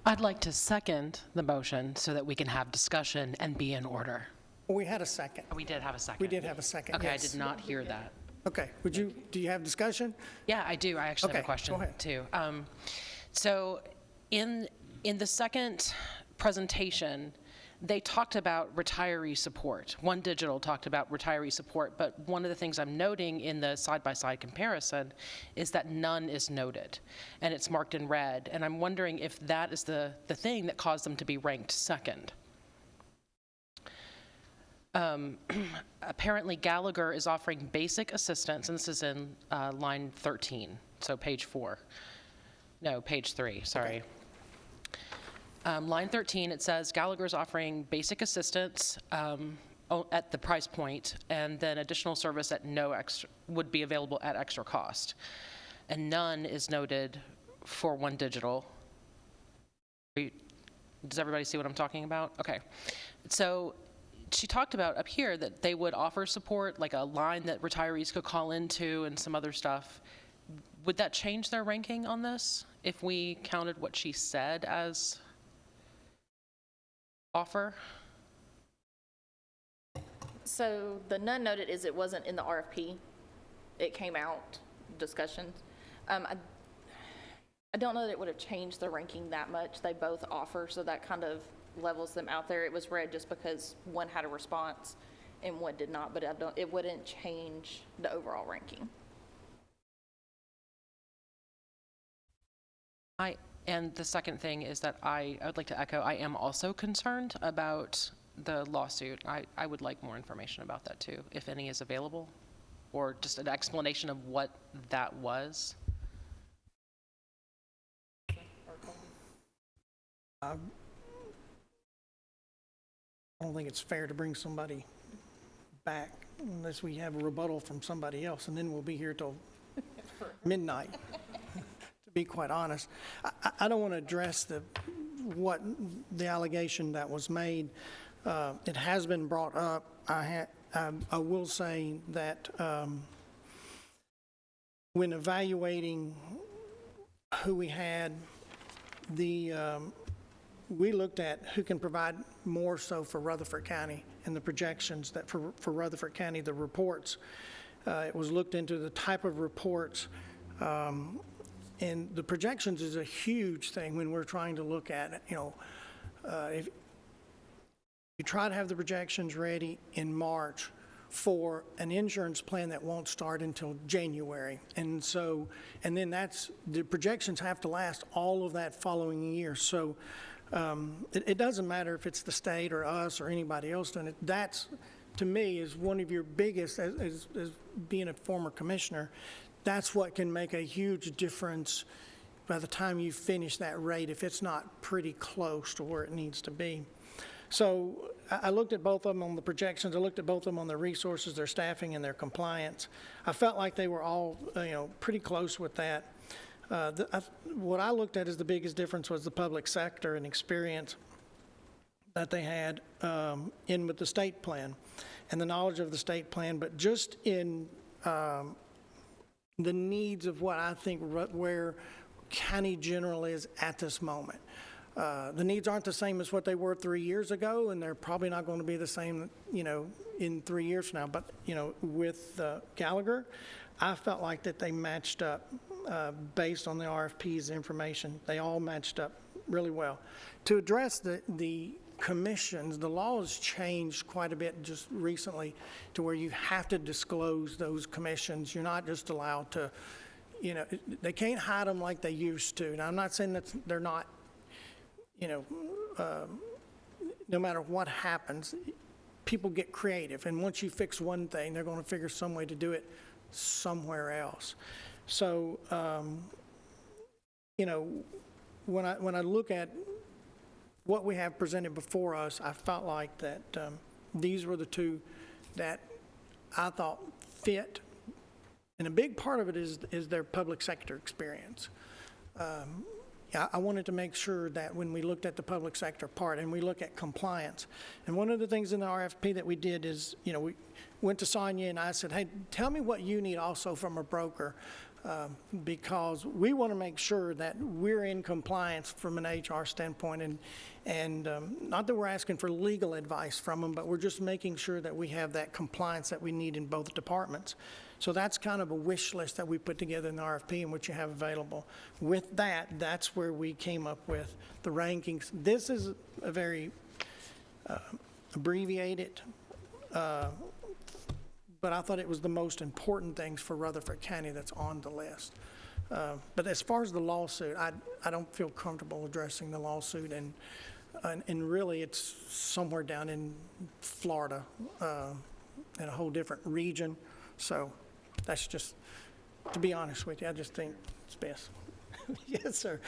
I'd like to second the motion so that we can have discussion and be in order. We had a second. We did have a second. We did have a second, Okay, yes. I did not hear that. Okay, do you have discussion? Yeah, I do. I actually have a question go ahead. too. So in the second presentation, they talked about retiree support. One Digital talked about retiree support, but one of the things I'm noting in the side-by-side comparison is that none is noted, and it's marked in red. And I'm wondering if that is the thing that caused them to be ranked second. Apparently Gallagher is offering basic assistance, and this is in line 13, so page 4. No, page 3, sorry. Line 13, it says Gallagher's offering basic assistance at the price point, and then additional service at no extra, would be available at extra cost. And none is noted for One Digital. Does everybody see what I'm talking about? Okay. So she talked about up here that they would offer support, like a line that retirees could call into and some other stuff. Would that change their ranking on this if we counted what she said as offer? So the none noted is it wasn't in the RFP. It came out, discussions. I don't know that it would have changed the ranking that much. They both offer, so that kind of levels them out there. It was read just because one had a response and one did not, but it wouldn't change the overall ranking. And the second thing is that I would like to echo, I am also concerned about the lawsuit. I would like more information about that too, if any is available, or just an explanation of what that was? I don't think it's fair to bring somebody back unless we have a rebuttal from somebody else, and then we'll be here till midnight, to be quite honest. I don't want to address the allegation that was made. It has been brought up. I will say that when evaluating who we had, we looked at who can provide more so for Rutherford County and the projections that for Rutherford County, the reports. It was looked into the type of reports, and the projections is a huge thing when we're trying to look at it. If you try to have the projections ready in March for an insurance plan that won't start until January. And then the projections have to last all of that following year. So it doesn't matter if it's the state or us or anybody else doing it. That's, to me, is one of your biggest, as being a former commissioner, that's what can make a huge difference by the time you finish that rate, if it's not pretty close to where it needs to be. So I looked at both of them on the projections. I looked at both of them on their resources, their staffing, and their compliance. I felt like they were all, pretty close with that. What I looked at as the biggest difference was the public sector and experience that they had in with the state plan and the knowledge of the state plan, but just in the needs of what I think where county general is at this moment. The needs aren't the same as what they were 3 years ago, and they're probably not going to be the same, in 3 years from now. But, with Gallagher, I felt like that they matched up based on the RFP's information. They all matched up really well. To address the commissions, the law has changed quite a bit just recently to where you have to disclose those commissions. You're not just allowed to, they can't hide them like they used to. Now, I'm not saying that they're not, no matter what happens, people get creative. And once you fix one thing, they're going to figure some way to do it somewhere else. So, when I look at what we have presented before us, I felt like that these were the two that I thought fit. And a big part of it is their public sector experience. I wanted to make sure that when we looked at the public sector part and we look at compliance, and one of the things in the RFP that we did is, we went to Sonia and I said, hey, tell me what you need also from a broker, because we want to make sure that we're in compliance from an HR standpoint, and not that we're asking for legal advice from them, but we're just making sure that we have that compliance that we need in both departments. So that's kind of a wish list that we put together in the RFP and what you have available. With that, that's where we came up with the rankings. This is a very abbreviated, but I thought it was the most important things for Rutherford County that's on the list. But as far as the lawsuit, I don't feel comfortable addressing the lawsuit, and really it's somewhere down in Florida, in a whole different region. So that's just, to be honest with you, I just think it's best. Yes, sir.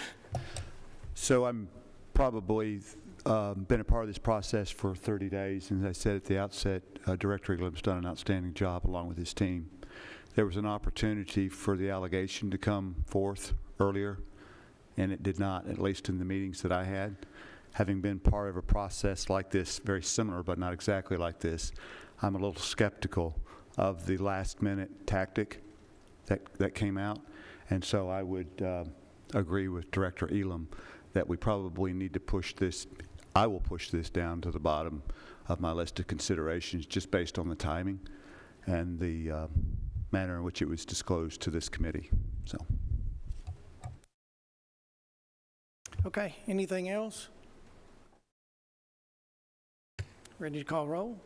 So I'm probably been a part of this process for 30 days. And as I said at the outset, Director Elam's done an outstanding job along with his team. There was an opportunity for the allegation to come forth earlier, and it did not, at least in the meetings that I had. Having been part of a process like this, very similar but not exactly like this, I'm a little skeptical of the last-minute tactic that came out. And so I would agree with Director Elam that we probably need to push this. I will push this down to the bottom of my list of considerations just based on the timing and the manner in which it was disclosed to this committee. So. Okay, anything else? Ready to call roll?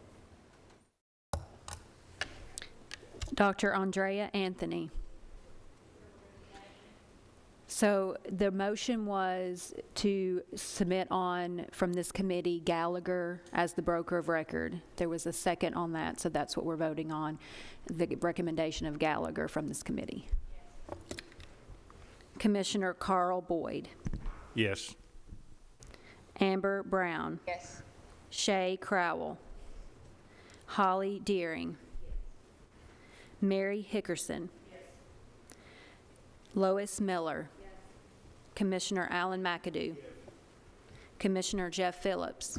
Dr. Andrea Anthony. So the motion was to submit on, from this committee, Gallagher as the broker of record. There was a second on that, so that's what we're voting on, the recommendation of Gallagher from this committee. Commissioner Carl Boyd. Yes. Amber Brown. Yes. Shay Crowell. Holly Deering. Mary Hickerson. Lois Miller. Commissioner Alan McAdoo. Commissioner Jeff Phillips.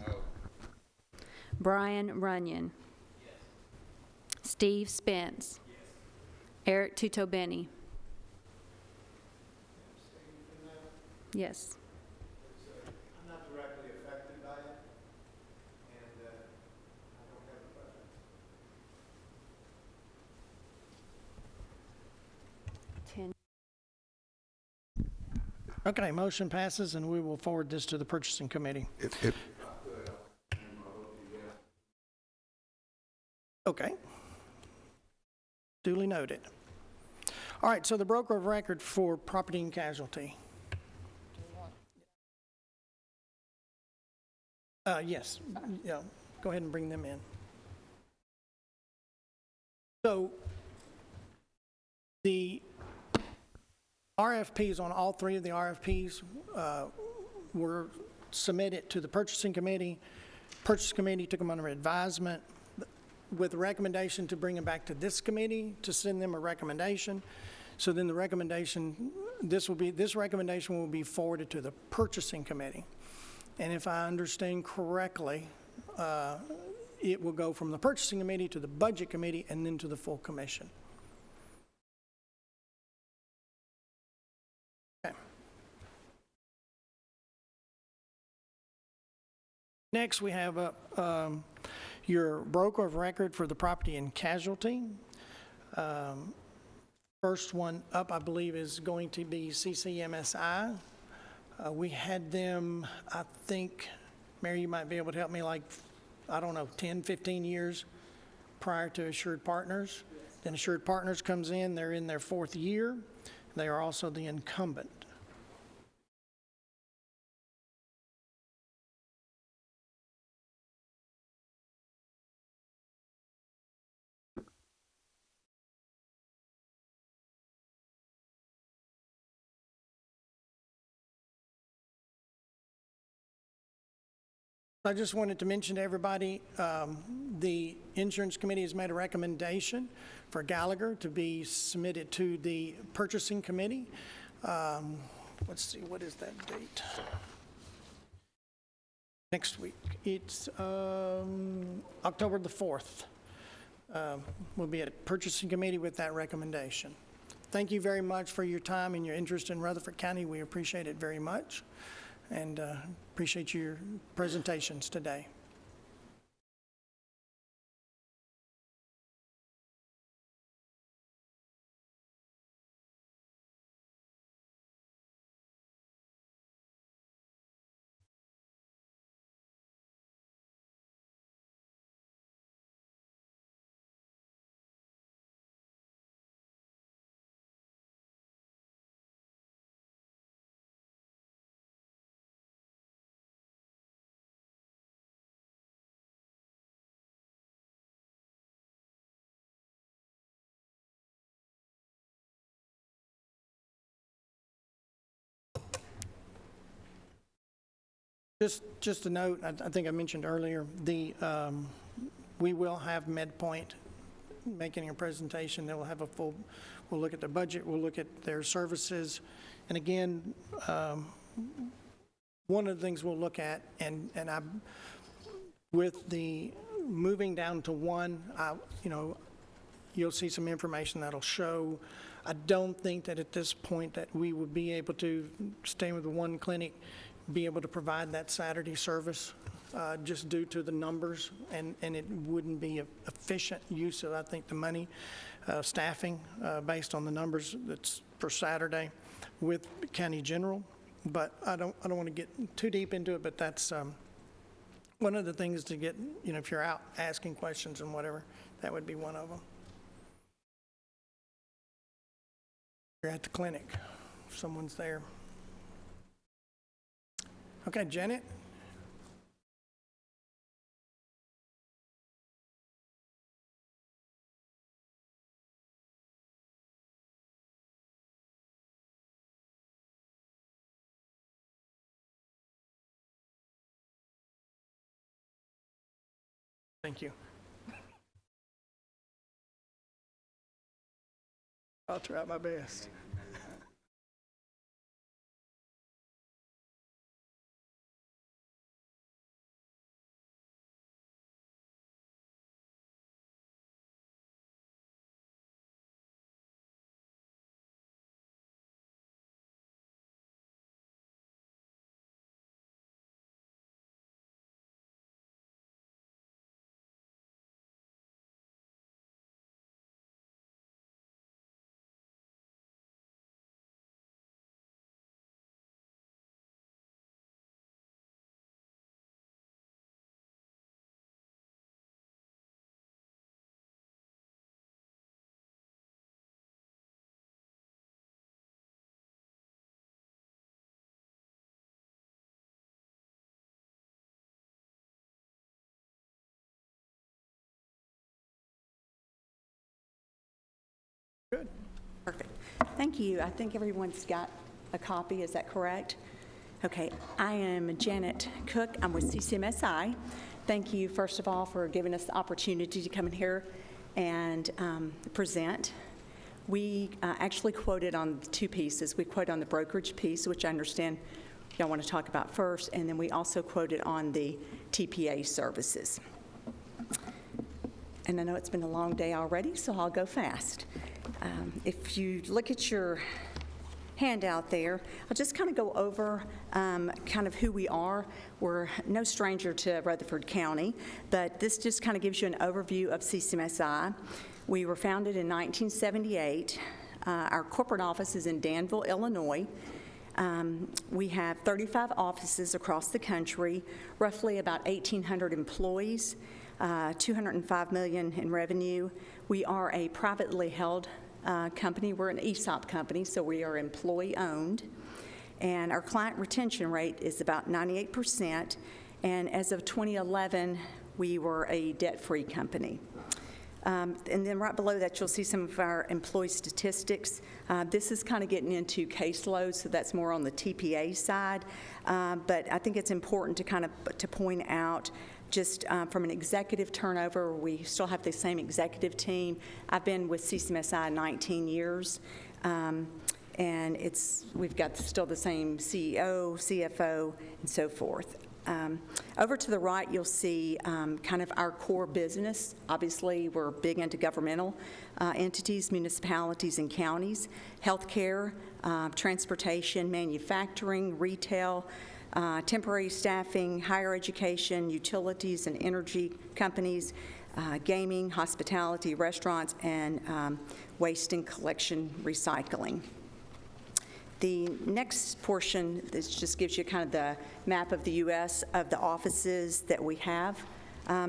Brian Runyon. Steve Spence. Eric Tutobeni. Yes. I'm not directly affected by it, and I don't have a preference. 10. Okay, motion passes, and we will forward this to the purchasing committee. Okay. Duly noted. All right, so the broker of record for property and casualty. Yes, yeah, go ahead and bring them in. So the RFPs on all three of the RFPs were submitted to the purchasing committee. Purchasing committee took them under advisement with a recommendation to bring them back to this committee to send them a recommendation. So then the recommendation, this recommendation will be forwarded to the purchasing committee. And if I understand correctly, it will go from the purchasing committee to the budget committee and then to the full commission. Okay. Next, we have your broker of record for the property and casualty. First one up, I believe, is going to be CCMSI. We had them, I think, Mary, you might be able to help me, like, I don't know, 10, 15 years prior to Assured Partners. Then Assured Partners comes in, they're in their 4th year. They are also the incumbent. I just wanted to mention to everybody, the insurance committee has made a recommendation for Gallagher to be submitted to the purchasing committee. Let's see, what is that date? Next week. It's October the 4th. We'll be at purchasing committee with that recommendation. Thank you very much for your time and your interest in Rutherford County. We appreciate it very much, and appreciate your presentations today. Just a note, I think I mentioned earlier, we will have MedPoint making a presentation. They'll have we'll look at the budget, we'll look at their services. And again, one of the things we'll look at, and with the moving down to one, you'll see some information that'll show. I don't think that at this point that we would be able to stay with the one clinic, be able to provide that Saturday service, just due to the numbers, and it wouldn't be an efficient use of, I think, the money, staffing, based on the numbers that's for Saturday with County General. But I don't want to get too deep into it, but that's one of the things to get, if you're out asking questions and whatever, that would be one of them. You're at the clinic if someone's there. Okay, Janet? Thank you. I'll try my best. Good. Perfect. Thank you. I think everyone's got a copy. Is that correct? Okay. I am Janet Cook. I'm with CCMSI. Thank you, first of all, for giving us the opportunity to come in here and present. We actually quoted on two pieces. We quoted on the brokerage piece, which I understand y'all want to talk about first, and then we also quoted on the TPA services. And I know it's been a long day already, so I'll go fast. If you look at your handout there, I'll just kind of go over kind of who we are. We're no stranger to Rutherford County, but this just kind of gives you an overview of CCMSI. We were founded in 1978. Our corporate office is in Danville, Illinois. We have 35 offices across the country, roughly about 1,800 employees, $205 million in revenue. We are a privately held company. We're an ESOP company, so we are employee-owned. And our client retention rate is about 98%. And as of 2011, we were a debt-free company. And then right below that, you'll see some of our employee statistics. This is kind of getting into caseload, so that's more on the TPA side. But I think it's important to kind of to point out just from an executive turnover, we still have the same executive team. I've been with CCMSI 19 years, and we've got still the same CEO, CFO, and so forth. Over to the right, you'll see kind of our core business. Obviously, we're big into governmental entities, municipalities, and counties, healthcare, transportation, manufacturing, retail, temporary staffing, higher education, utilities and energy companies, gaming, hospitality, restaurants, and waste and collection recycling. The next portion, this just gives you kind of the map of the U.S. of the offices that we have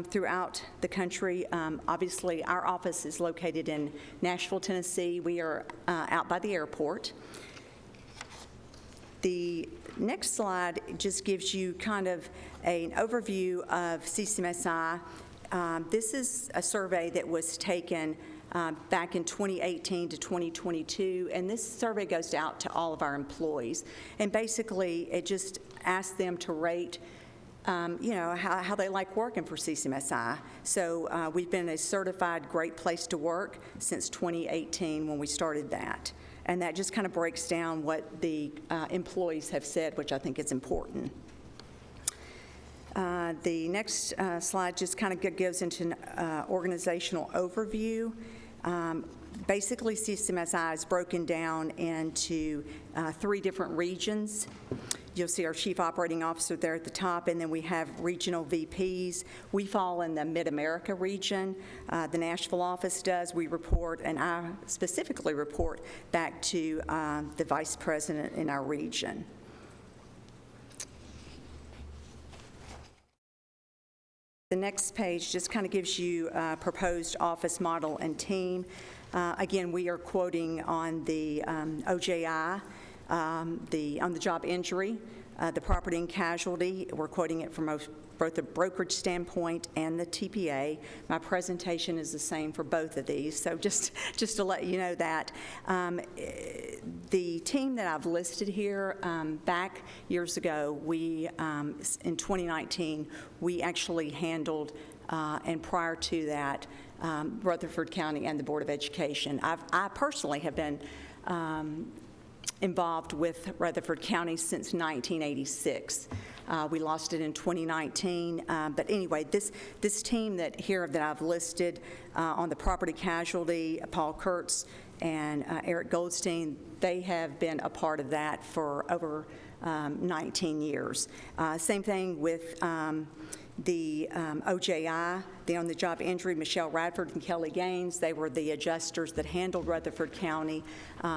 throughout the country. Obviously, our office is located in Nashville, Tennessee. We are out by the airport. The next slide just gives you kind of an overview of CCMSI. This is a survey that was taken back in 2018 to 2022, and this survey goes out to all of our employees. And basically, it just asks them to rate how they like working for CCMSI. So we've been a certified great place to work since 2018 when we started that. And that just kind of breaks down what the employees have said, which I think is important. The next slide just kind of goes into an organizational overview. Basically, CCMSI is broken down into 3 different regions. You'll see our Chief Operating Officer there at the top, and then we have regional VPs. We fall in the Mid-America region. The Nashville office does. We report, and I specifically report back to the Vice President in our region. The next page just kind of gives you a proposed office model and team. Again, we are quoting on the OJI On the job injury, the property and casualty, we're quoting it from both the brokerage standpoint and the TPA. My presentation is the same for both of these, so just to let you know that. The team that I've listed here, back years ago, we, in 2019, we actually handled, and prior to that, Rutherford County and the Board of Education. I personally have been involved with Rutherford County since 1986. We lost it in 2019, but anyway, this team that I've listed on the property casualty, Paul Kurtz and Eric Goldstein, they have been a part of that for over 19 years. Same thing with the OJI, the on-the-job injury, Michelle Radford and Kelly Gaines, they were the adjusters that handled Rutherford County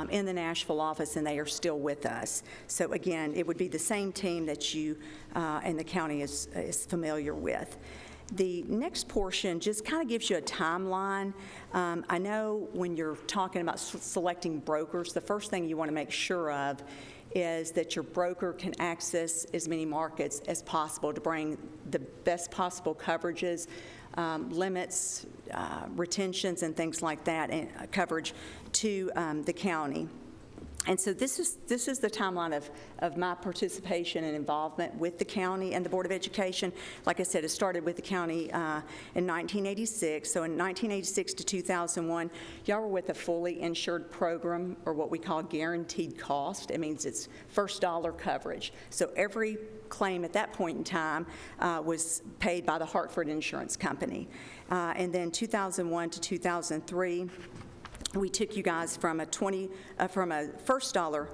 in the Nashville office, and they are still with us. So again, it would be the same team that you and the county is familiar with. The next portion just kind of gives you a timeline. I know when you're talking about selecting brokers, the first thing you want to make sure of is that your broker can access as many markets as possible to bring the best possible coverages, limits, retentions, and things like that, and coverage to the county. And so this is the timeline of my participation and involvement with the county and the Board of Education. Like I said, it started with the county in 1986. So in 1986 to 2001, y'all were with a fully insured program, or what we call guaranteed cost. It means it's first dollar coverage. So every claim at that point in time was paid by the Hartford Insurance Company. And then 2001 to 2003, we took you guys from a first dollar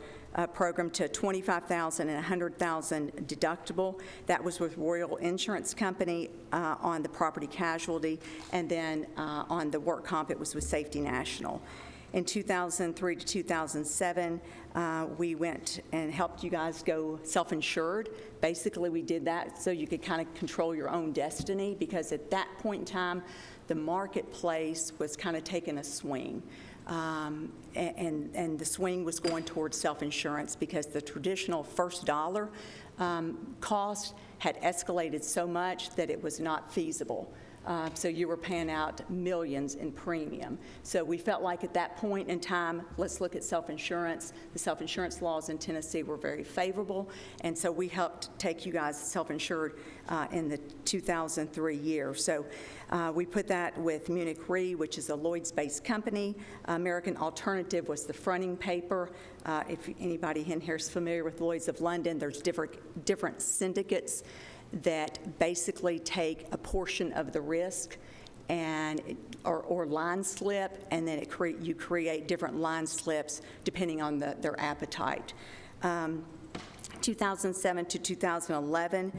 program to $25,000 and $100,000 deductible. That was with Royal Insurance Company on the property casualty, and then on the work comp, it was with Safety National. In 2003 to 2007, we went and helped you guys go self-insured. Basically, we did that so you could kind of control your own destiny, because at that point in time, the marketplace was kind of taking a swing. And the swing was going towards self-insurance, because the traditional first dollar cost had escalated so much that it was not feasible. So you were paying out millions in premium. So we felt like at that point in time, let's look at self-insurance. The self-insurance laws in Tennessee were very favorable, and so we helped take you guys self-insured in the 2003 year. So we put that with Munich Re, which is a Lloyd's-based company. American Alternative was the fronting paper. If anybody in here is familiar with Lloyd's of London, there's different syndicates that basically take a portion of the risk and or line slip, and then you create different line slips depending on their appetite. 2007 to 2011,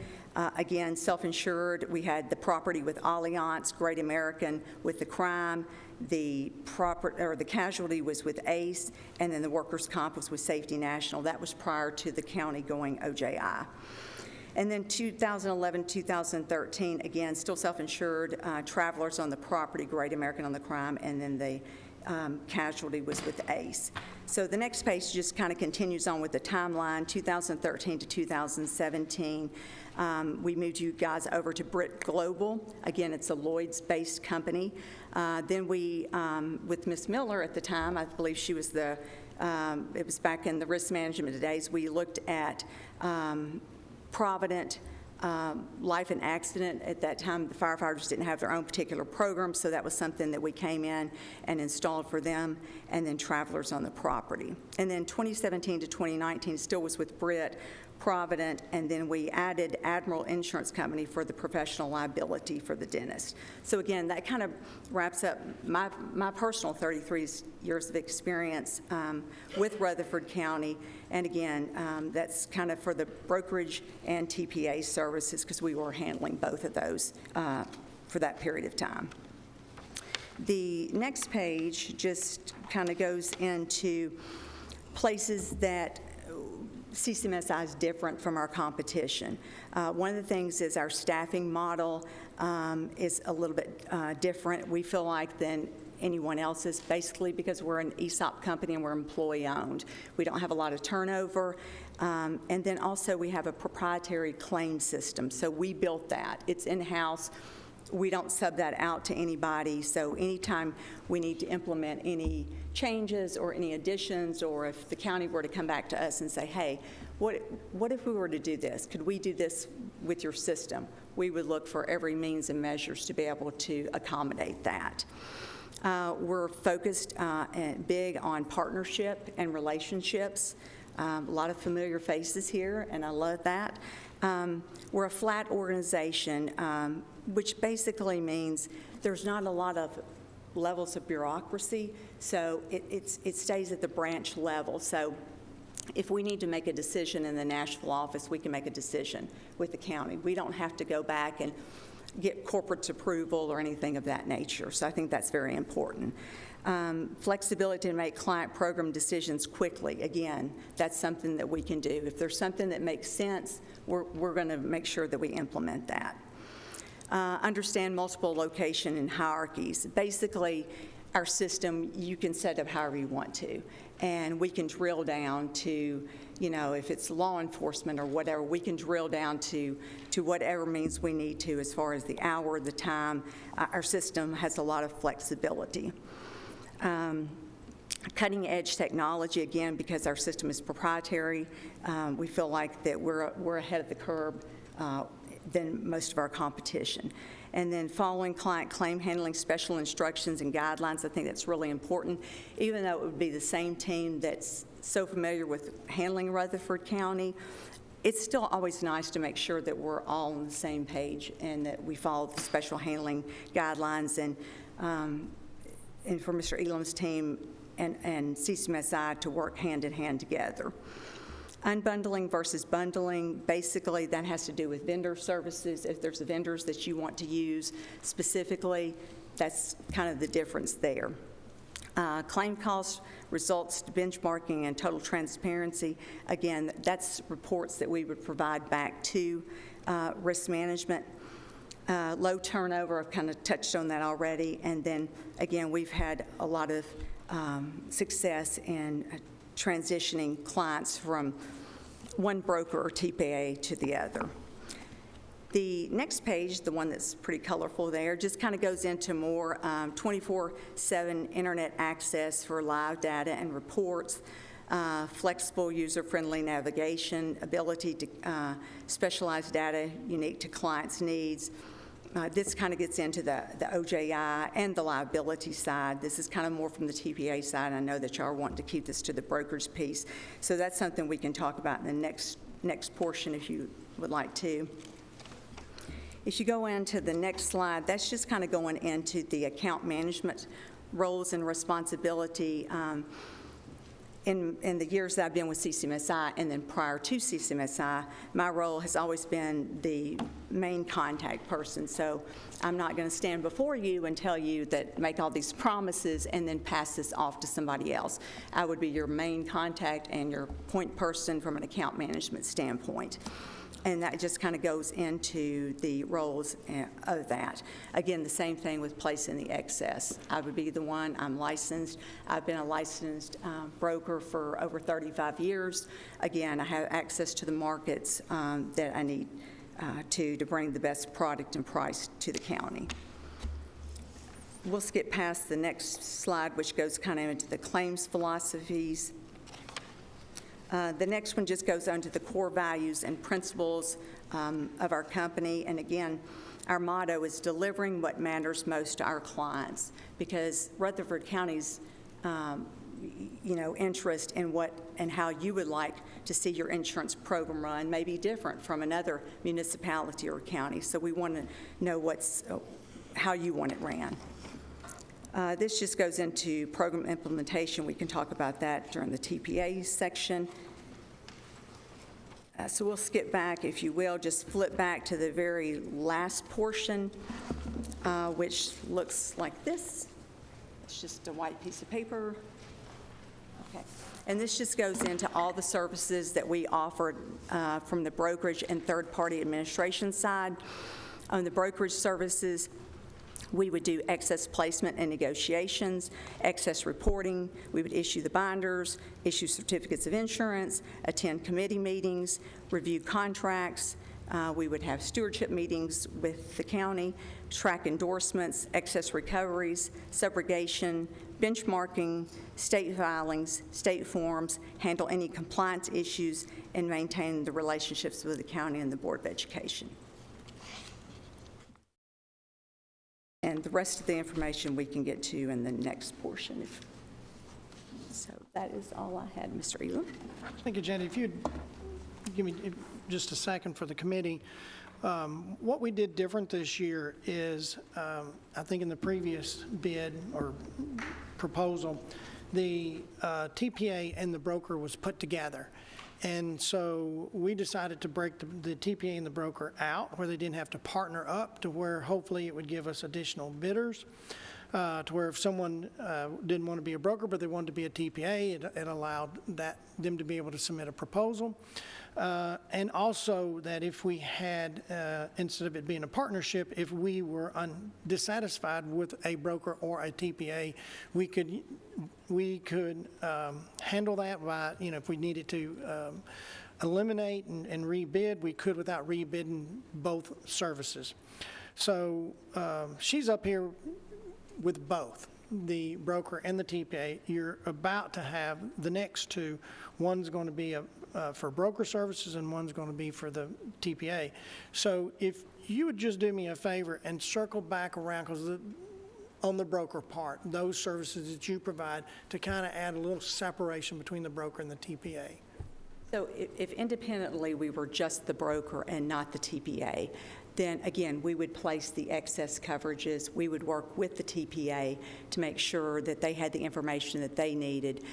again, self-insured. We had the property with Allianz, Great American with the crime. The casualty was with ACE, and then the workers' comp was with Safety National. That was prior to the county going OJI. And then 2011, 2013, again, still self-insured, Travelers on the property, Great American on the crime, and then the casualty was with ACE. So the next page just kind of continues on with the timeline, 2013 to 2017. We moved you guys over to Brit Global. Again, it's a Lloyd's-based company. Then we, with Ms. Miller at the time, I believe she was it was back in the risk management days, we looked at Provident Life and Accident. At that time, the firefighters didn't have their own particular program, so that was something that we came in and installed for them, and then Travelers on the property. And then 2017 to 2019 still was with Brit, Provident, and then we added Admiral Insurance Company for the professional liability for the dentist. So again, that kind of wraps up my personal 33 years of experience with Rutherford County. And again, that's kind of for the brokerage and TPA services, because we were handling both of those for that period of time. The next page just kind of goes into places that CCMSI is different from our competition. One of the things is our staffing model is a little bit different, we feel like, than anyone else's, basically because we're an ESOP company and we're employee-owned. We don't have a lot of turnover. And then also we have a proprietary claim system. So we built that. It's in-house. We don't sub that out to anybody. So anytime we need to implement any changes or any additions, or if the county were to come back to us and say, hey, what if we were to do this? Could we do this with your system? We would look for every means and measures to be able to accommodate that. We're focused and big on partnership and relationships. A lot of familiar faces here, and I love that. We're a flat organization, which basically means there's not a lot of levels of bureaucracy, so it stays at the branch level. So if we need to make a decision in the Nashville office, we can make a decision with the county. We don't have to go back and get corporate approval or anything of that nature. So I think that's very important. Flexibility to make client program decisions quickly. Again, that's something that we can do. If there's something that makes sense, we're going to make sure that we implement that. Understand multiple location and hierarchies. Basically, our system, you can set up however you want to, and we can drill down to, if it's law enforcement or whatever, we can drill down to whatever means we need to as far as the hour, the time. Our system has a lot of flexibility. Cutting edge technology, again, because our system is proprietary, we feel like that we're ahead of the curve than most of our competition. And then following client claim handling special instructions and guidelines, I think that's really important. Even though it would be the same team that's so familiar with handling Rutherford County, it's still always nice to make sure that we're all on the same page and that we follow the special handling guidelines, and for Mr. Elam's team and CCMSI to work hand in hand together. Unbundling versus bundling, basically that has to do with vendor services. If there's vendors that you want to use specifically, that's kind of the difference there. Claim costs, results, benchmarking, and total transparency. Again, that's reports that we would provide back to risk management. Low turnover, I've kind of touched on that already. And then, again, we've had a lot of success in transitioning clients from one broker or TPA to the other. The next page, the one that's pretty colorful there, just kind of goes into more 24/7 internet access for live data and reports, flexible user-friendly navigation, ability to specialize data unique to clients' needs. This kind of gets into the OJI and the liability side. This is kind of more from the TPA side. I know that y'all are wanting to keep this to the brokerage piece. So that's something we can talk about in the next portion if you would like to. If you go into the next slide, that's just kind of going into the account management roles and responsibility. In the years that I've been with CCMSI and then prior to CCMSI, my role has always been the main contact person. So I'm not going to stand before you and tell you that make all these promises and then pass this off to somebody else. I would be your main contact and your point person from an account management standpoint. And that just kind of goes into the roles of that. Again, the same thing with placing the excess. I would be the one, I'm licensed. I've been a licensed broker for over 35 years. Again, I have access to the markets that I need to bring the best product and price to the county. We'll skip past the next slide, which goes kind of into the claims philosophies. The next one just goes on to the core values and principles of our company. And again, our motto is delivering what matters most to our clients, because Rutherford County's interest in what and how you would like to see your insurance program run may be different from another municipality or county. So we want to know how you want it ran. This just goes into program implementation. We can talk about that during the TPA section. So we'll skip back, if you will, just flip back to the very last portion, which looks like this. It's just a white piece of paper. Okay. And this just goes into all the services that we offer from the brokerage and third-party administration side. On the brokerage services, We would do excess placement and negotiations, excess reporting. We would issue the binders, issue certificates of insurance, attend committee meetings, review contracts. We would have stewardship meetings with the county, track endorsements, excess recoveries, subrogation, benchmarking, state filings, state forms, handle any compliance issues, and maintain the relationships with the county and the Board of Education. And the rest of the information we can get to in the next portion. So that is all I had, Mr. Elam. Thank you, Jenny. If you'd give me just a second for the committee. What we did different this year is, I think in the previous bid or proposal, the TPA and the broker was put together. And so we decided to break the TPA and the broker out, where they didn't have to partner up, to where hopefully it would give us additional bidders, to where if someone didn't want to be a broker but they wanted to be a TPA, it allowed them to be able to submit a proposal. And also that if we had, instead of it being a partnership, if we were dissatisfied with a broker or a TPA, we could handle that by, if we needed to eliminate and rebid, we could without rebidding both services. So she's up here with both the broker and the TPA. You're about to have the next two. One's going to be for broker services and one's going to be for the TPA. So if you would just do me a favor and circle back around, because on the broker part, those services that you provide, to kind of add a little separation between the broker and the TPA. So if independently we were just the broker and not the TPA, then again, we would place the excess coverages. We would work with the TPA to make sure that they had the information that they needed.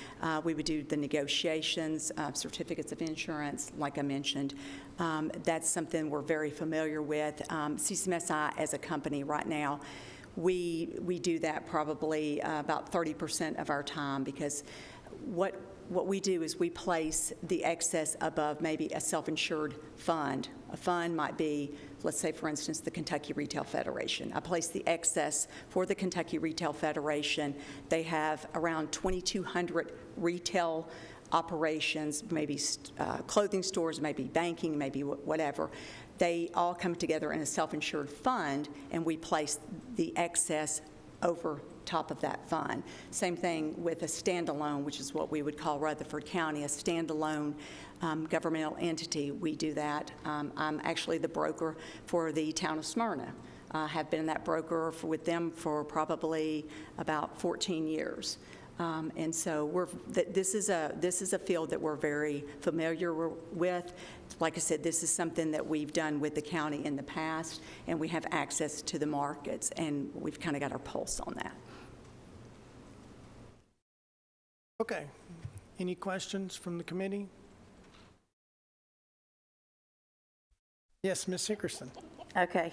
We would do the negotiations, certificates of insurance, like I mentioned. That's something we're very familiar with. CCMSI as a company right now, we do that probably about 30% of our time, because what we do is we place the excess above maybe a self-insured fund. A fund might be, let's say, for instance, the Kentucky Retail Federation. I place the excess for the Kentucky Retail Federation. They have around 2,200 retail operations, maybe clothing stores, maybe banking, maybe whatever. They all come together in a self-insured fund, and we place the excess over top of that fund. Same thing with a standalone, which is what we would call Rutherford County, a standalone governmental entity. We do that. I'm actually the broker for the town of Smyrna. I have been that broker with them for probably about 14 years. And so this is a field that we're very familiar with. Like I said, this is something that we've done with the county in the past, and we have access to the markets, and we've kind of got our pulse on that. Okay. Any questions from the committee? Yes, Ms. Hickerson. Okay.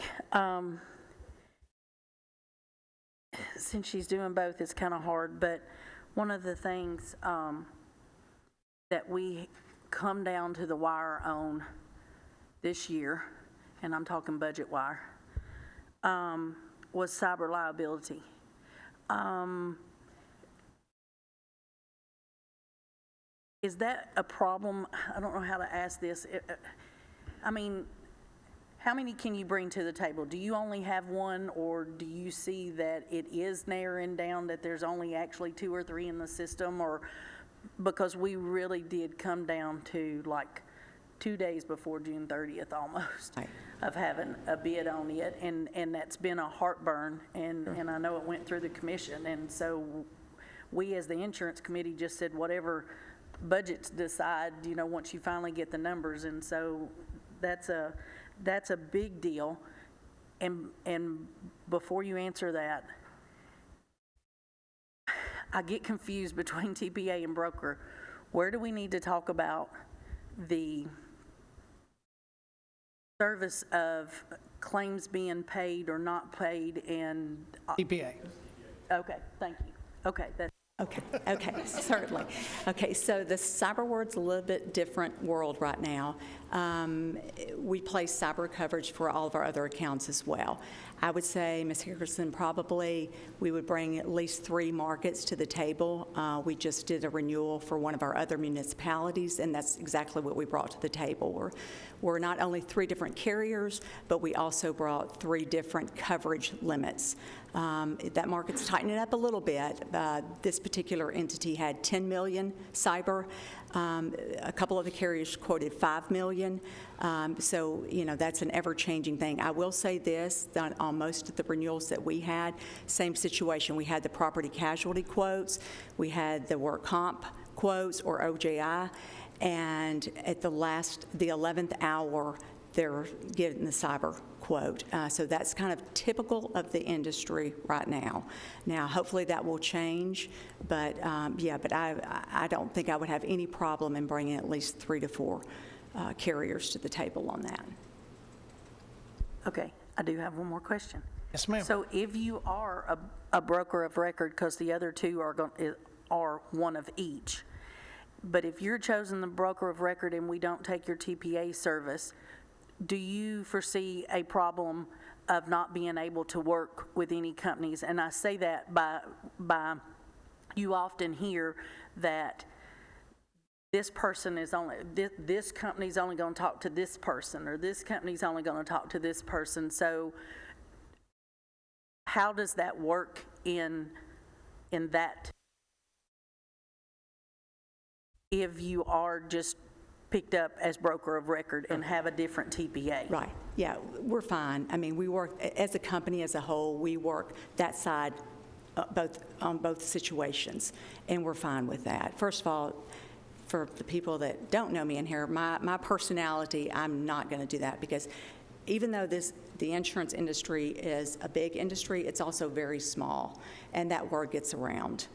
Since she's doing both, it's kind of hard, but one of the things that we come down to the wire on this year, and I'm talking budget wire, was cyber liability. Is that a problem? I don't know how to ask this. I mean, how many can you bring to the table? Do you only have one, or do you see that it is narrowing down, that there's only actually 2 or 3 in the system? Or because we really did come down to like 2 days before June 30th almost, right, of having a bid on it, and that's been a heartburn, and I know it went through the commission, and so we as the insurance committee just said whatever budgets decide, once you finally get the numbers, and so that's a big deal. And before you answer that, I get confused between TPA and broker. Where do we need to talk about the service of claims being paid or not paid and TPA? Okay, thank you. Okay, that's Okay, certainly. Okay, so the cyber world's a little bit different world right now. We place cyber coverage for all of our other accounts as well. I would say, Ms. Harrison, probably we would bring at least 3 markets to the table. We just did a renewal for one of our other municipalities, and that's exactly what we brought to the table. We're not only 3 different carriers, but we also brought 3 different coverage limits. That market's tightening up a little bit. This particular entity had 10 million cyber. A couple of the carriers quoted 5 million. So, that's an ever-changing thing. I will say this, that on most of the renewals that we had, same situation. We had the property casualty quotes, we had the work comp quotes or OJI, and at the 11th hour, they're getting the cyber quote. So that's kind of typical of the industry right now. Now, hopefully that will change, but but I don't think I would have any problem in bringing at least 3 to 4 carriers to the table on that. Okay, I do have one more question. Yes, ma'am. So if you are a broker of record, because the other 2 are one of each, but if you're chosen the broker of record and we don't take your TPA service, do you foresee a problem of not being able to work with any companies? And I say that by you often hear that this person is only, this company's only going to talk to this person, or this company's only going to talk to this person. So how does that work in that, if you are just picked up as broker of record and have a different TPA? Right, yeah, we're fine. I mean, we work, as a company as a whole, we work that side on both situations, and we're fine with that. First of all, for the people that don't know me in here, my personality, I'm not going to do that, because even though the insurance industry is a big industry, it's also very small, and that word gets around.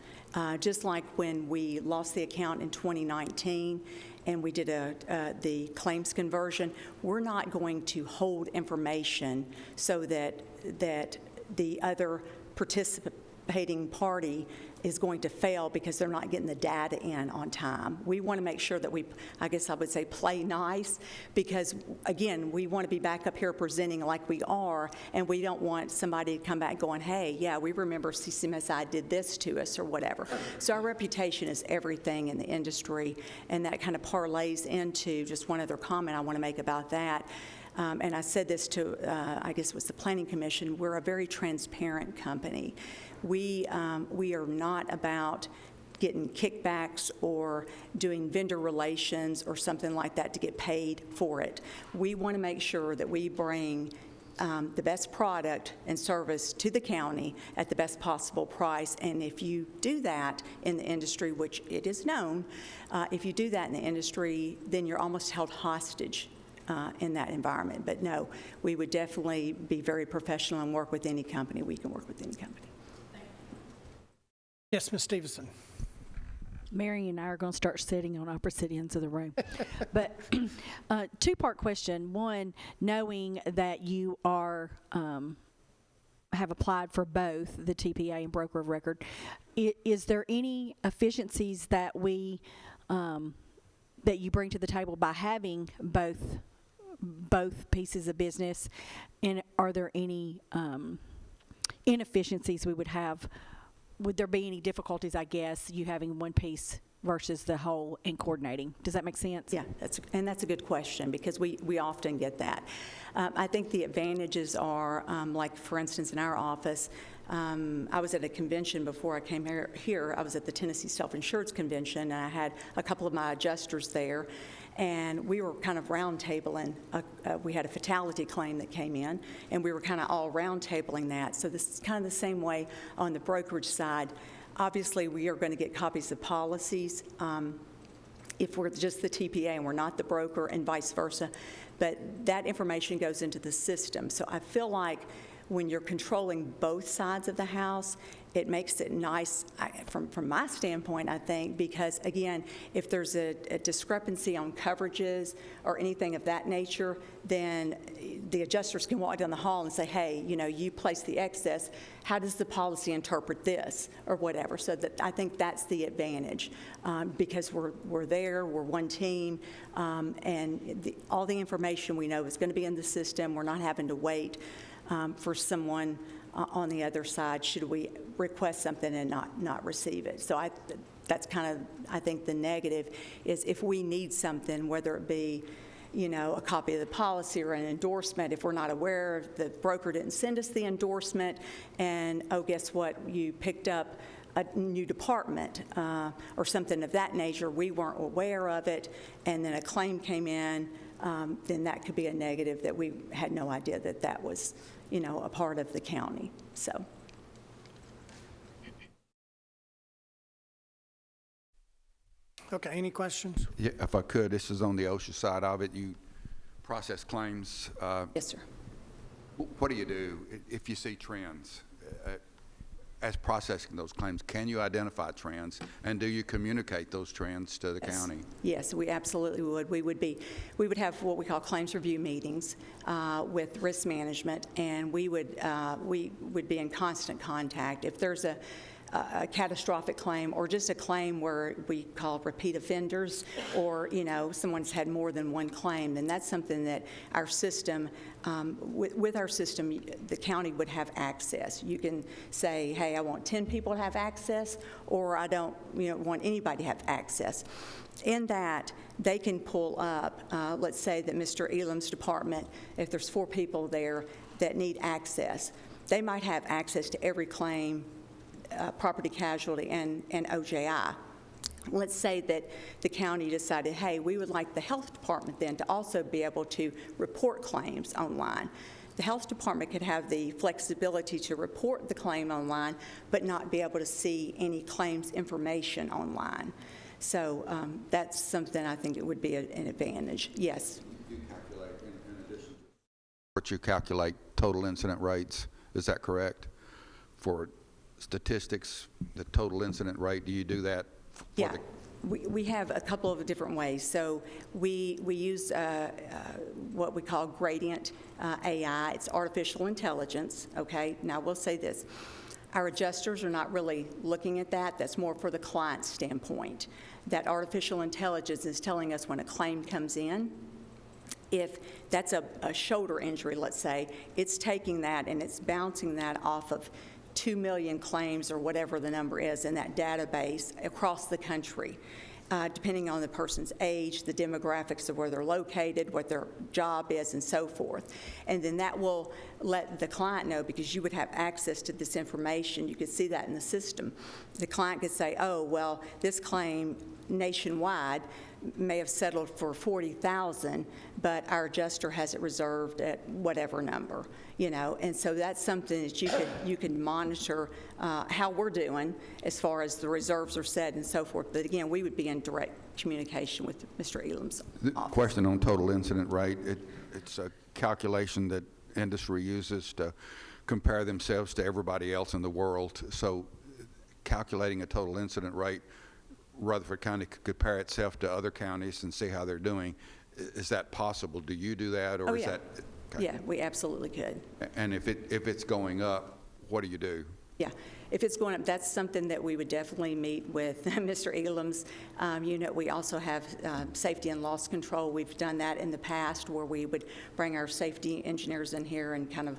Just like when we lost the account in 2019 and we did the claims conversion, we're not going to hold information so that the other participating party is going to fail because they're not getting the data in on time. We want to make sure that we, I guess I would say, play nice, because again, we want to be back up here presenting like we are, and we don't want somebody to come back going, hey, yeah, we remember CCMSI did this to us or whatever. So our reputation is everything in the industry, and that kind of parlays into just one other comment I want to make about that. And I said this to, I guess it was the Planning Commission, we're a very transparent company. We are not about getting kickbacks or doing vendor relations or something like that to get paid for it. We want to make sure that we bring the best product and service to the county at the best possible price. And if you do that in the industry, which it is known, if you do that in the industry, then you're almost held hostage in that environment. But no, we would definitely be very professional and work with any company. We can work with any company. Yes, Ms. Stevenson. Mary and I are going to start sitting on opposite ends of the room. But 2-part question. One, knowing that you are have applied for both the TPA and broker of record, is there any efficiencies that we that you bring to the table by having both pieces of business, and are there any inefficiencies we would have? Would there be any difficulties, I guess, you having one piece versus the whole in coordinating? Does that make sense? Yeah, that's a good question, because we often get that. I think the advantages are, like, for instance, in our office, I was at a convention before I came here. I was at the Tennessee Self-Insurance Convention, and I had a couple of my adjusters there, and we were kind of round-tabling. We had a fatality claim that came in, and we were kind of all round-tabling that. So this is kind of the same way on the brokerage side. Obviously, we are going to get copies of policies if we're just the TPA and we're not the broker, and vice versa. But that information goes into the system. So I feel like when you're controlling both sides of the house, it makes it nice from my standpoint, I think, because, again, if there's a discrepancy on coverages or anything of that nature, then the adjusters can walk down the hall and say, hey, you placed the excess. How does the policy interpret this or whatever? So that I think that's the advantage, because we're there, we're one team, and all the information we know is going to be in the system. We're not having to wait for someone on the other side should we request something and not receive it. So that's kind of, I think, the negative is if we need something, whether it be, a copy of the policy or an endorsement, if we're not aware, the broker didn't send us the endorsement, and, oh, guess what, you picked up a new department or something of that nature, we weren't aware of it, and then a claim came in, then that could be a negative that we had no idea that was, a part of the county, so. Okay, any questions? Yeah, if I could, this is on the OSHA side of it. You process claims. Yes, sir. What do you do if you see trends? As processing those claims, can you identify trends, and do you communicate those trends to the county? Yes, we absolutely would. We would have what we call claims review meetings with risk management, and we would be in constant contact. If there's a catastrophic claim or just a claim where we call repeat offenders, or someone's had more than one claim, then that's something that our system, with our system, the county would have access. You can say, hey, I want 10 people to have access, or I don't want anybody to have access. In that, they can pull up, let's say that Mr. Elam's department, if there's 4 people there that need access, they might have access to every claim, property casualty and OJI. Let's say that the county decided, hey, we would like the health department then to also be able to report claims online. The health department could have the flexibility to report the claim online, but not be able to see any claims information online. So that's something I think it would be an advantage. Yes. You calculate, in addition to what you calculate total incident rates, is that correct? For statistics, the total incident rate, do you do that? Yeah, we have a couple of different ways. So we use what we call gradient AI. It's artificial intelligence, okay? Now, we'll say this. Our adjusters are not really looking at that. That's more for the client's standpoint. That artificial intelligence is telling us when a claim comes in. If that's a shoulder injury, let's say, it's taking that and it's bouncing that off of 2 million claims or whatever the number is in that database across the country, depending on the person's age, the demographics of where they're located, what their job is, and so forth. And then that will let the client know, because you would have access to this information. You could see that in the system. The client could say, oh, well, this claim nationwide may have settled for $40,000, but our adjuster has it reserved at whatever number, and so that's something that you can monitor how we're doing as far as the reserves are set and so forth. But again, we would be in direct communication with Mr. Elam's office. Question on total incident rate. It's a calculation that industry uses to compare themselves to everybody else in the world. So calculating a total incident rate, Rutherford County could compare itself to other counties and see how they're doing. Is that possible? Do you do that, or is that? Okay. Yeah, we absolutely could. And if it's going up, what do you do? Yeah, if it's going up, that's something that we would definitely meet with Mr. Elam's unit. We also have safety and loss control. We've done that in the past, where we would bring our safety engineers in here and kind of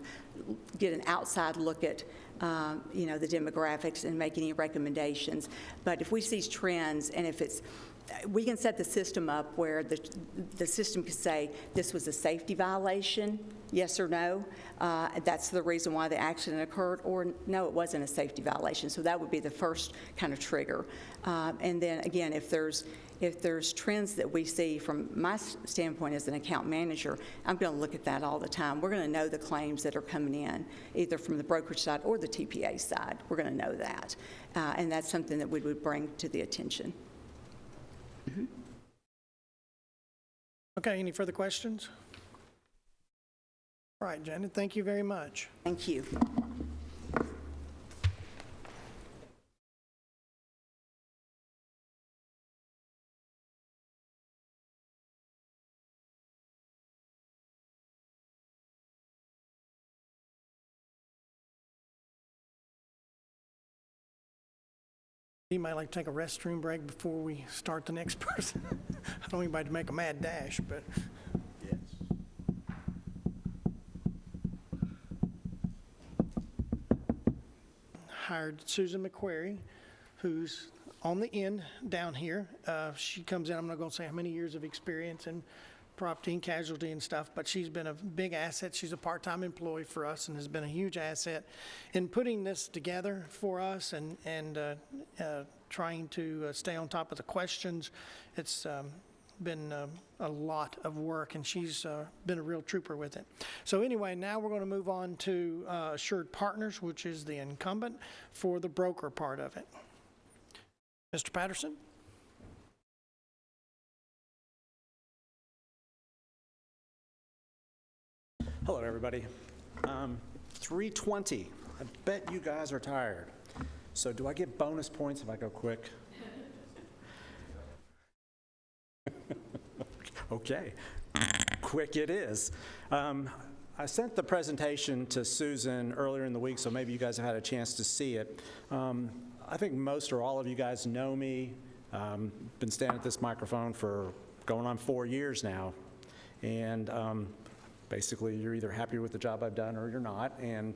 get an outside look at the demographics and make any recommendations. But if we see trends, and if it's, we can set the system up where the system can say this was a safety violation, yes or no. That's the reason why the accident occurred, or no, it wasn't a safety violation. So that would be the first kind of trigger. And then again, if there's trends that we see from my standpoint as an account manager, I'm going to look at that all the time. We're going to know the claims that are coming in, either from the brokerage side or the TPA side. We're going to know that. And that's something that we would bring to the attention. Mm-hmm. Okay, any further questions? All right, Janet, thank you very much. Thank you. You might like to take a restroom break before we start the next person. I don't want anybody to make a mad dash, but. Yes. hired Susan McQuarrie, who's on the end down here. She comes in, I'm not going to say how many years of experience in property and casualty and stuff, but she's been a big asset. She's a part-time employee for us and has been a huge asset in putting this together for us and trying to stay on top of the questions. It's been a lot of work, and she's been a real trooper with it. So anyway, now we're going to move on to Assured Partners, which is the incumbent for the broker part of it. Mr. Patterson? Hello, everybody. 3:20. I bet you guys are tired. So do I get bonus points if I go quick? Okay. Quick it is. I sent the presentation to Susan earlier in the week, so maybe you guys have had a chance to see it. I think most or all of you guys know me. Been standing at this microphone for going on 4 years now. And basically, you're either happy with the job I've done or you're not, and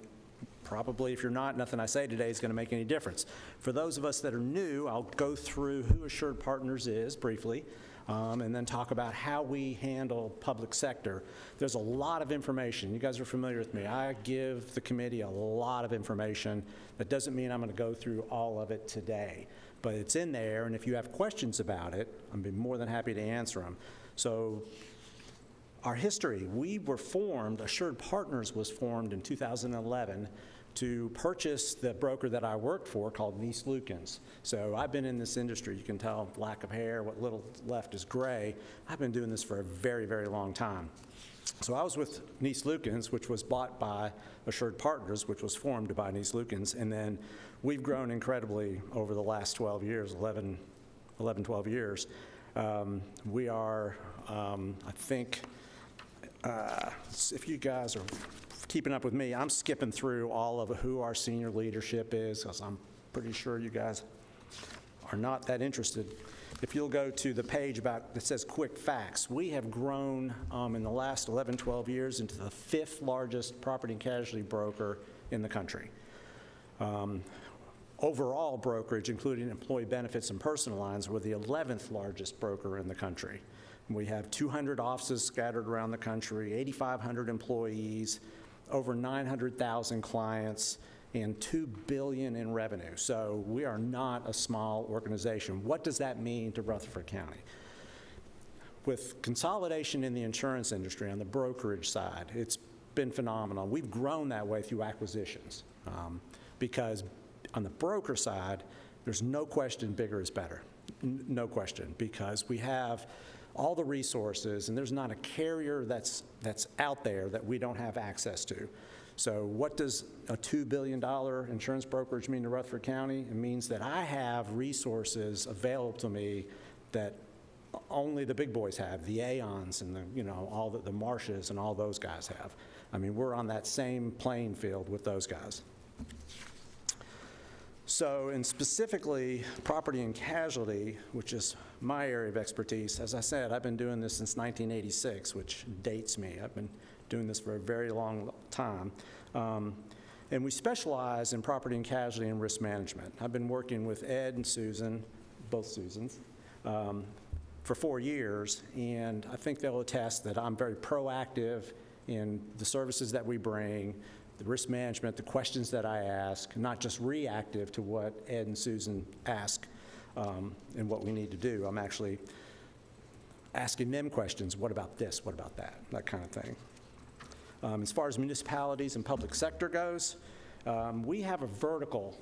probably if you're not, nothing I say today is going to make any difference. For those of us that are new, I'll go through who Assured Partners is briefly, and then talk about how we handle public sector. There's a lot of information. You guys are familiar with me. I give the committee a lot of information. That doesn't mean I'm going to go through all of it today, but it's in there, and if you have questions about it, I'd be more than happy to answer them. So our history, we were formed, Assured Partners was formed in 2011 to purchase the broker that I worked for called Nice Lukens. So I've been in this industry, you can tell lack of hair, what little left is gray. I've been doing this for a very, very long time. So I was with Nice Lukens, which was bought by Assured Partners, which was formed by Nice Lukens, and then we've grown incredibly over the last 12 years, 11, 12 years. We are, I think, if you guys are keeping up with me, I'm skipping through all of who our senior leadership is, because I'm pretty sure you guys are not that interested. If you'll go to the page about that says quick facts, we have grown in the last 11, 12 years into the 5th largest property and casualty broker in the country. Overall brokerage, including employee benefits and personal lines, we're the 11th largest broker in the country. We have 200 offices scattered around the country, 8,500 employees, over 900,000 clients, and $2 billion in revenue. So we are not a small organization. What does that mean to Rutherford County? With consolidation in the insurance industry on the brokerage side, it's been phenomenal. We've grown that way through acquisitions because on the broker side, there's no question bigger is better. No question, because we have all the resources, and there's not a carrier that's out there that we don't have access to. So what does a $2 billion insurance brokerage mean to Rutherford County? It means that I have resources available to me that only the big boys have, the Aons and all the Marshes and all those guys have. I mean, we're on that same playing field with those guys. So, and specifically, property and casualty, which is my area of expertise, as I said, I've been doing this since 1986, which dates me. I've been doing this for a very long time. And we specialize in property and casualty and risk management. I've been working with Ed and Susan, both Susans, for 4 years, and I think they'll attest that I'm very proactive in the services that we bring, the risk management, the questions that I ask, not just reactive to what Ed and Susan ask and what we need to do. I'm actually asking them questions, what about this, what about that kind of thing. As far as municipalities and public sector goes, we have a vertical,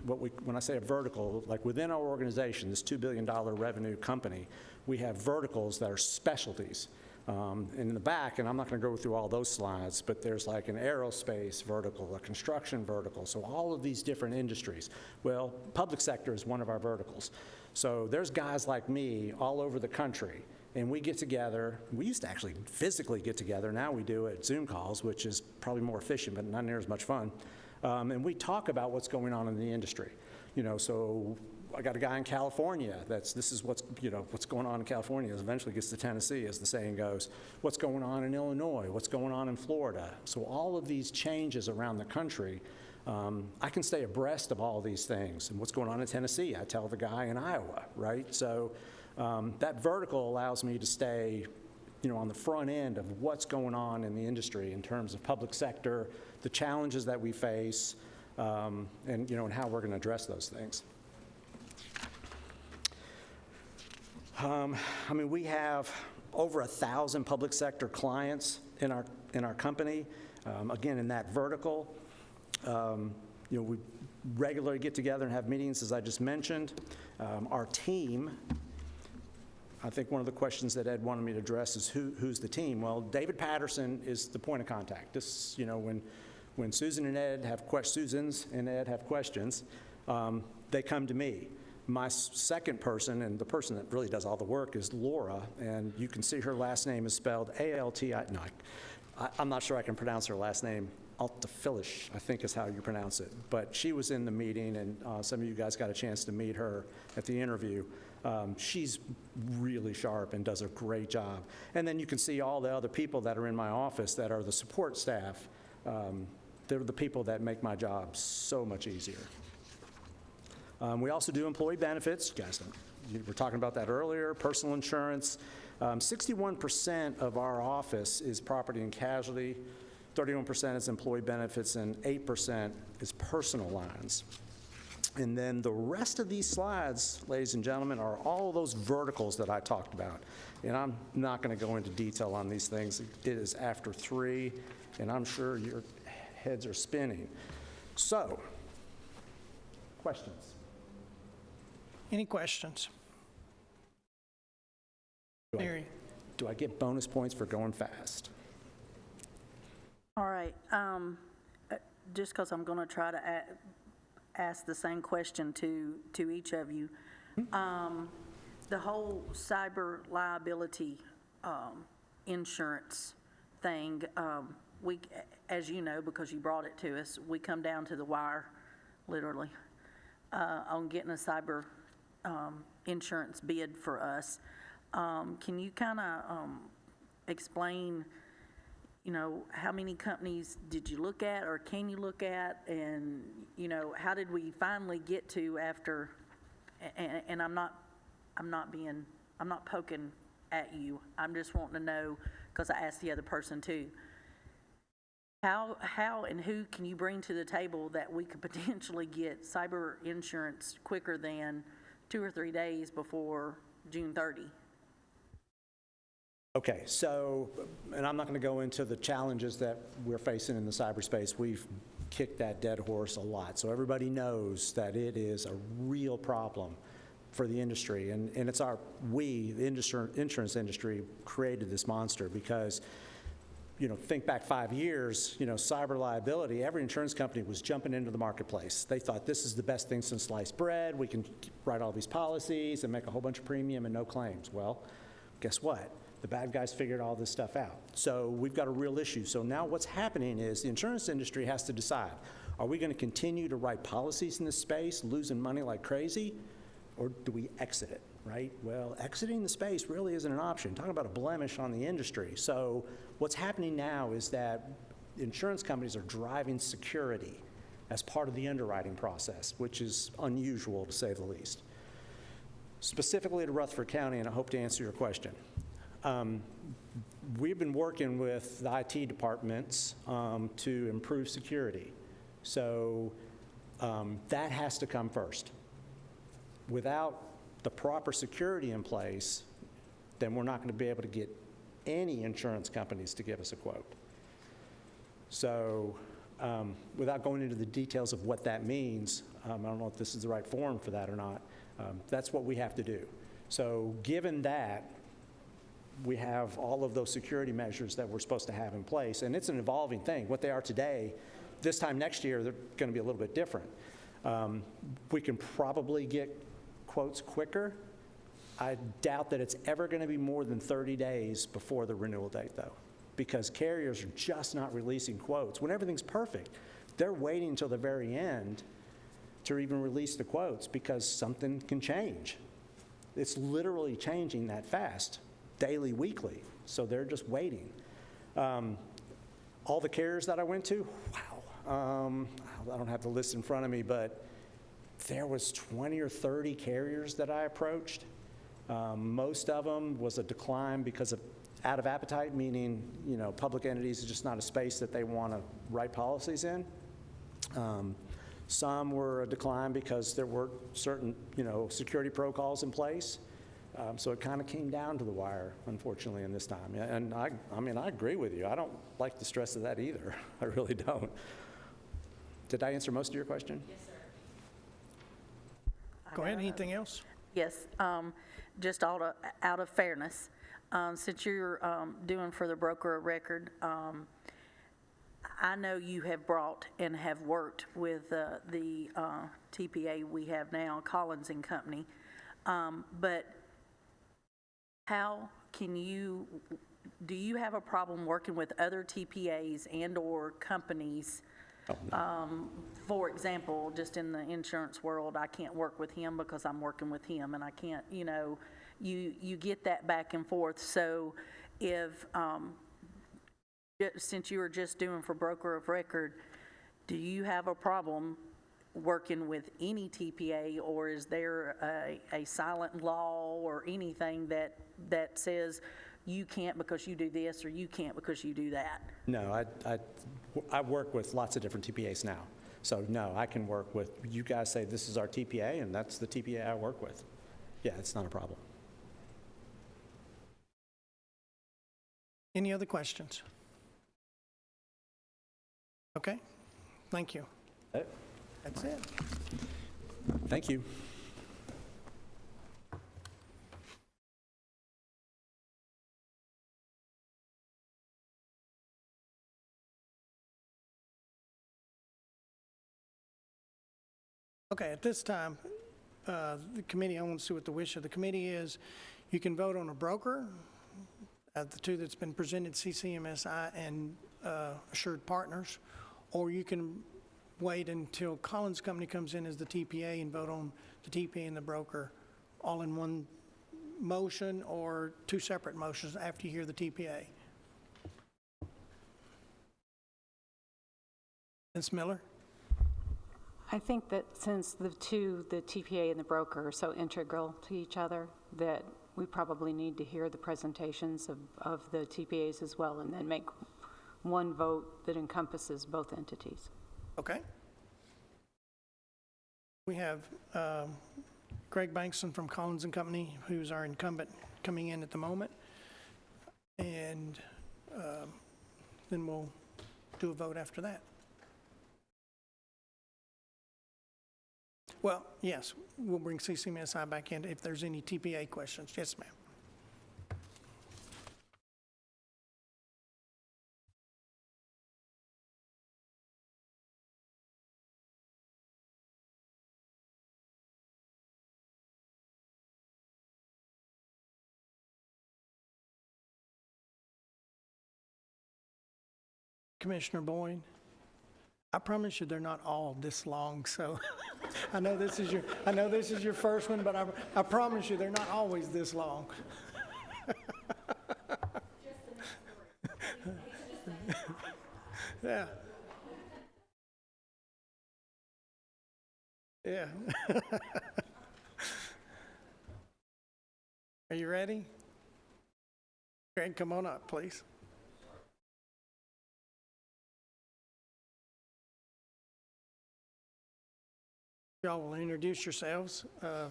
when I say a vertical, like within our organization, this $2 billion revenue company, we have verticals that are specialties. And in the back, and I'm not going to go through all those slides, but there's like an aerospace vertical, a construction vertical, so all of these different industries. Well, public sector is one of our verticals. So there's guys like me all over the country, and we get together. We used to actually physically get together. Now we do it Zoom calls, which is probably more efficient, but not near as much fun. And we talk about what's going on in the industry. So I got a guy in California this is what's going on in California eventually gets to Tennessee, as the saying goes. What's going on in Illinois? What's going on in Florida? So all of these changes around the country, I can stay abreast of all these things. And what's going on in Tennessee, I tell the guy in Iowa, right? So that vertical allows me to stay, on the front end of what's going on in the industry in terms of public sector, the challenges that we face, and how we're going to address those things. We have over 1,000 public sector clients in our company. Again, in that vertical, we regularly get together and have meetings, as I just mentioned. Our team, I think one of the questions that Ed wanted me to address is who's the team? Well, David Patterson is the point of contact. This, when Susan and Ed have Susans and Ed have questions, they come to me. My second person, and the person that really does all the work, is Laura, and you can see her last name is spelled A-L-T-I. No, I'm not sure I can pronounce her last name. Altafilish, I think is how you pronounce it. But she was in the meeting, and some of you guys got a chance to meet her at the interview. She's really sharp and does a great job. And then you can see all the other people that are in my office that are the support staff. They're the people that make my job so much easier. We also do employee benefits. You guys were talking about that earlier. Personal insurance. 61% of our office is property and casualty. 31% is employee benefits, and 8% is personal lines. And then the rest of these slides, ladies and gentlemen, are all of those verticals that I talked about. And I'm not going to go into detail on these things. It is after 3, and I'm sure your heads are spinning. So, questions? Any questions? Mary? Do I get bonus points for going fast? All right. Just because I'm going to try to ask the same question to each of you. The whole cyber liability insurance thing, we, as you know, because you brought it to us, we come down to the wire, literally, on getting a cyber insurance bid for us. Can you kind of explain, how many companies did you look at, or can you look at, and, how did we finally get to after, and I'm not poking at you. I'm just wanting to know, because I asked the other person too. How and who can you bring to the table that we could potentially get cyber insurance quicker than 2 or 3 days before June 30? Okay, so, and I'm not going to go into the challenges that we're facing in the cyberspace. We've kicked that dead horse a lot. So everybody knows that it is a real problem for the industry. And it's the insurance industry created this monster because, think back 5 years, cyber liability, every insurance company was jumping into the marketplace. They thought this is the best thing since sliced bread. We can write all these policies and make a whole bunch of premium and no claims. Well, guess what? The bad guys figured all this stuff out. So we've got a real issue. So now what's happening is the insurance industry has to decide, are we going to continue to write policies in this space, losing money like crazy, or do we exit it, right? Well, exiting the space really isn't an option. Talking about a blemish on the industry. So what's happening now is that insurance companies are driving security as part of the underwriting process, which is unusual to say the least. Specifically to Rutherford County, and I hope to answer your question. We've been working with the IT departments to improve security. So that has to come first. Without the proper security in place, then we're not going to be able to get any insurance companies to give us a quote. So without going into the details of what that means, I don't know if this is the right forum for that or not, that's what we have to do. So given that, we have all of those security measures that we're supposed to have in place, and it's an evolving thing. What they are today, this time next year, they're going to be a little bit different. We can probably get quotes quicker. I doubt that it's ever going to be more than 30 days before the renewal date, though, because carriers are just not releasing quotes. When everything's perfect, they're waiting until the very end to even release the quotes because something can change. It's literally changing that fast. Daily, weekly, so they're just waiting. All the carriers that I went to, wow, I don't have the list in front of me, but there was 20 or 30 carriers that I approached. Most of them was a decline because of out of appetite, meaning, public entities are just not a space that they want to write policies in. Some were a decline because there were certain, security protocols in place. So it kind of came down to the wire, unfortunately, in this time. And I agree with you. I don't like the stress of that either. I really don't. Did I answer most of your question? Yes, sir. Go ahead, anything else? Yes, just out of fairness, since you're doing for the broker of record, I know you have brought and have worked with the TPA we have now, Collins and Company, but how can do you have a problem working with other TPAs and/or companies? For example, just in the insurance world, I can't work with him because I'm working with him, and I can't, you get that back and forth. So if, since you were just doing for broker of record, do you have a problem working with any TPA, or is there a silent law or anything that says you can't because you do this, or you can't because you do that? No, I work with lots of different TPAs now. So no, I can work with, you guys say this is our TPA, and that's the TPA I work with. Yeah, it's not a problem. Any other questions? Okay, thank you. That's it. Thank you. Okay, at this time, the committee, I want to see what the wish of the committee is. You can vote on a broker, the two that's been presented, CCMSI and Assured Partners, or you can wait until Collins Company comes in as the TPA and vote on the TPA and the broker all in one motion or two separate motions after you hear the TPA. Ms. Miller? I think that since the TPA and the broker, are so integral to each other, that we probably need to hear the presentations of the TPAs as well, and then make one vote that encompasses both entities. Okay. We have Greg Bankston from Collins and Company, who's our incumbent, coming in at the moment. And then we'll do a vote after that. Well, yes, we'll bring CCMSI back in if there's any TPA questions. Yes, ma'am. Commissioner Boyd, I promise you they're not all this long, so I know this is your first one, but I promise you they're not always this long. Yeah. Yeah. Are you ready? Greg, come on up, please. Y'all will introduce yourselves. I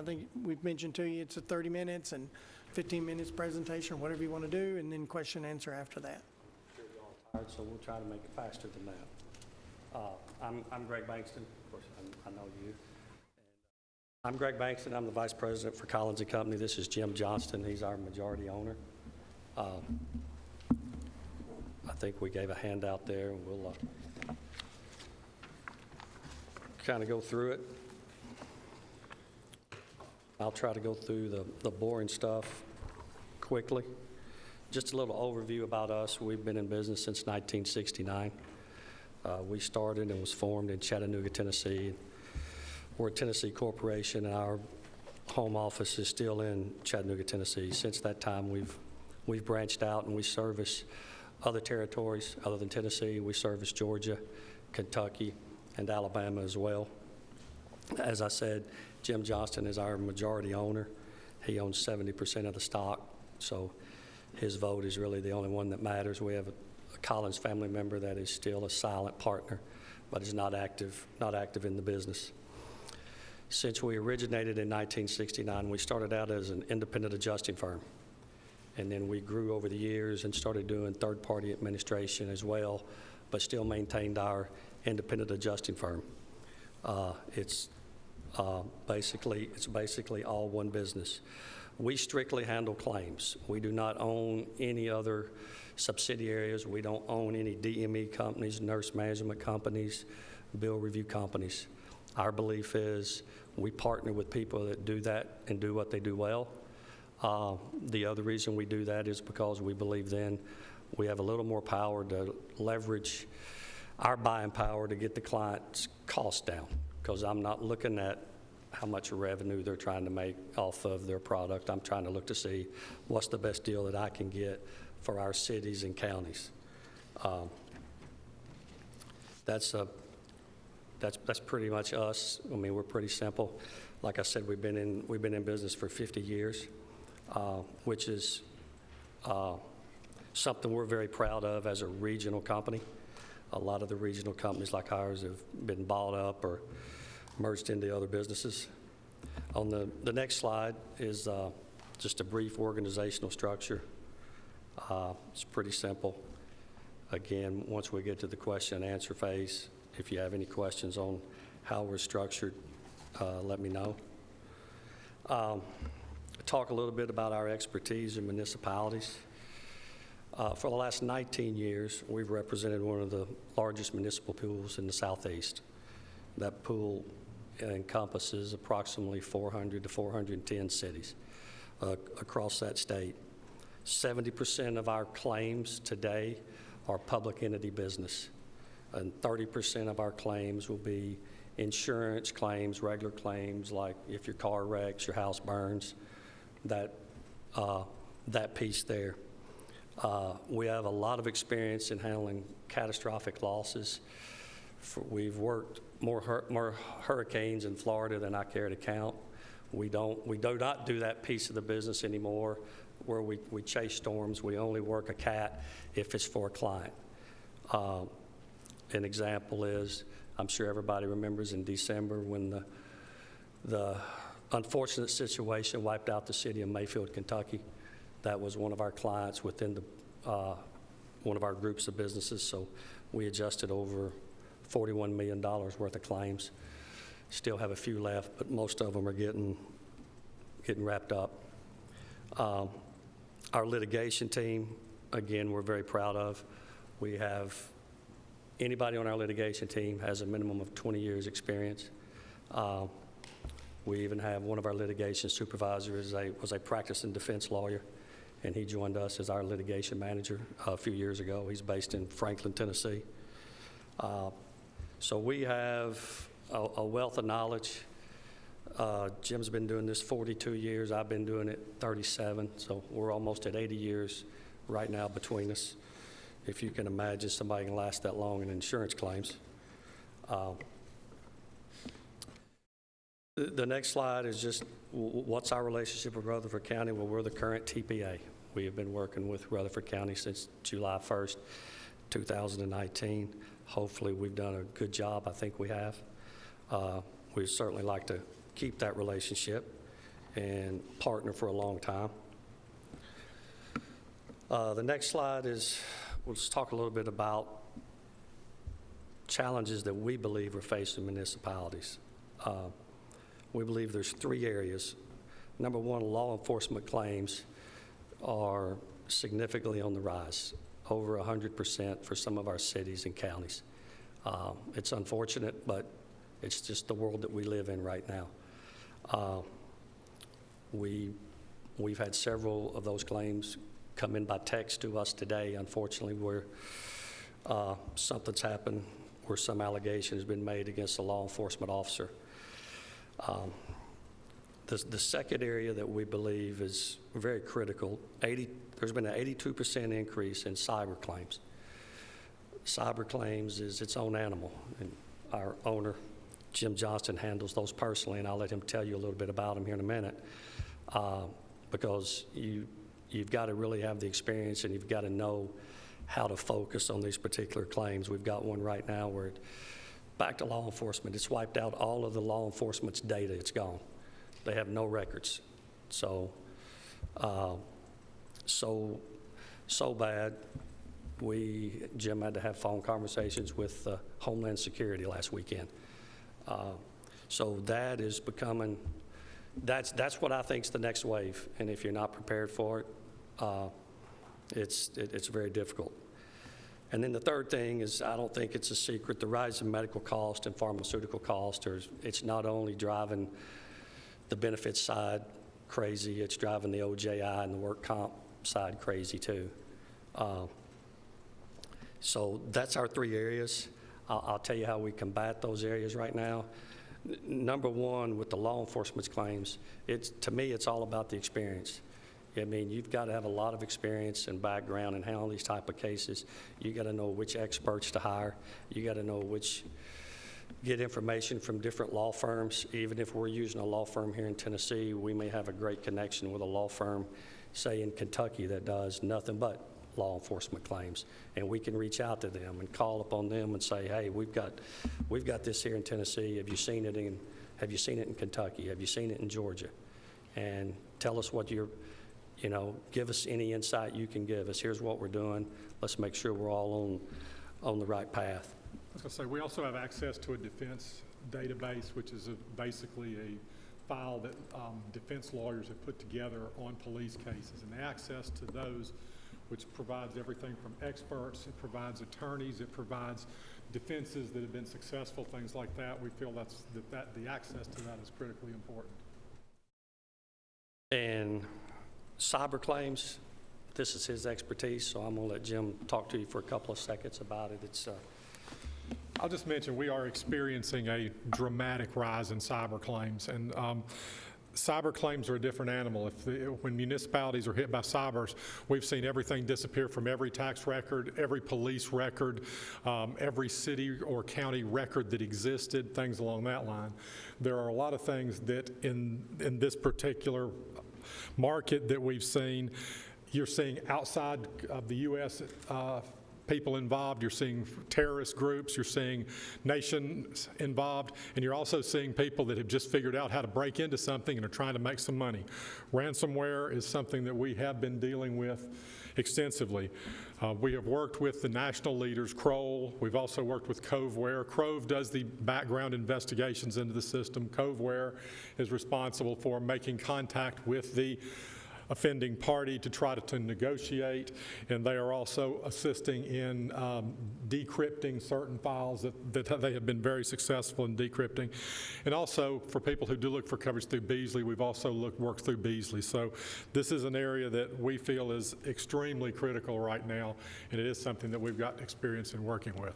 think we've mentioned to you it's a 30 minutes and 15 minutes presentation, or whatever you want to do, and then question and answer after that. Sure, you're all tired, so we'll try to make it faster than that. I'm Greg Bankston. Of course, I know you. I'm Greg Bankston. I'm the Vice President for Collins & Company. This is Jim Johnston. He's our majority owner. I think we gave a handout there, and we'll kind of go through it. I'll try to go through the boring stuff quickly. Just a little overview about us. We've been in business since 1969. We started and was formed in Chattanooga, Tennessee. We're a Tennessee corporation, and our home office is still in Chattanooga, Tennessee. Since that time, we've branched out and we service other territories other than Tennessee. We service Georgia, Kentucky, and Alabama as well. As I said, Jim Johnston is our majority owner. He owns 70% of the stock, so his vote is really the only one that matters. We have a Collins family member that is still a silent partner, but is not active in the business. Since we originated in 1969, we started out as an independent adjusting firm, and then we grew over the years and started doing third-party administration as well, but still maintained our independent adjusting firm. It's basically all one business. We strictly handle claims. We do not own any other subsidiaries. We don't own any DME companies, nurse management companies, bill review companies. Our belief is we partner with people that do that and do what they do well. The other reason we do that is because we believe then we have a little more power to leverage our buying power to get the client's cost down, because I'm not looking at how much revenue they're trying to make off of their product. I'm trying to look to see what's the best deal that I can get for our cities and counties. That's pretty much us. I mean, we're pretty simple. Like I said, we've been in business for 50 years, which is something we're very proud of as a regional company. A lot of the regional companies like ours have been bought up or merged into other businesses. On the next slide is just a brief organizational structure. It's pretty simple. Again, once we get to the question and answer phase, if you have any questions on how we're structured, let me know. Talk a little bit about our expertise in municipalities. For the last 19 years, we've represented one of the largest municipal pools in the Southeast. That pool encompasses approximately 400 to 410 cities across that state. 70% of our claims today are public entity business, and 30% of our claims will be insurance claims, regular claims, like if your car wrecks, your house burns, that piece there. We have a lot of experience in handling catastrophic losses. We've worked more hurricanes in Florida than I care to count. We do not do that piece of the business anymore where we chase storms. We only work a cat if it's for a client. An example is, I'm sure everybody remembers in December when the unfortunate situation wiped out the city of Mayfield, Kentucky. That was one of our clients within one of our groups of businesses, so we adjusted over $41 million worth of claims. Still have a few left, but most of them are getting wrapped up. Our litigation team, again, we're very proud of. We have anybody on our litigation team has a minimum of 20 years experience. We even have one of our litigation supervisors was a practicing defense lawyer, and he joined us as our litigation manager a few years ago. He's based in Franklin, Tennessee. So we have a wealth of knowledge. Jim's been doing this 42 years. I've been doing it 37, so we're almost at 80 years right now between us. If you can imagine somebody can last that long in insurance claims. The next slide is just what's our relationship with Rutherford County? Well, we're the current TPA. We have been working with Rutherford County since July 1st, 2019. Hopefully we've done a good job. I think we have. We'd certainly like to keep that relationship and partner for a long time. The next slide is, we'll just talk a little bit about challenges that we believe are facing municipalities. We believe there's 3 areas. Number one, law enforcement claims are significantly on the rise, over 100% for some of our cities and counties. It's unfortunate, but it's just the world that we live in right now. We've had several of those claims come in by text to us today, unfortunately, where something's happened, where some allegation has been made against a law enforcement officer. The second area that we believe is very critical, there's been an 82% increase in cyber claims. cyber claims is its own animal, and our owner, Jim Johnston, handles those personally, and I'll let him tell you a little bit about them here in a minute, because you've got to really have the experience, and you've got to know how to focus on these particular claims. We've got one right now where, back to law enforcement, it's wiped out all of the law enforcement's data. It's gone. They have no records. So bad, Jim had to have phone conversations with Homeland Security last weekend. So that is becoming, that's what I think is the next wave. And if you're not prepared for it, it's very difficult. And then the third thing is, I don't think it's a secret, the rise in medical cost and pharmaceutical cost, it's not only driving the benefits side crazy, it's driving the OJI and the work comp side crazy too. So that's our three areas. I'll tell you how we combat those areas right now. Number one, with the law enforcement's claims, to me, it's all about the experience. I mean, you've got to have a lot of experience and background in handling these type of cases. You got to know which experts to hire. You got to know get information from different law firms. Even if we're using a law firm here in Tennessee, we may have a great connection with a law firm, say in Kentucky, that does nothing but law enforcement claims. And we can reach out to them and call upon them and say, hey, we've got this here in Tennessee. Have you seen it in Kentucky? Have you seen it in Georgia? And tell us what give us any insight you can give us. Here's what we're doing. Let's make sure we're all on the right path. I was going to say, we also have access to a defense database, which is basically a file that defense lawyers have put together on police cases. And access to those, which provides everything from experts, it provides attorneys, it provides defenses that have been successful, things like that. We feel that the access to that is critically important. And cyber claims, this is his expertise, so I'm going to let Jim talk to you for a couple of seconds about it. I'll just mention we are experiencing a dramatic rise in cyber claims, and cyber claims are a different animal. When municipalities are hit by cybers, we've seen everything disappear from every tax record, every police record, every city or county record that existed, things along that line. There are a lot of things that in this particular market that we've seen, you're seeing outside of the U.S. People involved, you're seeing terrorist groups, you're seeing nations involved, and you're also seeing people that have just figured out how to break into something and are trying to make some money. Ransomware is something that we have been dealing with extensively. We have worked with the national leaders, Kroll. We've also worked with Coveware. Crove does the background investigations into the system. Coveware is responsible for making contact with the offending party to try to negotiate, and they are also assisting in decrypting certain files that they have been very successful in decrypting. And also, for people who do look for coverage through Beasley, we've also worked through Beasley. So this is an area that we feel is extremely critical right now, and it is something that we've got experience in working with.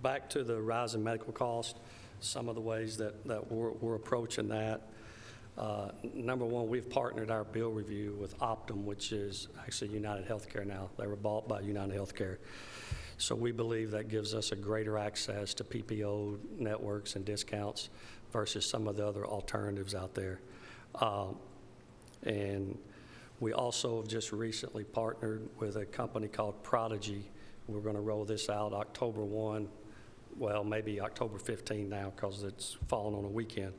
Back to the rise in medical cost, some of the ways that we're approaching that. Number one, we've partnered our bill review with Optum, which is actually United Healthcare now. They were bought by United Healthcare. So we believe that gives us a greater access to PPO networks and discounts versus some of the other alternatives out there. And we also have just recently partnered with a company called Prodigy. We're going to roll this out October 1, well, maybe October 15 now because it's falling on a weekend.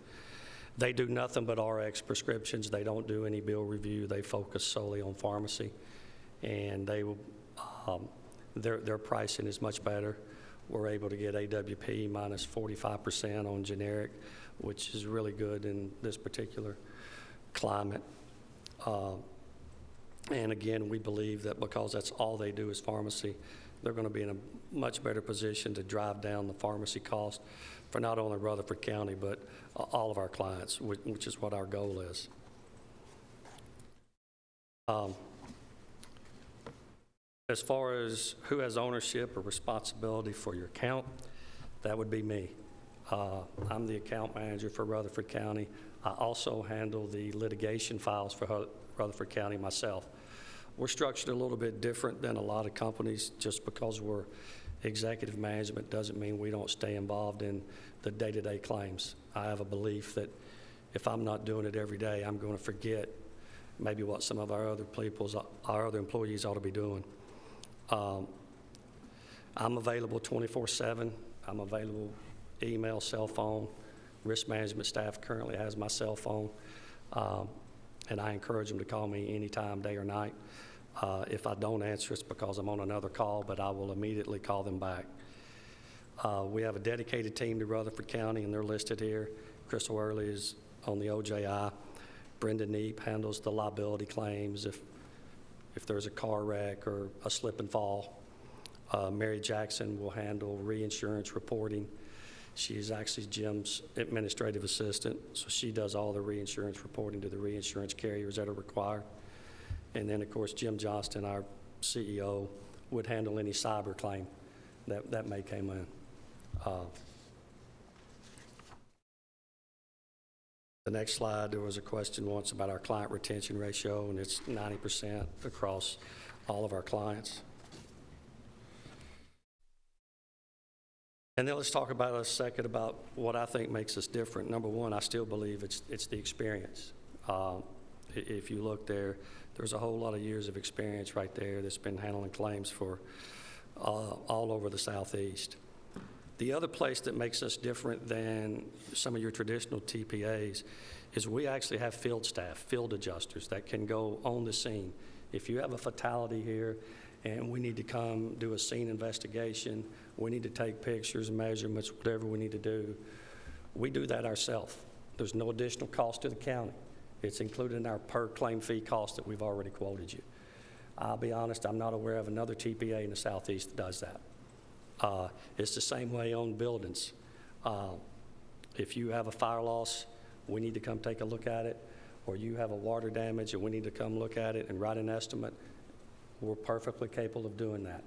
They do nothing but RX prescriptions. They don't do any bill review. They focus solely on pharmacy, and they will, their pricing is much better. We're able to get AWP minus 45% on generic, which is really good in this particular climate. And again, we believe that because that's all they do is pharmacy, they're going to be in a much better position to drive down the pharmacy cost for not only Rutherford County, but all of our clients, which is what our goal is. As far as who has ownership or responsibility for your account, that would be me. I'm the account manager for Rutherford County. I also handle the litigation files for Rutherford County myself. We're structured a little bit different than a lot of companies. Just because we're executive management doesn't mean we don't stay involved in the day-to-day claims. I have a belief that if I'm not doing it every day, I'm going to forget maybe what some of our other employees ought to be doing. I'm available 24/7. I'm available email, cell phone. Risk management staff currently has my cell phone, and I encourage them to call me anytime, day or night. If I don't answer, it's because I'm on another call, but I will immediately call them back. We have a dedicated team to Rutherford County, and they're listed here. Crystal Early is on the OJI. Brenda Neep handles the liability claims if there's a car wreck or a slip and fall. Mary Jackson will handle reinsurance reporting. She is actually Jim's administrative assistant, so she does all the reinsurance reporting to the reinsurance carriers that are required. And then, of course, Jim Johnston, our CEO, would handle any cyber claim that may come in. The next slide, there was a question once about our client retention ratio, and it's 90% across all of our clients. And then let's talk about a second about what I think makes us different. Number one, I still believe it's the experience. If you look there's a whole lot of years of experience right there that's been handling claims for all over the Southeast. The other place that makes us different than some of your traditional TPAs is we actually have field staff, field adjusters that can go on the scene. If you have a fatality here and we need to come do a scene investigation, we need to take pictures, measurements, whatever we need to do, we do that ourselves. There's no additional cost to the county. It's included in our per claim fee cost that we've already quoted you. I'll be honest, I'm not aware of another TPA in the Southeast that does that. It's the same way on buildings. If you have a fire loss, we need to come take a look at it, or you have a water damage and we need to come look at it and write an estimate, we're perfectly capable of doing that.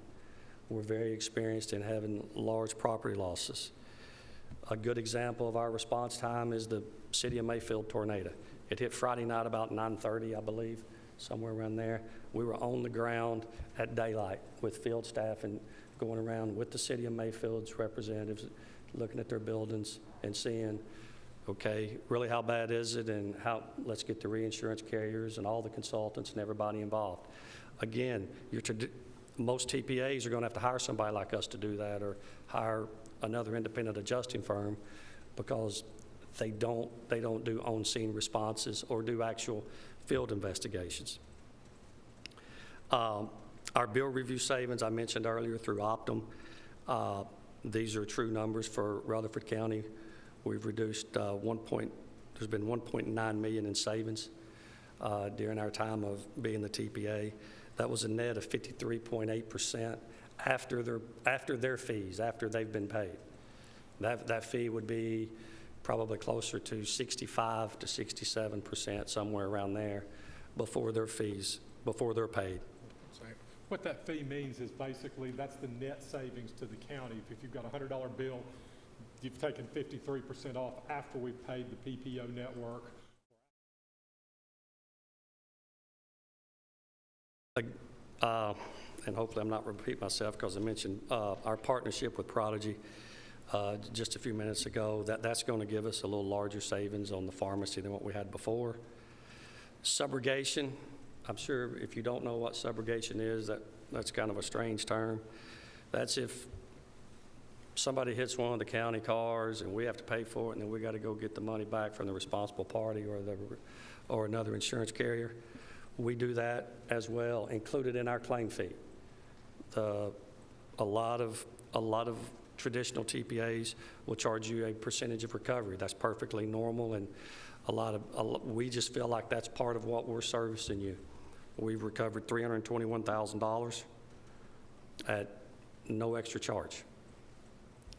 We're very experienced in having large property losses. A good example of our response time is the City of Mayfield tornado. It hit Friday night about 9:30, I believe, somewhere around there. We were on the ground at daylight with field staff and going around with the City of Mayfield's representatives, looking at their buildings and seeing, okay, really how bad is it, and let's get the reinsurance carriers and all the consultants and everybody involved. Again, most TPAs are going to have to hire somebody like us to do that, or hire another independent adjusting firm, because they don't do on-scene responses or do actual field investigations. Our bill review savings I mentioned earlier through Optum. These are true numbers for Rutherford County. We've reduced there's been $1.9 million in savings during our time of being the TPA. That was a net of 53.8% after their fees, after they've been paid. That fee would be probably closer to 65 to 67%, somewhere around there, before their paid. What that fee means is basically that's the net savings to the county. If you've got a $100 bill, you've taken 53% off after we've paid the PPO network. And hopefully I'm not repeating myself, because I mentioned our partnership with Prodigy just a few minutes ago. That's going to give us a little larger savings on the pharmacy than what we had before. Subrogation, I'm sure if you don't know what subrogation is, that's kind of a strange term. That's if somebody hits one of the county cars and we have to pay for it, and then we got to go get the money back from the responsible party or another insurance carrier. We do that as well, included in our claim fee. A lot of traditional TPAs will charge you a percentage of recovery. That's perfectly normal, and we just feel like that's part of what we're servicing you. We've recovered $321,000 at no extra charge.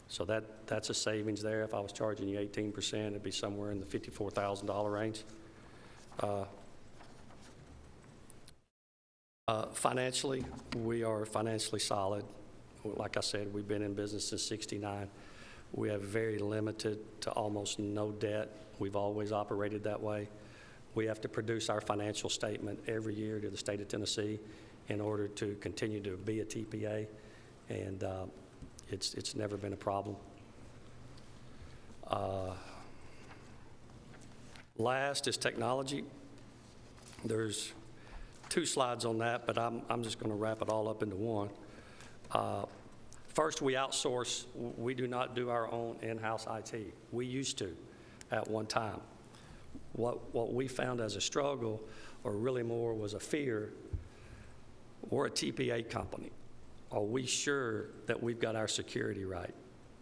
So that's a savings there. If I was charging you 18%, it'd be somewhere in the $54,000 range. Financially, we are financially solid. Like I said, we've been in business since '69. We have very limited to almost no debt. We've always operated that way. We have to produce our financial statement every year to the state of Tennessee in order to continue to be a TPA, and it's never been a problem. Last is technology. There's 2 slides on that, but I'm just going to wrap it all up into one. First, we outsource. We do not do our own in-house IT. We used to at one time. What we found as a struggle, or really more was a fear, we're a TPA company. Are we sure that we've got our security right?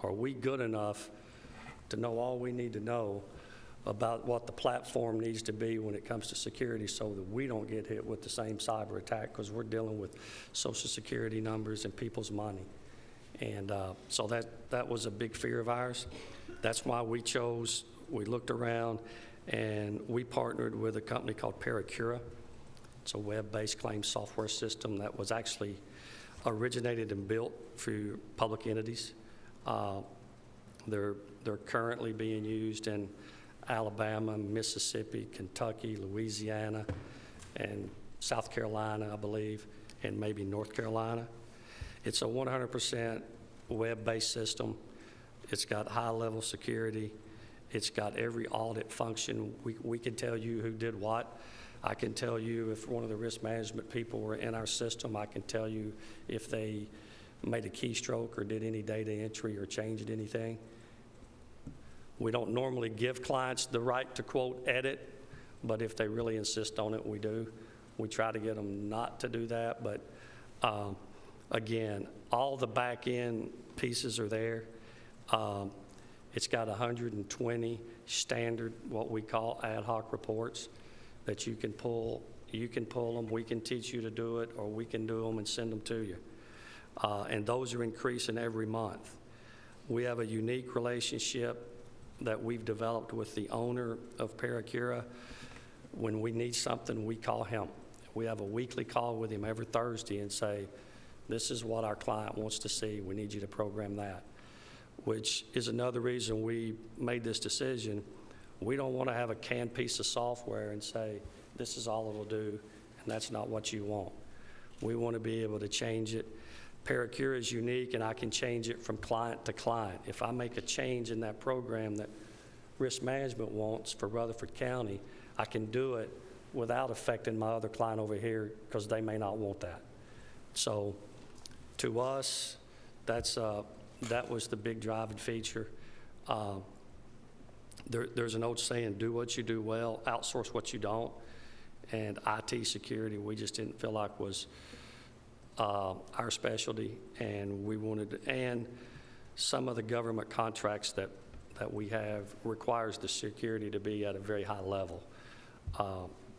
Are we good enough to know all we need to know about what the platform needs to be when it comes to security so that we don't get hit with the same cyber attack, because we're dealing with Social Security numbers and people's money. And so that was a big fear of ours. That's why we looked around and we partnered with a company called Paracura. It's a web-based claims software system that was actually originated and built for public entities. They're currently being used in Alabama, Mississippi, Kentucky, Louisiana, and South Carolina, I believe, and maybe North Carolina. It's a 100% web-based system. It's got high-level security. It's got every audit function. We can tell you who did what. I can tell you if one of the risk management people were in our system. I can tell you if they made a keystroke or did any data entry or changed anything. We don't normally give clients the right to, quote, edit, but if they really insist on it, we do. We try to get them not to do that, but again, all the back-end pieces are there. It's got 120 standard, what we call ad hoc reports that you can pull. You can pull them, we can teach you to do it, or we can do them and send them to you. And those are increasing every month. We have a unique relationship that we've developed with the owner of Paracura. When we need something, we call him. We have a weekly call with him every Thursday and say, this is what our client wants to see. We need you to program that, which is another reason we made this decision. We don't want to have a canned piece of software and say, this is all it'll do, and that's not what you want. We want to be able to change it. Paracura is unique, and I can change it from client to client. If I make a change in that program that risk management wants for Rutherford County, I can do it without affecting my other client over here because they may not want that. So to us, that was the big driving feature. There's an old saying, do what you do well, outsource what you don't. And IT security, we just didn't feel like was our specialty, and we wanted to, and some of the government contracts that we have requires the security to be at a very high level.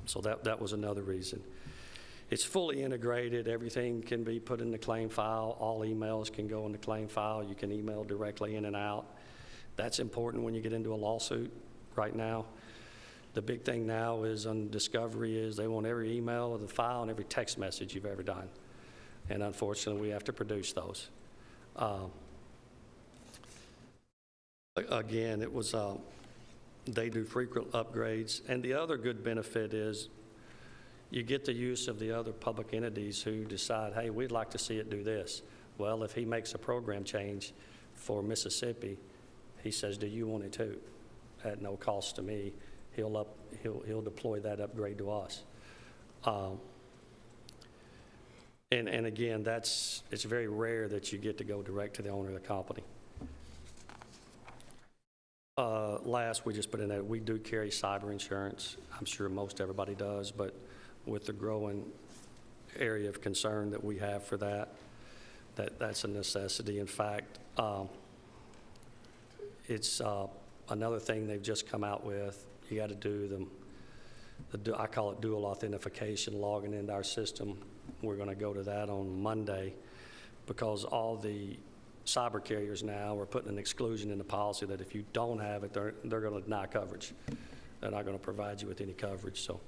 So that was another reason. It's fully integrated. Everything can be put in the claim file. All emails can go in the claim file. You can email directly in and out. That's important when you get into a lawsuit right now. The big thing now is on discovery is they want every email of the file and every text message you've ever done. And unfortunately, we have to produce those. Again, it was, they do frequent upgrades. And the other good benefit is you get the use of the other public entities who decide, hey, we'd like to see it do this. Well, if he makes a program change for Mississippi, he says, do you want it too? At no cost to me. He'll deploy that upgrade to us. And again, it's very rare that you get to go direct to the owner of the company. Last, we just put in that we do carry cyber insurance. I'm sure most everybody does, but with the growing area of concern that we have for that's a necessity. In fact, it's another thing they've just come out with. You got to do I call it dual authentication, logging into our system. We're going to go to that on Monday because all the cyber carriers now are putting an exclusion in the policy that if you don't have it, they're going to deny coverage. They're not going to provide you with any coverage. So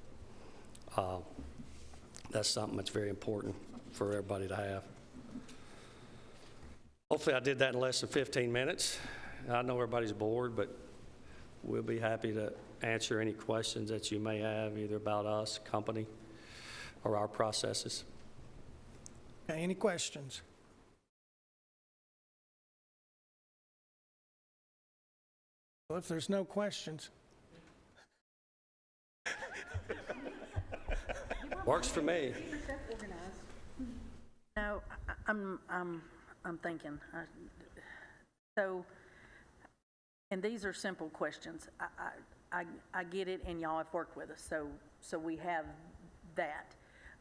that's something that's very important for everybody to have. Hopefully I did that in less than 15 minutes. I know everybody's bored, but we'll be happy to answer any questions that you may have, either about us, company, or our processes. Okay, any questions? Well, if there's no questions, Works for me. No, I'm thinking. So, and these are simple questions. I get it, and y'all have worked with us, so we have that.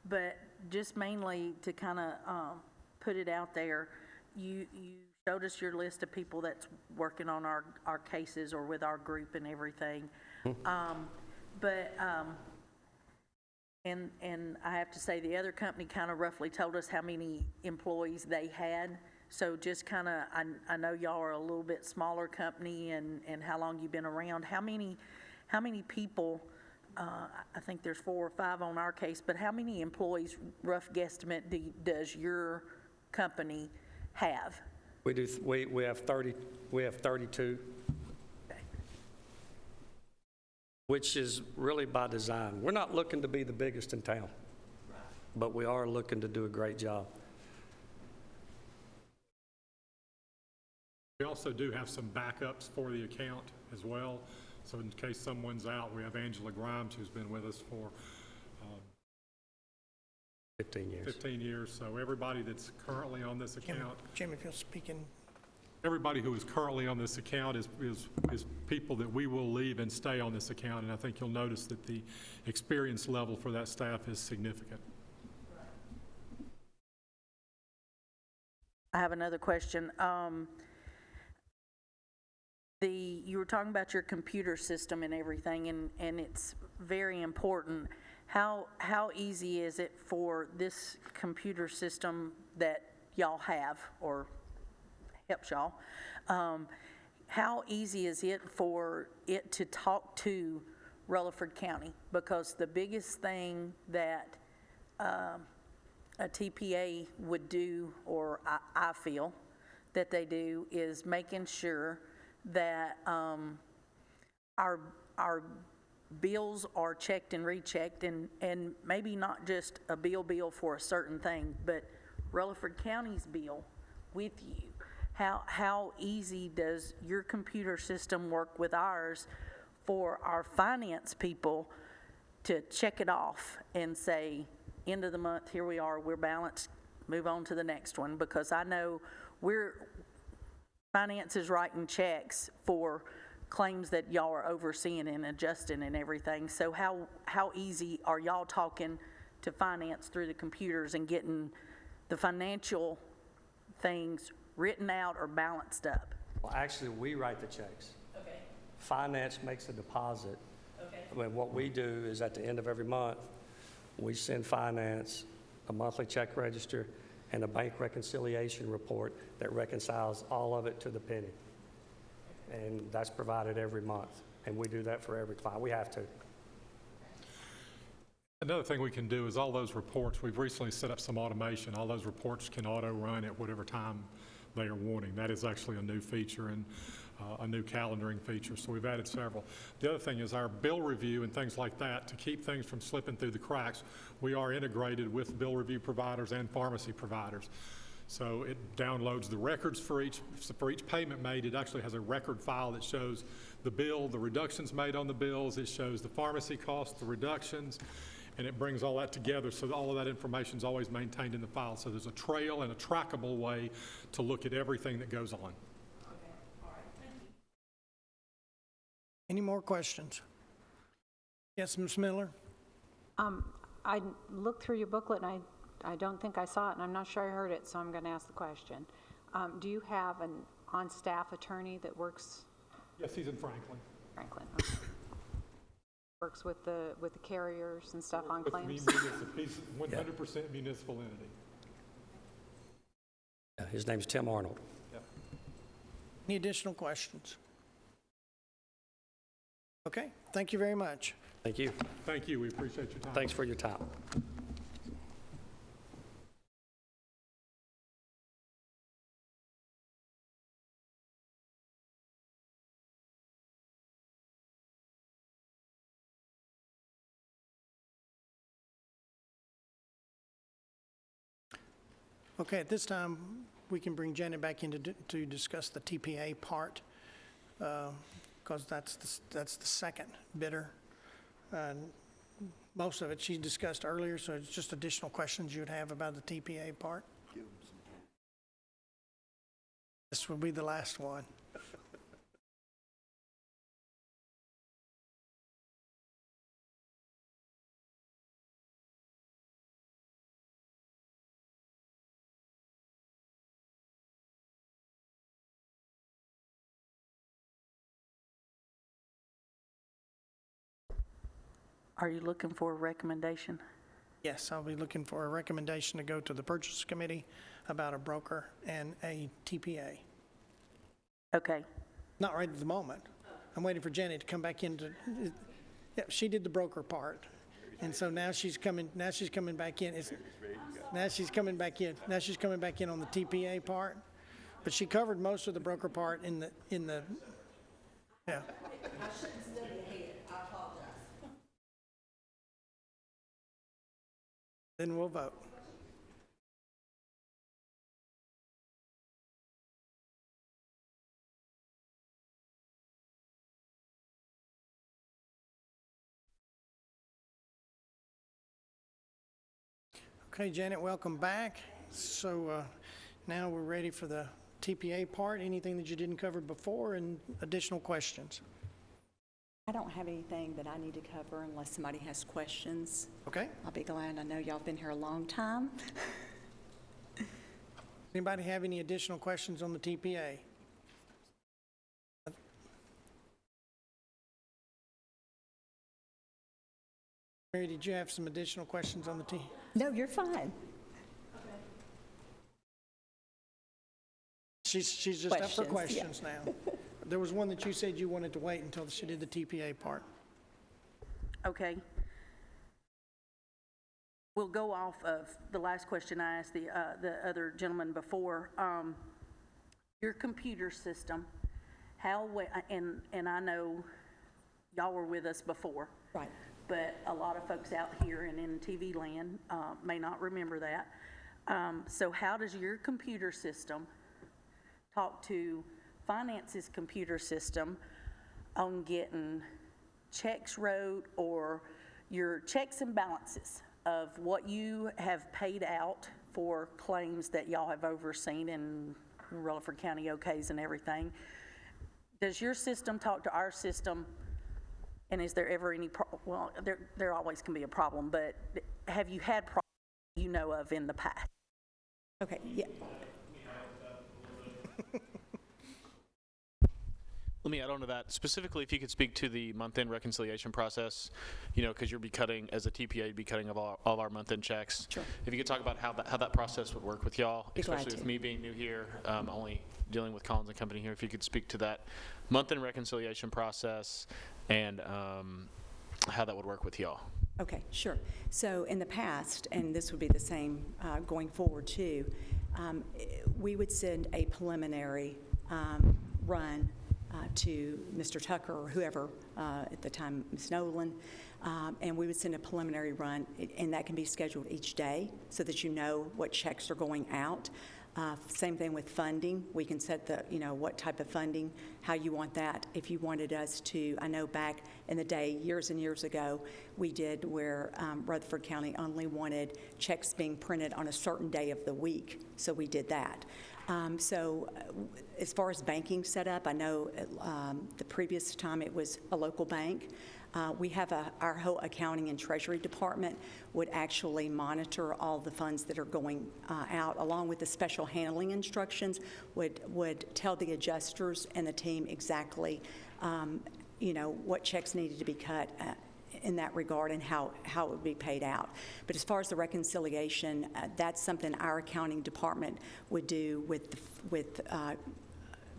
But just mainly to kind of put it out there, you showed us your list of people that's working on our cases or with our group and everything. And I have to say, the other company kind of roughly told us how many employees they had. So just kind of, I know y'all are a little bit smaller company and how long you've been around. How many people, I think there's 4 or 5 on our case, but how many employees, rough guesstimate, does your company have? We have 32. Which is really by design. We're not looking to be the biggest in town, but we are looking to do a great job. We also do have some backups for the account as well. So in case someone's out, we have Angela Grimes, who's been with us for 15 years. 15 years. So everybody that's currently on this account. Jim, if you'll speak in. Everybody who is currently on this account is people that we will leave and stay on this account, and I think you'll notice that the experience level for that staff is significant. I have another question. You were talking about your computer system and everything, and it's very important. How easy is it for this computer system that y'all have, or helps y'all, how easy is it for it to talk to Rutherford County? Because the biggest thing that a TPA would do, or I feel that they do, is making sure that our bills are checked and rechecked, and maybe not just a bill for a certain thing, but Rutherford County's bill with you. How easy does your computer system work with ours for our finance people to check it off and say, end of the month, here we are, we're balanced, move on to the next one? Because I know finance is writing checks for claims that y'all are overseeing and adjusting and everything. So how easy are y'all talking to finance through the computers and getting the financial things written out or balanced up? Well, actually, we write the checks. Okay. Finance makes a deposit. Okay. But what we do is at the end of every month, we send finance a monthly check register and a bank reconciliation report that reconciles all of it to the penny. And that's provided every month. And we do that for every client. We have to. Another thing we can do is all those reports, we've recently set up some automation. All those reports can auto-run at whatever time they are wanting. That is actually a new feature and a new calendaring feature, so we've added several. The other thing is our bill review and things like that. To keep things from slipping through the cracks, we are integrated with bill review providers and pharmacy providers. So it downloads the records for each payment made. It actually has a record file that shows the bill, the reductions made on the bills. It shows the pharmacy costs, the reductions, and it brings all that together so that all of that information is always maintained in the file. So there's a trail and a trackable way to look at everything that goes on. Okay. All right. Thank you. Any more questions? Yes, Ms. Miller? I looked through your booklet, and I don't think I saw it, and I'm not sure I heard it, so I'm going to ask the question. Do you have an on-staff attorney that works? Yes, he's in Franklin. Franklin, okay. Works with the carriers and stuff on claims? He's 100% municipal entity. Yeah, his name's Tim Arnold. Yep. Any additional questions? Okay, thank you very much. Thank you. Thank you. We appreciate your time. Thanks for your time. Okay, at this time, we can bring Janet back in to discuss the TPA part, because that's the second bidder. Most of it she discussed earlier, so it's just additional questions you'd have about the TPA part. This will be the last one. Are you looking for a recommendation? Yes, I'll be looking for a recommendation to go to the Purchase Committee about a broker and a TPA. Okay. Not right at the moment. I'm waiting for Janet to come back into, yeah, she did the broker part. And so now she's coming back in. Now she's coming back in on the TPA part. But she covered most of the broker part in the, yeah. I shouldn't study ahead. I apologize. Then we'll vote. Okay, Janet, welcome back. So now we're ready for the TPA part. Anything that you didn't cover before and additional questions? I don't have anything that I need to cover unless somebody has questions. Okay. I'll be glad. I know y'all have been here a long time. Anybody have any additional questions on the TPA? Mary, did you have some additional questions on the TPA? No, you're fine. She's just up for Questions, questions now. There was one that you said you wanted to wait until she did the TPA part. Okay. We'll go off of the last question I asked the other gentleman before. Your computer system, and I know y'all were with us before. Right. But a lot of folks out here and in TV land may not remember that. So how does your computer system talk to finance's computer system on getting checks wrote or your checks and balances of what you have paid out for claims that y'all have overseen in Rutherford County OKs and everything? Does your system talk to our system? And is there ever any well, there always can be a problem, but have you had problems you know of in the past? Okay, yeah. Let me add on to that. Specifically, if you could speak to the month-end reconciliation process, you know, because you'll be cutting, as a TPA, you'd be cutting of all our month-end checks. Sure. If you could talk about how that process would work with y'all, Be glad especially with to. me being new here, only dealing with Collins and Company here. If you could speak to that month-end reconciliation process and how that would work with y'all. Okay, sure. So in the past, and this would be the same going forward too, we would send a preliminary run to Mr. Tucker or whoever, at the time, Ms. Nolan, and we would send a preliminary run, and that can be scheduled each day so that you know what checks are going out. Same thing with funding. We can set the, you know, what type of funding, how you want that. If you wanted us to, I know back in the day, years and years ago, we did where Rutherford County only wanted checks being printed on a certain day of the week, so we did that. So as far as banking setup, I know the previous time it was a local bank. We have our whole accounting and treasury department would actually monitor all the funds that are going out, along with the special handling instructions, would tell the adjusters and the team exactly, you know, what checks needed to be cut in that regard and how it would be paid out. But as far as the reconciliation, that's something our accounting department would do with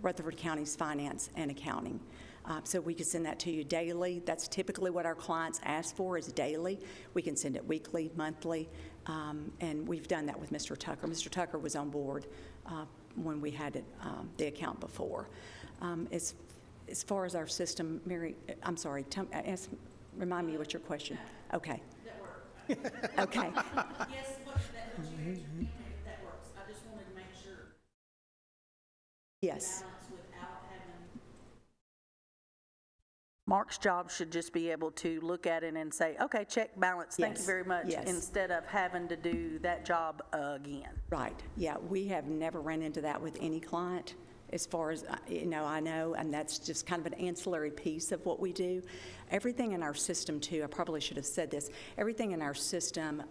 Rutherford County's finance and accounting. So we could send that to you daily. That's typically what our clients ask for, is daily. We can send it weekly, monthly, and we've done that with Mr. Tucker. Mr. Tucker was on board when we had it, the account before. As far as our system, Mary, I'm sorry, remind me what your question. Okay. Okay. Yes, that works. That works. I just Yes. Mark's job should just be able to look at it and say, okay, check balance, thank you Yes, very much, yes. instead of having to do that job again. Right, yeah, we have never run into that with any client, as far as, I know, and that's just kind of an ancillary piece of what we do. Everything in our system, too, I probably should have said this, everything in our system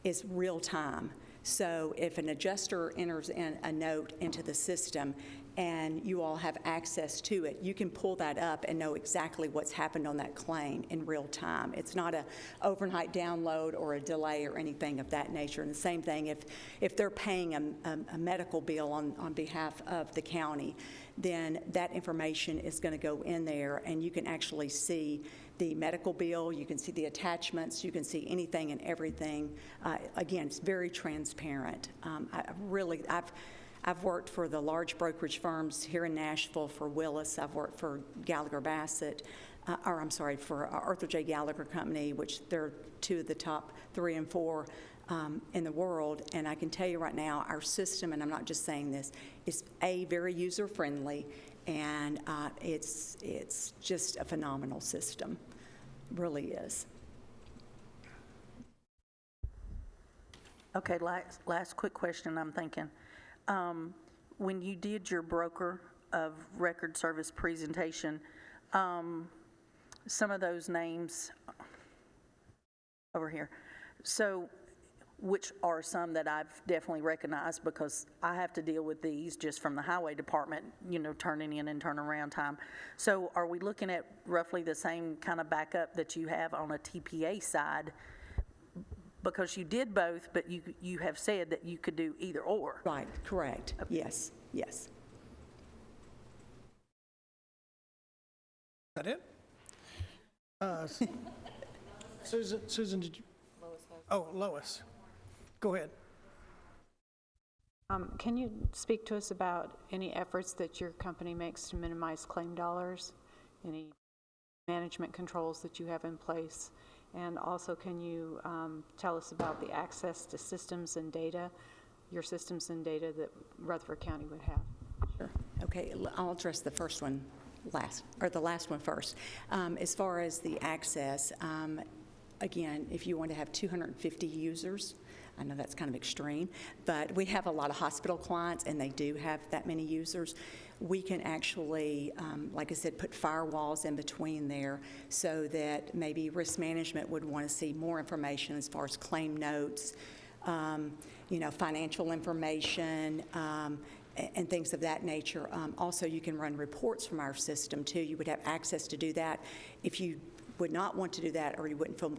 is real time. So if an adjuster enters in a note into the system and you all have access to it, you can pull that up and know exactly what's happened on that claim in real time. It's not a overnight download or a delay or anything of that nature. And the same thing if they're paying a medical bill on behalf of the county, then that information is going to go in there and you can actually see the medical bill, you can see the attachments, you can see anything and everything. Again, it's very transparent. I've worked for the large brokerage firms here in Nashville for Willis. I've worked for Gallagher Bassett, for Arthur J. Gallagher Company, which they're two of the top 3 and 4 in the world. And I can tell you right now, our system, and I'm not just saying this, is very user-friendly, and it's just a phenomenal system. It really is. Okay, last quick question I'm thinking. When you did your broker of record service presentation, some of those names over here, so which are some that I've definitely recognized because I have to deal with these just from the highway department, turning in and turning around time. So are we looking at roughly the same kind of backup that you have on a TPA side? Because you did both, but you have said that you could do either or. Right, correct. Okay. Yes, yes. Is that it? Susan, did you? Lois. Go ahead. Can you speak to us about any efforts that your company makes to minimize claim dollars? Any management controls that you have in place? And also, can you tell us about the access to systems and data, your systems and data that Rutherford County would have? Sure. Okay, I'll address the first one last, or the last one first. As far as the access, again, if you want to have 250 users, I know that's kind of extreme, but we have a lot of hospital clients and they do have that many users. We can actually, like I said, put firewalls in between there so that maybe risk management would want to see more information as far as claim notes, financial information, and things of that nature. Also, you can run reports from our system too. You would have access to do that. If you would not want to do that or you wouldn't feel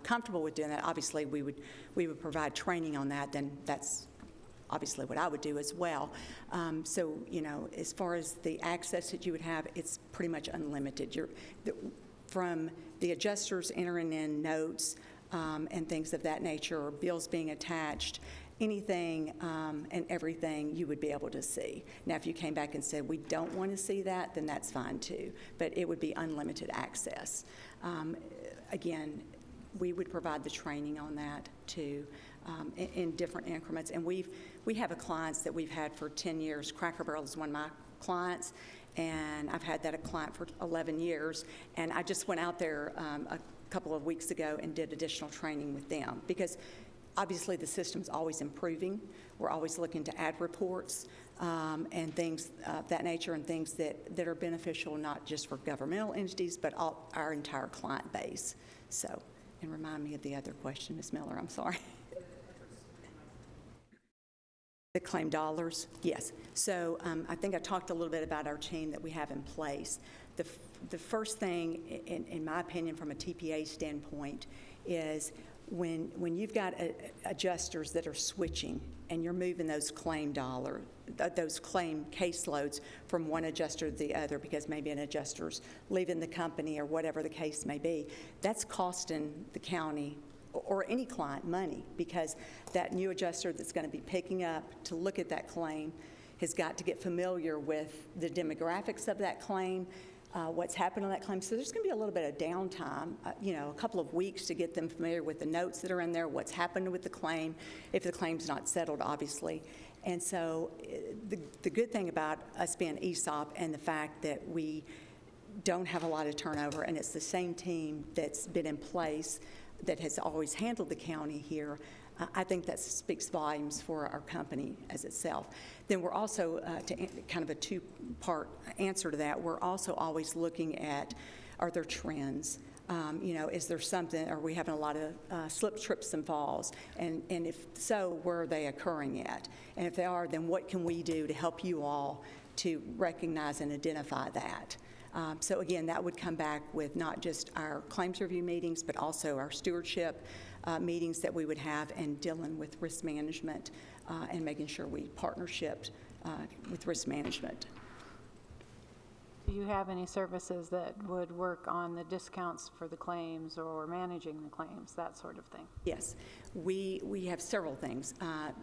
comfortable with doing that, obviously we would provide training on that, then that's obviously what I would do as well. So, as far as the access that you would have, it's pretty much unlimited. From the adjusters entering in notes and things of that nature, or bills being attached, anything and everything you would be able to see. Now, if you came back and said, we don't want to see that, then that's fine too. But it would be unlimited access. Again, we would provide the training on that too in different increments. And we have clients that we've had for 10 years. Cracker Barrel is one of my clients, and I've had that a client for 11 years. And I just went out there a couple of weeks ago and did additional training with them because obviously the system's always improving. We're always looking to add reports and things of that nature, and things that are beneficial not just for governmental entities but our entire client base. So, and remind me of the other question, Ms. Miller, I'm sorry. The claim dollars, yes. So I think I talked a little bit about our team that we have in place. The first thing, in my opinion, from a TPA standpoint, is when you've got adjusters that are switching and you're moving those claim caseloads from one adjuster to the other because maybe an adjuster's leaving the company or whatever the case may be, that's costing the county or any client money, because that new adjuster that's going to be picking up to look at that claim has got to get familiar with the demographics of that claim, what's happened on that claim. So there's going to be a little bit of downtime, a couple of weeks to get them familiar with the notes that are in there, what's happened with the claim, if the claim's not settled, obviously. And so the good thing about us being ESOP and the fact that we don't have a lot of turnover, and it's the same team that's been in place that has always handled the county here, I think that speaks volumes for our company as itself. Then we're also, kind of a two-part answer to that, we're also always looking at, are there trends? Is there something, are we having a lot of slip, trips, and falls? And if so, where are they occurring at? And if they are, then what can we do to help you all to recognize and identify that? So again, that would come back with not just our claims review meetings, but also our stewardship meetings that we would have, and dealing with risk management and making sure we partnershiped with risk management. Do you have any services that would work on the discounts for the claims or managing the claims, that sort of thing? Yes, we have several things.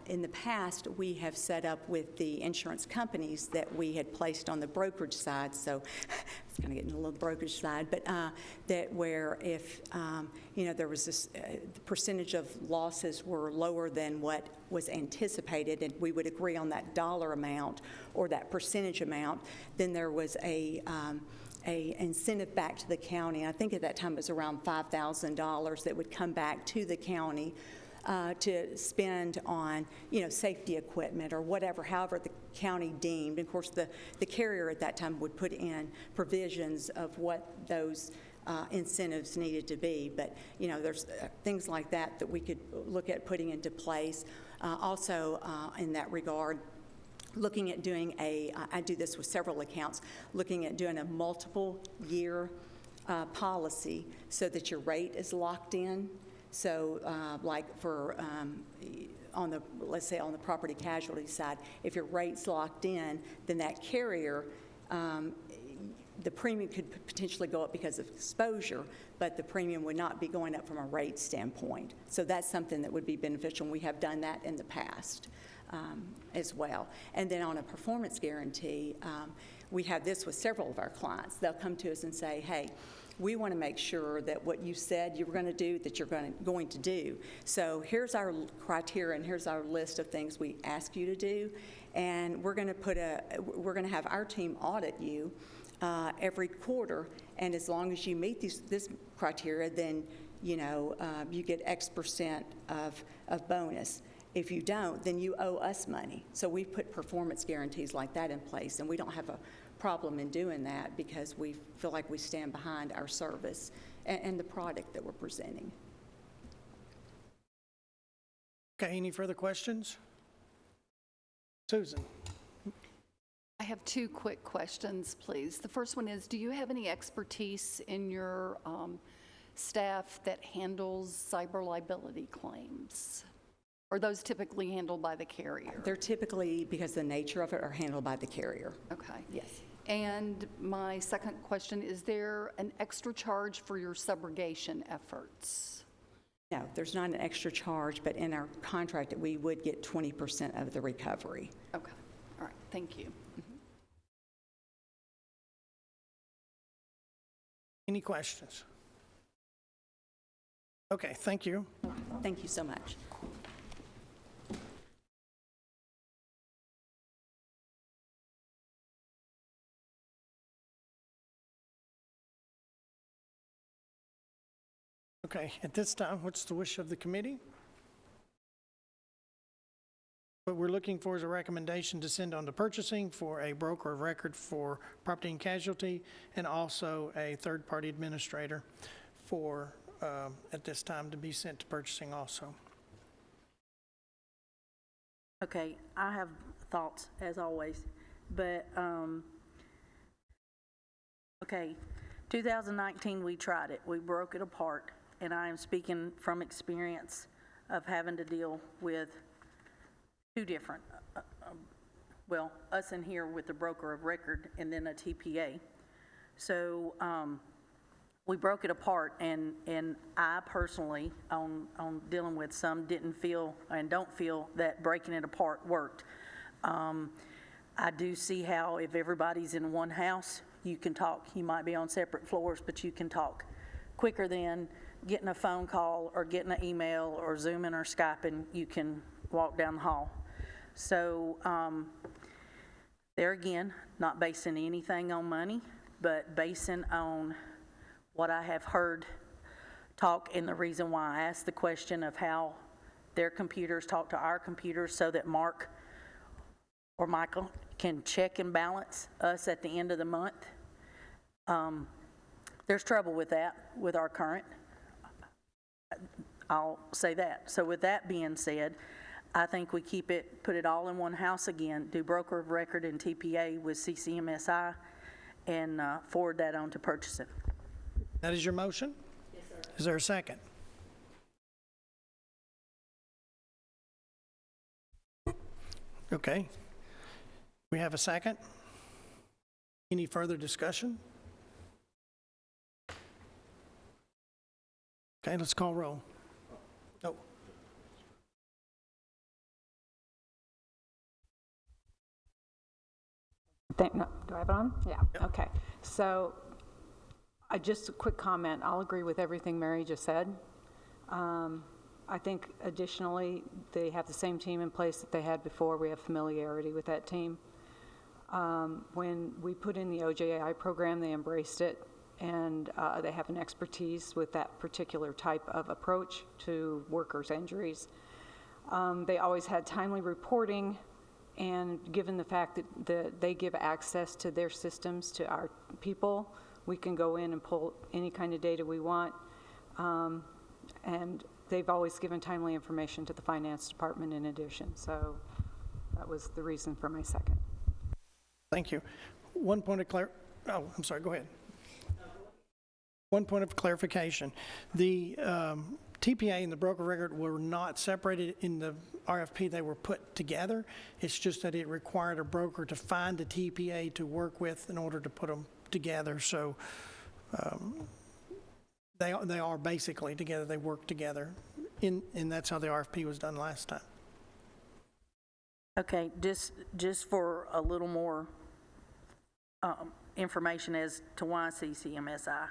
In the past, we have set up with the insurance companies that we had placed on the brokerage side, so it's kind of getting a little brokerage side, but that where if, there was this percentage of losses were lower than what was anticipated, and we would agree on that dollar amount or that percentage amount, then there was a incentive back to the county. I think at that time it was around $5,000 that would come back to the county to spend on, safety equipment or whatever, however the county deemed. And of course, the carrier at that time would put in provisions of what those incentives needed to be. But, there's things like that we could look at putting into place. Also, in that regard, looking at doing I do this with several accounts, looking at doing a multiple year policy so that your rate is locked in. So like for, let's say on the property casualty side, if your rate's locked in, then that carrier, the premium could potentially go up because of exposure, but the premium would not be going up from a rate standpoint. So that's something that would be beneficial, and we have done that in the past as well. And then on a performance guarantee, we have this with several of our clients. They'll come to us and say, hey, we want to make sure that what you said you were going to do, that you're going to do. So here's our criteria, and here's our list of things we ask you to do, and we're going to have our team audit you every quarter, and as long as you meet this criteria, then you get X percent of bonus. If you don't, then you owe us money. So we put performance guarantees like that in place, and we don't have a problem in doing that because we feel like we stand behind our service and the product that we're presenting. Okay, any further questions? Susan. I have two quick questions, please. The first one is, do you have any expertise in your staff that handles cyber liability claims? Or are those typically handled by the carrier? They're typically, because of the nature of it, are handled by the carrier. Okay. Yes. And my second question, is there an extra charge for your subrogation efforts? No, there's not an extra charge, but in our contract, we would get 20% of the recovery. Okay. All right. Thank you. Any questions? Okay, thank you. Thank you so much. Okay, at this time, what's the wish of the committee? What we're looking for is a recommendation to send on to purchasing for a broker of record for property and casualty, and also a third-party administrator for, at this time, to be sent to purchasing also. Okay, I have thoughts, as always, but, okay, 2019, we tried it. We broke it apart, and I am speaking from experience of having to deal with two different, well, us in here with the broker of record and then a TPA. So we broke it apart, and I personally, on dealing with some, didn't feel and don't feel that breaking it apart worked. I do see how if everybody's in one house, you can talk. You might be on separate floors, but you can talk quicker than getting a phone call or getting an email or Zooming or Skyping. You can walk down the hall. So there again, not basing anything on money, but basing on what I have heard talk, and the reason why I asked the question of how their computers talk to our computers so that Mark or Michael can check and balance us at the end of the month. There's trouble with that with our current. I'll say that. So with that being said, I think we put it all in one house again, do broker of record and TPA with CCMSI, and forward that on to purchasing. That is your motion? Yes, sir. Is there a second? Okay. We have a second. Any further discussion? Okay, let's call roll. Oh. Do I have it on? Yeah, okay. So just a quick comment. I'll agree with everything Mary just said. I think additionally, they have the same team in place that they had before. We have familiarity with that team. When we put in the OJAI program, they embraced it, and they have an expertise with that particular type of approach to workers' injuries. They always had timely reporting, and given the fact that they give access to their systems to our people, we can go in and pull any kind of data we want. And they've always given timely information to the finance department in addition. So that was the reason for my second. Thank you. One point of I'm sorry, go ahead. One point of clarification. The TPA and the broker record were not separated in the RFP. They were put together. It's just that it required a broker to find a TPA to work with in order to put them together. So they are basically together. They work together, and that's how the RFP was done last time. Okay, just for a little more information as to why CCMSI.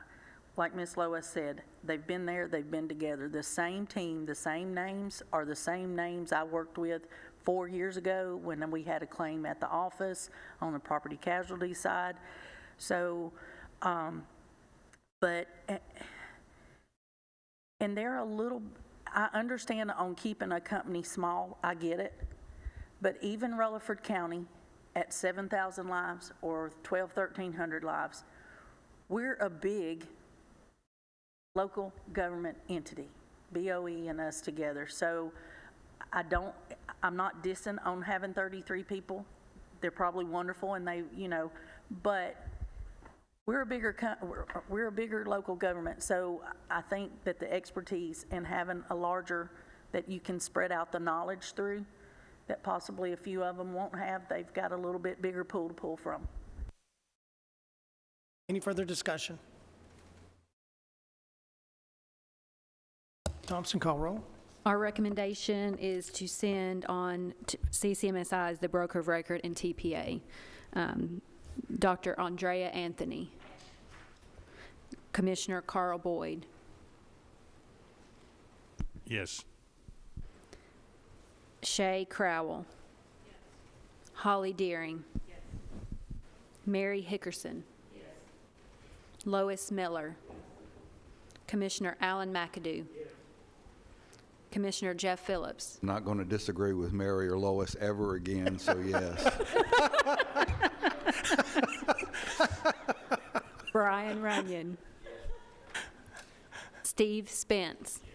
Like Ms. Lois said, they've been there, they've been together. The same team, the same names are the same names I worked with 4 years ago when we had a claim at the office on the property casualty side. So, but, and they're a little, I understand on keeping a company small, I get it. But even Rutherford County at 7,000 lives or 1,300 lives, we're a big local government entity, BOE and us together. So I'm not dissing on having 33 people. They're probably wonderful, and they, but we're a bigger local government. So I think that the expertise and having a larger, that you can spread out the knowledge through, that possibly a few of them won't have, they've got a little bit bigger pool to pull from. Any further discussion? Thompson, call roll. Our recommendation is to send on to CCMSI as the broker of record and TPA. Dr. Andrea Anthony. Commissioner Carl Boyd. Yes. Shay Crowell. Yes. Holly Deering. Yes. Mary Hickerson. Yes. Lois Miller. Commissioner Alan McAdoo. Yes. Commissioner Jeff Phillips. I'm not going to disagree with Mary or Lois ever again, so yes. Brian Runyon. Yes. Steve Spence. Yes.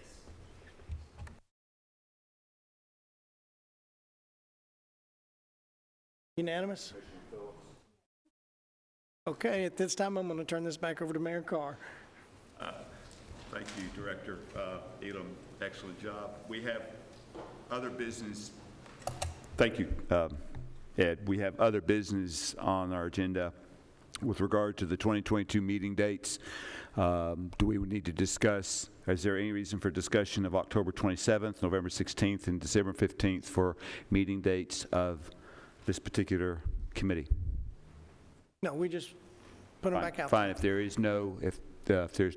Unanimous? Okay, at this time, I'm going to turn this back over to Mayor Carr. Thank you, Director Elam. Excellent job. We have other business. Thank you, Ed. We have other business on our agenda with regard to the 2022 meeting dates. Do we need to discuss, is there any reason for discussion of October 27th, November 16th, and December 15th for meeting dates of this particular committee? No, we just Put them back out. Fine. If there's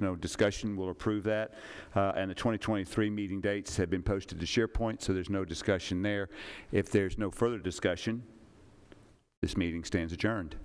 no discussion, we'll approve that. And the 2023 meeting dates have been posted to SharePoint, so there's no discussion there. If there's no further discussion, this meeting stands adjourned.